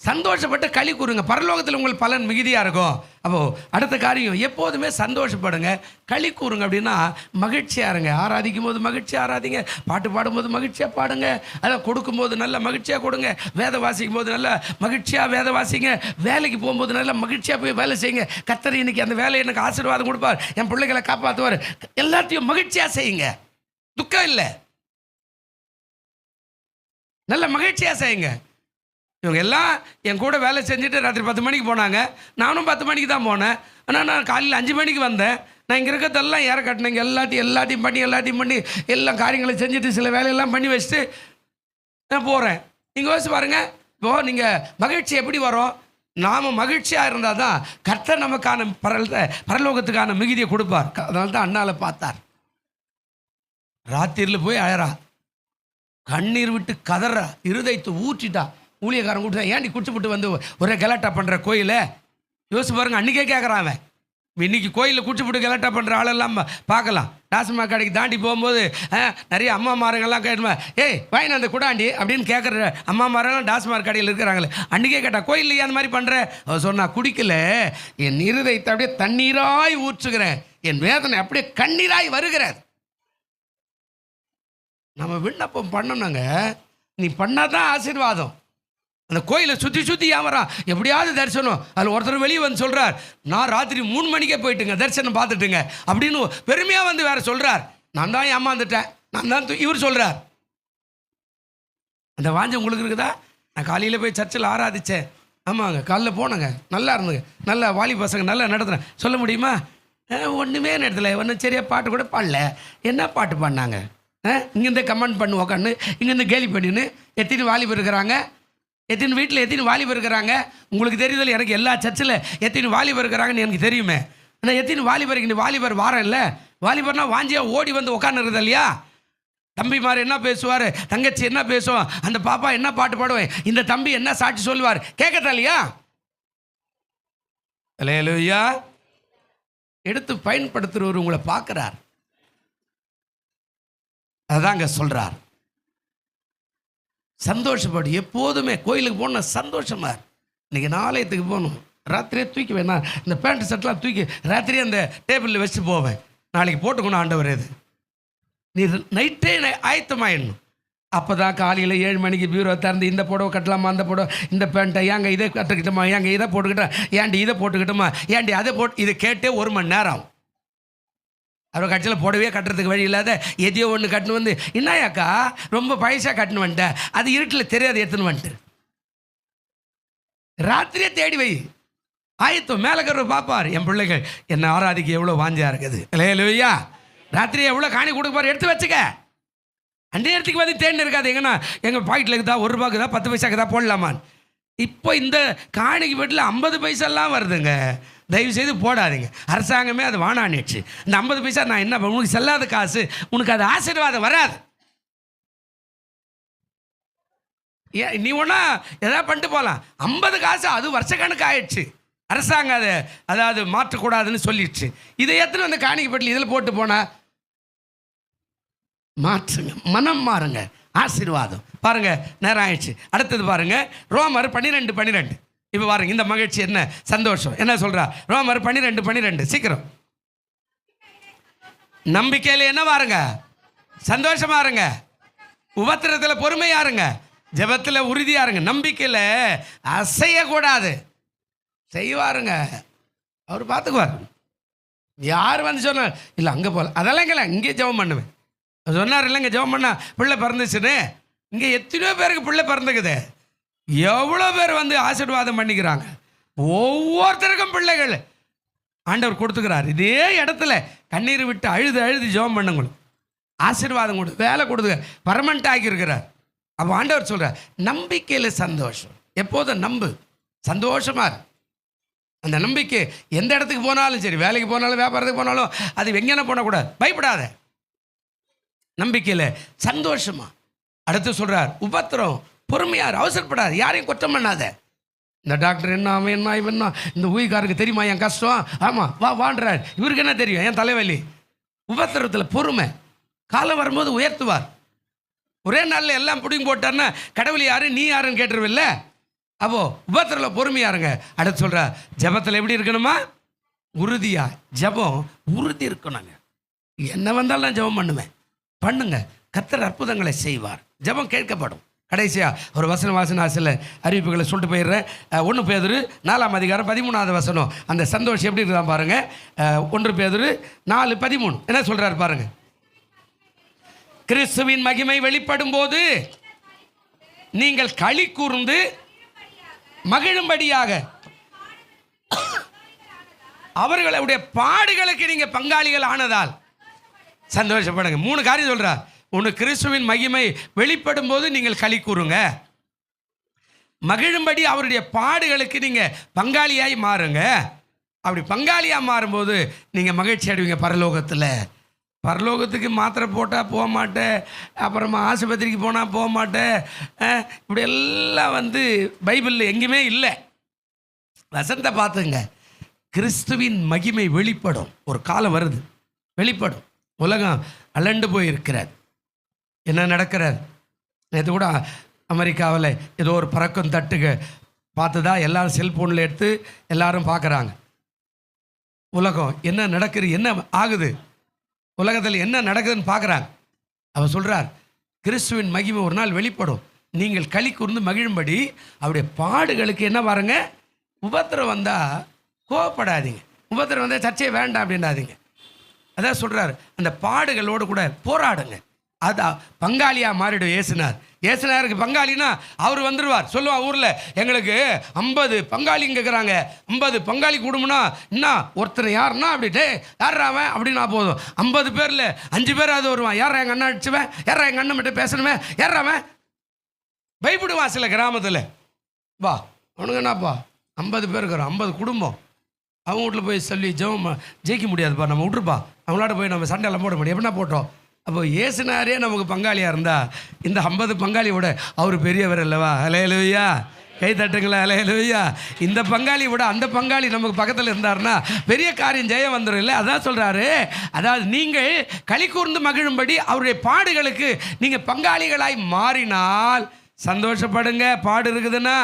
சந்தோஷப்பட்டு களி கூறுங்க, பரலோகத்தில் உங்கள் பலன் மிகுதியாக இருக்கும். அப்போது அடுத்த காரியம், எப்போதுமே சந்தோஷப்படுங்க, களி கூறுங்க. அப்படின்னா மகிழ்ச்சியாக இருங்க. ஆராதிக்கும் போது மகிழ்ச்சியாக ஆராதிங்க, பாட்டு பாடும்போது மகிழ்ச்சியாக பாடுங்க, அதை கொடுக்கும்போது நல்ல மகிழ்ச்சியாக கொடுங்க, வேத வாசிக்கும் போது நல்ல மகிழ்ச்சியாக வேத வாசிங்க, வேலைக்கு போகும்போது நல்ல மகிழ்ச்சியாக போய் வேலை செய்யுங்க. கர்த்தர் இன்னைக்கு அந்த வேலையை எனக்கு ஆசீர்வாதம் கொடுப்பார், என் பிள்ளைகளை காப்பாற்றுவார். எல்லாத்தையும் மகிழ்ச்சியாக செய்யுங்க, துக்கம் இல்லை. நல்ல மகிழ்ச்சியாக செய்யுங்க. இவங்க எல்லாம் என் கூட வேலை செஞ்சுட்டு ராத்திரி 10 மணிக்கு போனாங்க. நானும் 10 மணிக்கு தான் போனேன். ஆனால் நான் காலையில் 5 மணிக்கு வந்தேன். நான் இங்கே இருக்கிறதெல்லாம் ஏற கட்டினேங்க. எல்லாத்தையும் பண்ணி எல்லா காரியங்களை செஞ்சுட்டு சில வேலையெல்லாம் பண்ணி வச்சுட்டு நான் போகிறேன். நீங்கள் யோசிச்சு பாருங்கள். இப்போது நீங்கள் மகிழ்ச்சி எப்படி வரும்? நாம் மகிழ்ச்சியாக இருந்தால் தான் கர்த்தர் நமக்கான பரலோகத்துக்கான மிகுதியை கொடுப்பார். அதனால தான் அண்ணால பார்த்தார். ராத்திரியில் போய் அழறா, கண்ணீர் விட்டு கதறா, இருதயத்தை ஊற்றிட்டா. ஊழியக்காரன் கூப்பிட்டு, ஏன்டி குடிச்சுப்பட்டு வந்து ஒரே கலாட்டா பண்ணுற கோயிலை? யோசிச்சு பாருங்க. அன்றைக்கே கேட்குறான் அவன். இன்னைக்கு கோயிலில் குடிச்சுப்பட்டு கலாட்டா பண்ணுற ஆளெல்லாம் பார்க்கலாம். டாஸ்மாக் கடைக்கு தாண்டி போகும்போது நிறைய அம்மாமாரங்கள்லாம் கேட்டுமா, ஏய் வாங்கின அந்த குடாண்டி அப்படின்னு கேட்குற அம்மாமாரெல்லாம் டாஸ்மாக் கடையில் இருக்கிறாங்களே. அன்றைக்கே கேட்டா, கோயில்லையே அந்த மாதிரி பண்ணுற? சொன்னா, குடிக்கல, என் இருதயத்தை அப்படியே தண்ணீராய் ஊற்றுகிறேன், என் வேதனை அப்படியே கண்ணீராய் வருகிறது. நம்ம விண்ணப்பம் பண்ணணுங்க. நீ பண்ணாதான் ஆசீர்வாதம். அந்த கோயிலை சுற்றி ஏன் வரான்? எப்படியாவது தரிசனம். அதில் ஒருத்தர் வெளியே வந்து சொல்கிறார், நான் ராத்திரி 3 மணிக்கே போயிட்டுங்க, தரிசனம் பார்த்துட்டுங்க அப்படின்னு பெருமையாக வந்து வேறு சொல்கிறார். நான் தான் ஏமாந்துட்டேன், நான் தான் இவர் சொல்கிறார். அந்த வாஞ்சை உங்களுக்கு இருக்குதா? நான் காலையில் போய் சர்ச்சில் ஆராதித்தேன். ஆமாங்க, காலையில் போனேங்க, நல்லா இருந்துங்க, நல்லா வாலி பசங்க நல்லா நடத்துகிறேன். சொல்ல முடியுமா? ஒன்றுமே நடத்தலை, ஒன்றும் சரியாக பாட்டு கூட பாடல. என்ன பாட்டு பாடினாங்க? இங்கேருந்து கமெண்ட் பண்ணு உக்கான்னு, இங்கேருந்து கேலி பண்ணின்னு. எத்தனை வாலிபர் இருக்கிறாங்க? எத்தனை வீட்டில் எத்தனை வாலிபர் இருக்கிறாங்க? உங்களுக்கு தெரியுதில்ல, எனக்கு எல்லா சர்ச்சில் எத்தனை வாலிபர் இருக்கிறாங்கன்னு எனக்கு தெரியுமே. ஆனால் எத்தனை வாலிபர் இங்கே வாலிபர் வாரம் இல்லை? வாலிபர்னா வாஞ்சியாக ஓடி வந்து உட்காந்துருக்குது இல்லையா? தம்பிமார் என்ன பேசுவார், தங்கச்சி என்ன பேசுவோம், அந்த பாப்பா என்ன பாட்டு பாடுவேன், இந்த தம்பி என்ன சாட்சி சொல்லுவார், கேட்கட்டா இல்லையா? அல்லேலூயா. எடுத்து பயன்படுத்துகிறவர் உங்களை பார்க்குறார். அதாங்க சொல்கிறார். சந்தோஷப்படு. எப்போதுமே கோயிலுக்கு போகணும் சந்தோஷமா. இன்றைக்கி ஆலயத்துக்கு போகணும், ராத்திரியே தூக்கி வேணாம் இந்த பேண்ட் ஷர்ட்லாம் தூக்கி ராத்திரியே அந்த டேபிளில் வச்சுட்டு போவேன். நாளைக்கு போட்டுக்கணும் ஆண்டவர். இது நீ நைட்டே ஆயத்தமாயிடணும். அப்போ தான் காலையில் 7 மணிக்கு பியூரோ திறந்து, இந்த புடவை கட்டலாமா, அந்த புடவை, இந்த பேண்ட்டை ஏங்க இதை கட்டுக்கிட்டோமா, ஏங்க இதை போட்டுக்கிட்டா, ஏன்டி இதை போட்டுக்கிட்டோமா, ஏன்டி அதை போட்டு, இதை கேட்டே 1 மணி நேரம் ஆகும். அவர் கட்சியில் போடவே கட்டுறதுக்கு வழி இல்லாத எதையோ ஒன்று கட்டுன்னு வந்து, என்னையாக்கா ரொம்ப பைசா கட்டுன்னு வந்துட்டேன், அது இருட்டில் தெரியாது எடுத்துன்னு வந்துட்டு ராத்திரியே தேடி வை. ஆயத்தம் மேலே கருவை பார்ப்பார். என் பிள்ளைகள் என்னை ஆராதிக்க எவ்வளோ வாஞ்சியா இருக்குது. இல்லையா? ராத்திரி எவ்வளோ காணி கொடுப்பார், எடுத்து வச்சுக்க. அண்டே இடத்துக்கு வந்து தேடி இருக்காது. எங்கன்னா எங்கள் பாக்கெட்டில் இருக்குதா, 1 ரூபாய்க்குதா, 10 பைசாக்குதா போடலாமான்னு. இப்போ இந்த காணிக்கு வீட்டில் 50 பைசாலாம் வருதுங்க. தயவு செய்து போடாதீங்க. அரசாங்கமே அது வானானிடுச்சு. இந்த 50 பைசா நான் என்ன, உனக்கு செல்லாத காசு, உனக்கு அது ஆசீர்வாதம் வராது. நீ ஒன்றா எதாவது பண்ணிட்டு போகலாம். 50 காசு அது வருஷக்கணக்கு ஆயிடுச்சு. அரசாங்கம் அதை அதாவது மாற்றக்கூடாதுன்னு சொல்லிடுச்சு. இதை எத்தனை வந்து காணிக்கு வீட்டில் இதில் போட்டு போனால் மாற்றுங்க, மனம் மாறுங்க, ஆசீர்வாதம். பாருங்க, நேரம் ஆயிடுச்சு. அடுத்தது பாருங்க, ரோமர் 12:12. இப்போ பாருங்க, இந்த மகிழ்ச்சி என்ன சந்தோஷம் என்ன சொல்றா? ரோமர் 12:12. சீக்கிரம். நம்பிக்கையில் என்ன பாருங்க, சந்தோஷமா இருங்க, உபத்திரத்தில் பொறுமையா இருங்க, ஜெபத்தில் உறுதியா இருங்க, நம்பிக்கையில் அசையக்கூடாது. செய்வாருங்க, அவர் பார்த்துக்குவார். யார் வந்து சொன்னார் இல்லை அங்கே போகல, அதெல்லாம் இல்லை, இங்கே ஜெபம் பண்ணுவேன் சொன்னார் இல்லைங்க. ஜெபம் பண்ணா பிள்ளை பிறந்துச்சுன்னு. இங்கே எத்தனையோ பேருக்கு பிள்ளை பிறந்துக்குது. எவ்வளோ பேர் வந்து ஆசீர்வாதம் பண்ணிக்கிறாங்க. ஒவ்வொருத்தருக்கும் பிள்ளைகள் ஆண்டவர் கொடுத்துக்கிறார். இதே இடத்துல கண்ணீர் விட்டு அழுது ஜெபம் பண்ணுங்க, ஆசீர்வாதம் கொடு, வேலை கொடுத்து பர்மனெண்ட் ஆக்கியிருக்கிறார். அப்போ ஆண்டவர் சொல்கிறார், நம்பிக்கையில் சந்தோஷம். எப்போதும் நம்பு, சந்தோஷமா இரு. அந்த நம்பிக்கை எந்த இடத்துக்கு போனாலும் சரி, வேலைக்கு போனாலும் வியாபாரத்துக்கு போனாலும் அது எங்கேனா போனக்கூடாது, பயப்படாத, நம்பிக்கையில் சந்தோஷமா. அடுத்து சொல்கிறார், உபத்திரம் பொறுமையார், அவசரப்படாது, யாரையும் குற்றம் பண்ணாத. இந்த டாக்டர் என்ன, அவன் என்ன, இவன் என்ன, இந்த ஊழியக்காரருக்கு தெரியுமா என் கஷ்டம், ஆமாம் வான்றார், இவருக்கு என்ன தெரியும் என் தலைவலி. உபத்திரத்தில் பொறுமை, காலம் வரும்போது உயர்த்துவார். ஒரே நாளில் எல்லாம் பிடிங்கி போட்டார்னா கடவுள் யாரு நீ யாருன்னு கேட்டுருவில்ல. அப்போ உபத்திரத்தில் பொறுமையாருங்க. அடுத்து சொல்கிற, ஜபத்தில் எப்படி இருக்கணுமா, உறுதியா. ஜபம் உறுதி இருக்கணுங்க. என்ன வந்தாலும் நான் ஜபம் பண்ணுங்க, கர்த்தர் அற்புதங்களை செய்வார். ஜபம் கேட்கப்படும். கடைசியாக ஒரு வாசன சில அறிவிப்புகளை சொல்லிட்டு போயிடுறேன். 1 பேதுரு 4ஆம் அதிகாரம் 13வது வசனம். அந்த சந்தோஷம் எப்படி இருக்குதான் பாருங்க. 1 பேதுரு 4:13 என்ன சொல்றாரு பாருங்க. கிறிஸ்துவின் மகிமை வெளிப்படும் போது நீங்கள் களி கூர்ந்து மகிழும்படியாக அவர்களுடைய பாடுகளுக்கு நீங்க பங்காளிகள் ஆனதால் சந்தோஷப்படுங்க. 3 காரியம் சொல்றார். ஒன்று, கிறிஸ்துவின் மகிமை வெளிப்படும் போது நீங்கள் களி கூறுங்க. மகிழும்படி அவருடைய பாடுகளுக்கு நீங்க பங்காளியாய் மாறுங்க. அப்படி பங்காளியாக மாறும்போது நீங்கள் மகிழ்ச்சி அடைவீங்க. பரலோகத்துக்கு மாத்திரை போட்டால் போக மாட்டேன், அப்புறமா ஆஸ்பத்திரிக்கு போனால் போக மாட்டேன், இப்படி எல்லாம் பைபிளில் எங்கேயுமே இல்லை. வசனத்தை பார்த்துங்க. கிறிஸ்துவின் மகிமை வெளிப்படும். ஒரு காலம் வருது, வெளிப்படும். உலகம் அலண்டு போயிருக்கிறது. என்ன நடக்கிறது? நேற்று கூட அமெரிக்காவில் ஏதோ ஒரு பறக்கும் தட்டுக பார்த்துதா எல்லாரும் செல்ஃபோனில் எடுத்து எல்லாரும் பார்க்குறாங்க. உலகம் என்ன நடக்குது, என்ன ஆகுது, உலகத்தில் என்ன நடக்குதுன்னு பார்க்குறாங்க. அவர் சொல்கிறார், கிறிஸ்துவின் மகிமை ஒரு நாள் வெளிப்படும், நீங்கள் களி கூர்ந்து மகிழும்படி அவருடைய பாடுகளுக்கு என்ன பாருங்க, உபத்திரம் வந்தால் கோவப்படாதீங்க, உபத்திரம் வந்தால் சர்ச்சையை வேண்டாம் அப்படின்னாதீங்க. அதான் சொல்கிறார், அந்த பாடுகளோடு கூட போராடுங்க. அதான் பங்காளியாக மாறிடும். ஏசுனாருக்கு பங்காளினா அவர் வந்துடுவார். சொல்லுவார் ஊரில், எங்களுக்கு 50 பங்காளிங்க இருக்கிறாங்க, 50 பங்காளி குடும்பம்னா என்ன, ஒருத்தர் யாருன்னா அப்படின்ட்டு யாராவன் அப்படின்னா போதும், 50 பேரில் 5 பேர் அது வருவான். யாரா எங்கள் அண்ணா அடிச்சுவேன், யாரா எங்கள் அண்ணன் மட்டும் பேசணுமே, யாராவன் பயப்படுவான். சில கிராமத்தில் வா அவனுங்க என்னப்பா 50 பேர் இருக்கிறோம், 50 குடும்பம், அவங்க வீட்டில் போய் சொல்லி ஜெயிக்க முடியாதுப்பா, நம்ம விட்டுருப்பா, அவங்களோட போய் நம்ம சண்டையெல்லாம் போட முடியும், எப்படின்னா போட்டோம். அப்போ ஏசுனாரே நமக்கு பங்காளியாக இருந்தால் இந்த 50 பங்காளியோட அவர் பெரியவர் அல்லவா? ஹல்லேலூயா, கை தட்டுங்களா, ஹல்லேலூயா. இந்த பங்காளி விட அந்த பங்காளி நமக்கு பக்கத்தில் இருந்தார்னா பெரிய காரியம் ஜெயம் வந்துடும் இல்லை? அதான் சொல்கிறாரு, அதாவது நீங்கள் களி கூர்ந்து மகிழும்படி அவருடைய பாடுகளுக்கு நீங்கள் பங்காளிகளாய் மாறினால் சந்தோஷப்படுங்க. பாடு இருக்குதுன்னா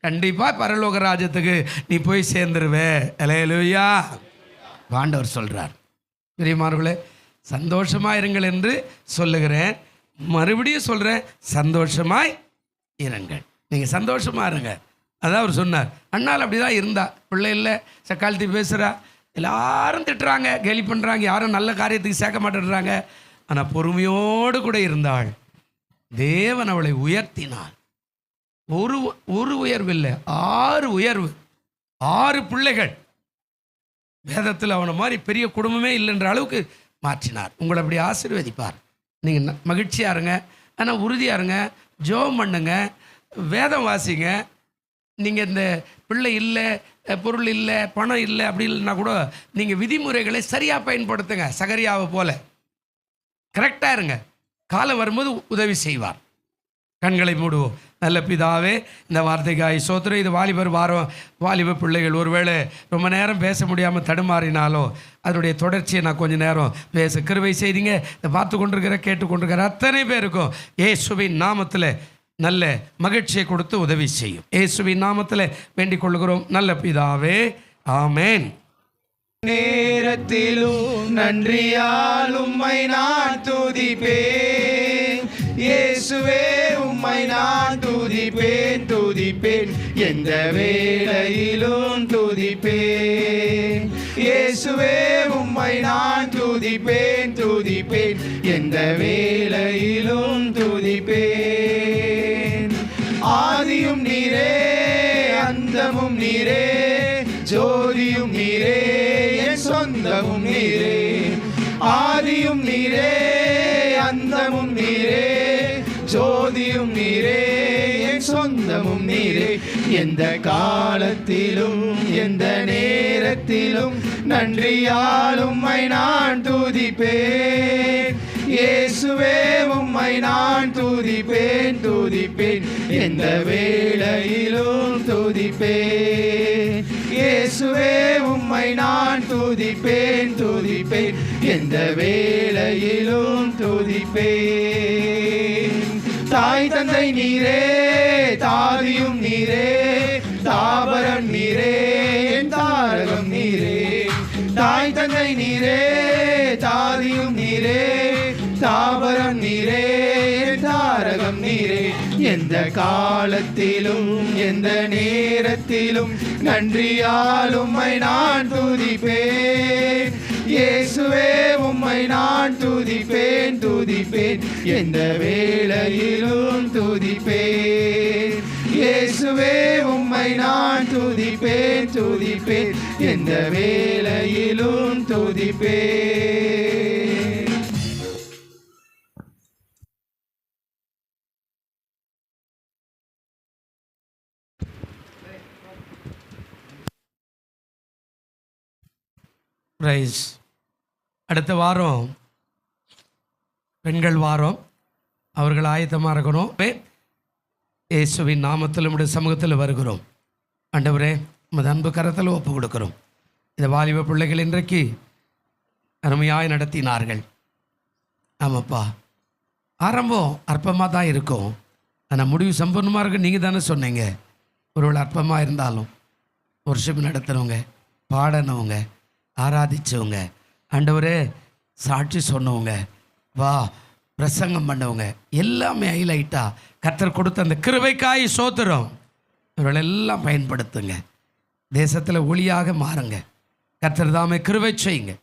கண்டிப்பாக பரலோக ராஜ்யத்துக்கு நீ போய் சேர்ந்துருவே. ஹல்லேலூயா. ஆண்டவர் சொல்கிறார், பிரியமானவர்களே, சந்தோஷமாக இருங்கள் என்று சொல்லுகிறேன். மறுபடியும் சொல்கிறேன், சந்தோஷமாய் இருங்கள். நீங்கள் சந்தோஷமாக இருங்க. அதான் அவர் சொன்னார். அண்ணால் அப்படி தான் இருந்தா, பிள்ளை இல்லை, சக்காலத்தி பேசுகிறா, எல்லாரும் திட்டுறாங்க, கேலி பண்ணுறாங்க, யாரும் நல்ல காரியத்துக்கு சேர்க்க மாட்டேன்றாங்க. ஆனால் பொறுமையோடு கூட இருந்தாள். தேவன் அவளை உயர்த்தினாள். ஒரு உயர்வு இல்லை, 6 உயர்வு, 6 பிள்ளைகள். வேதத்தில் அவனை மாதிரி பெரிய குடும்பமே இல்லைன்ற அளவுக்கு மாற்றினார். உங்களை அப்படி ஆசீர்வதிப்பார். நீங்கள் மகிழ்ச்சியாக இருங்க, ஆனால் உறுதியாக இருங்க, ஜெபம் பண்ணுங்க, வேதம் வாசிங்க. நீங்கள் இந்த பிள்ளை இல்லை, பொருள் இல்லை, பணம் இல்லை அப்படி இல்லைன்னா கூட நீங்கள் விதிமுறைகளை சரியாக பயன்படுத்துங்க. சகரியாவை போல கரெக்டாக இருங்க. காலம் வரும்போது உதவி செய்வார். கண்களை மூடுவோம். நல்ல பிதாவே, இந்த வார்த்தைக்காய் சோத்திரம். இது வாலிப பிள்ளைகள் ஒருவேளை ரொம்ப நேரம் பேச முடியாமல் தடுமாறினாலோ அதனுடைய தொடர்ச்சியை நான் கொஞ்சம் நேரம் பேச கிருபை செய்தீங்க. இதை பார்த்து கொண்டிருக்கிற கேட்டுக்கொண்டிருக்கிற அத்தனை பேருக்கும் இயேசுவின் நாமத்தில் நல்ல மகிழ்ச்சியை கொடுத்து உதவி செய்யும். இயேசுவின் நாமத்தில் வேண்டிக் கொள்கிறோம் நல்ல பிதாவே, ஆமேன். நேரத்திலும் நன்றியால் உம்மை நான் துதிப்பேன், இயேசுவே உம்மை நான் துதிப்பேன், எந்த வேளையிலும் துதிப்பேன். இயேசுவே உம்மை நான் துதிப்பேன், எந்த வேளையிலும் துதிப்பேன். ஆதியும் நீரே, அந்தமும் நீரே, ஜோதியும் நீரே, என் சொந்தமும் நீரே. ஆதியும் நீரே, அந்தமும் நீரே, ஜோதியும் நீரே, என் சொந்தமும் நீரே. எந்த காலத்திலும் எந்த நேரத்திலும் நன்றியால் உம்மை நான் துதிப்பேன், இயேசுவே உம்மை நான் துதிப்பேன், எந்த வேளையிலும் துதிப்பேன். இயேசுவே உம்மை நான் துதிப்பேன், எந்த வேளையிலும் துதிப்பேன். தாய் தந்தை நீரே, தாதியும் நீரே, தாபரம் நீரே, என் தாரகம் நீரே. தாய் தந்தை நீரே, தாதியும் நீரே, தாபரம் நீரே, என் தாரகம் நீரே. எந்த காலத்திலும் எந்த நேரத்திலும் நன்றியால் உம்மை நான் துதிப்பேன், இயேசுவே உம்மை நான் துதிப்பேன் துதிப்பேன் எந்த வேளையிலும் துதிப்பேன். இயேசுவே உம்மை நான் துதிப்பேன் துதிப்பேன் எந்த வேளையிலும் துதிப்பேன். ரைஸ். அடுத்த வாரம் பெண்கள் வாரம். அவர்கள் ஆயத்தமாக இருக்கணும். இயேசுவின் நாமத்தில் நம்முடைய சமூகத்தில் வருகிறோம். ஆண்டவரே, உமது அன்பு கரத்தில் ஒப்பு கொடுக்கிறோம். இந்த வாலிப பிள்ளைகள் இன்றைக்கு அருமையாய் நடத்தினார்கள். ஆமாப்பா, ஆரம்பம் அற்பமாக தான் இருக்கும், ஆனால் முடிவு சம்பூர்ணமாக இருக்கு. நீங்கள் தானே சொன்னீங்க, ஒருவேளை அற்பமாக இருந்தாலும் வருஷம் நடத்துகிறவங்க, பாடினவங்க, ஆராதிச்சவங்க, ஆண்டவரே சாட்சி சொன்னவங்க, வா பிரசங்கம் பண்ணவங்க, எல்லாமே ஹைலைட்டாக கர்த்தர் கொடுத்த அந்த கிருபைக்காய் சோத்திரம். இவர்களெல்லாம் பயன்படுத்துங்க. தேசத்தில் ஒளியாக மாறுங்க. கர்த்தர் தாமே கிருபை செய்யுங்க,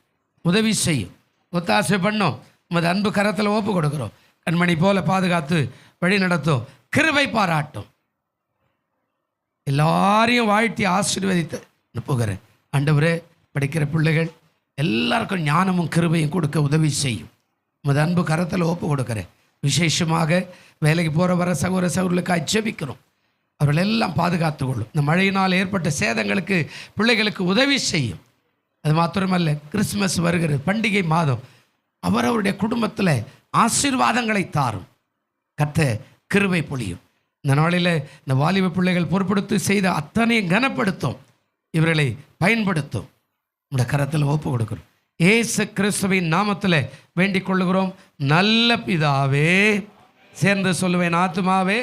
உதவி செய்யும், ஒத்தாசை பண்ணோம். உமது அன்பு கரத்தில் ஒப்பு கொடுக்குறோம். கண்மணி போல பாதுகாத்து வழி நடத்தும், கிருபை பாராட்டும். எல்லாரையும் வாழ்த்தி ஆசீர்வதித்து அனுப்புகிறேன். ஆண்டவரே, படிக்கிற பிள்ளைகள் எல்லாருக்கும் ஞானமும் கிருபையும் கொடுக்க உதவி செய்யும். உமது அன்பு கரத்தில் ஒப்பு கொடுக்குறேன். விசேஷமாக வேலைக்கு போகிற வர சகோதர சகோதரர்களுக்காக ஜெபிக்கிறோம். அவர்கள் எல்லாம் பாதுகாத்து கொள்ளும். இந்த மழையினால் ஏற்பட்ட சேதங்களுக்கு பிள்ளைகளுக்கு உதவி செய்யும். அது மாத்திரமல்ல, கிறிஸ்மஸ் வருகிறது, பண்டிகை மாதம். அவரவருடைய குடும்பத்தில் ஆசீர்வாதங்களை தாரும். கர்த்தர் கிருபை பொழியும். இந்த நாளில் இந்த வாலிப பிள்ளைகள் பொறுப்படுத்தி செய்த அத்தனையும் கனப்படுத்தும், இவர்களை பயன்படுத்தும். உடைய கரத்தில் ஒப்பு கொடுக்கிறோம். இயேசு கிறிஸ்துவின் நாமத்தில் வேண்டிக் கொள்ளுகிறோம். நல்ல பிதாவே. சேர்ந்து சொல்லுவேன், ஆத்துமாவே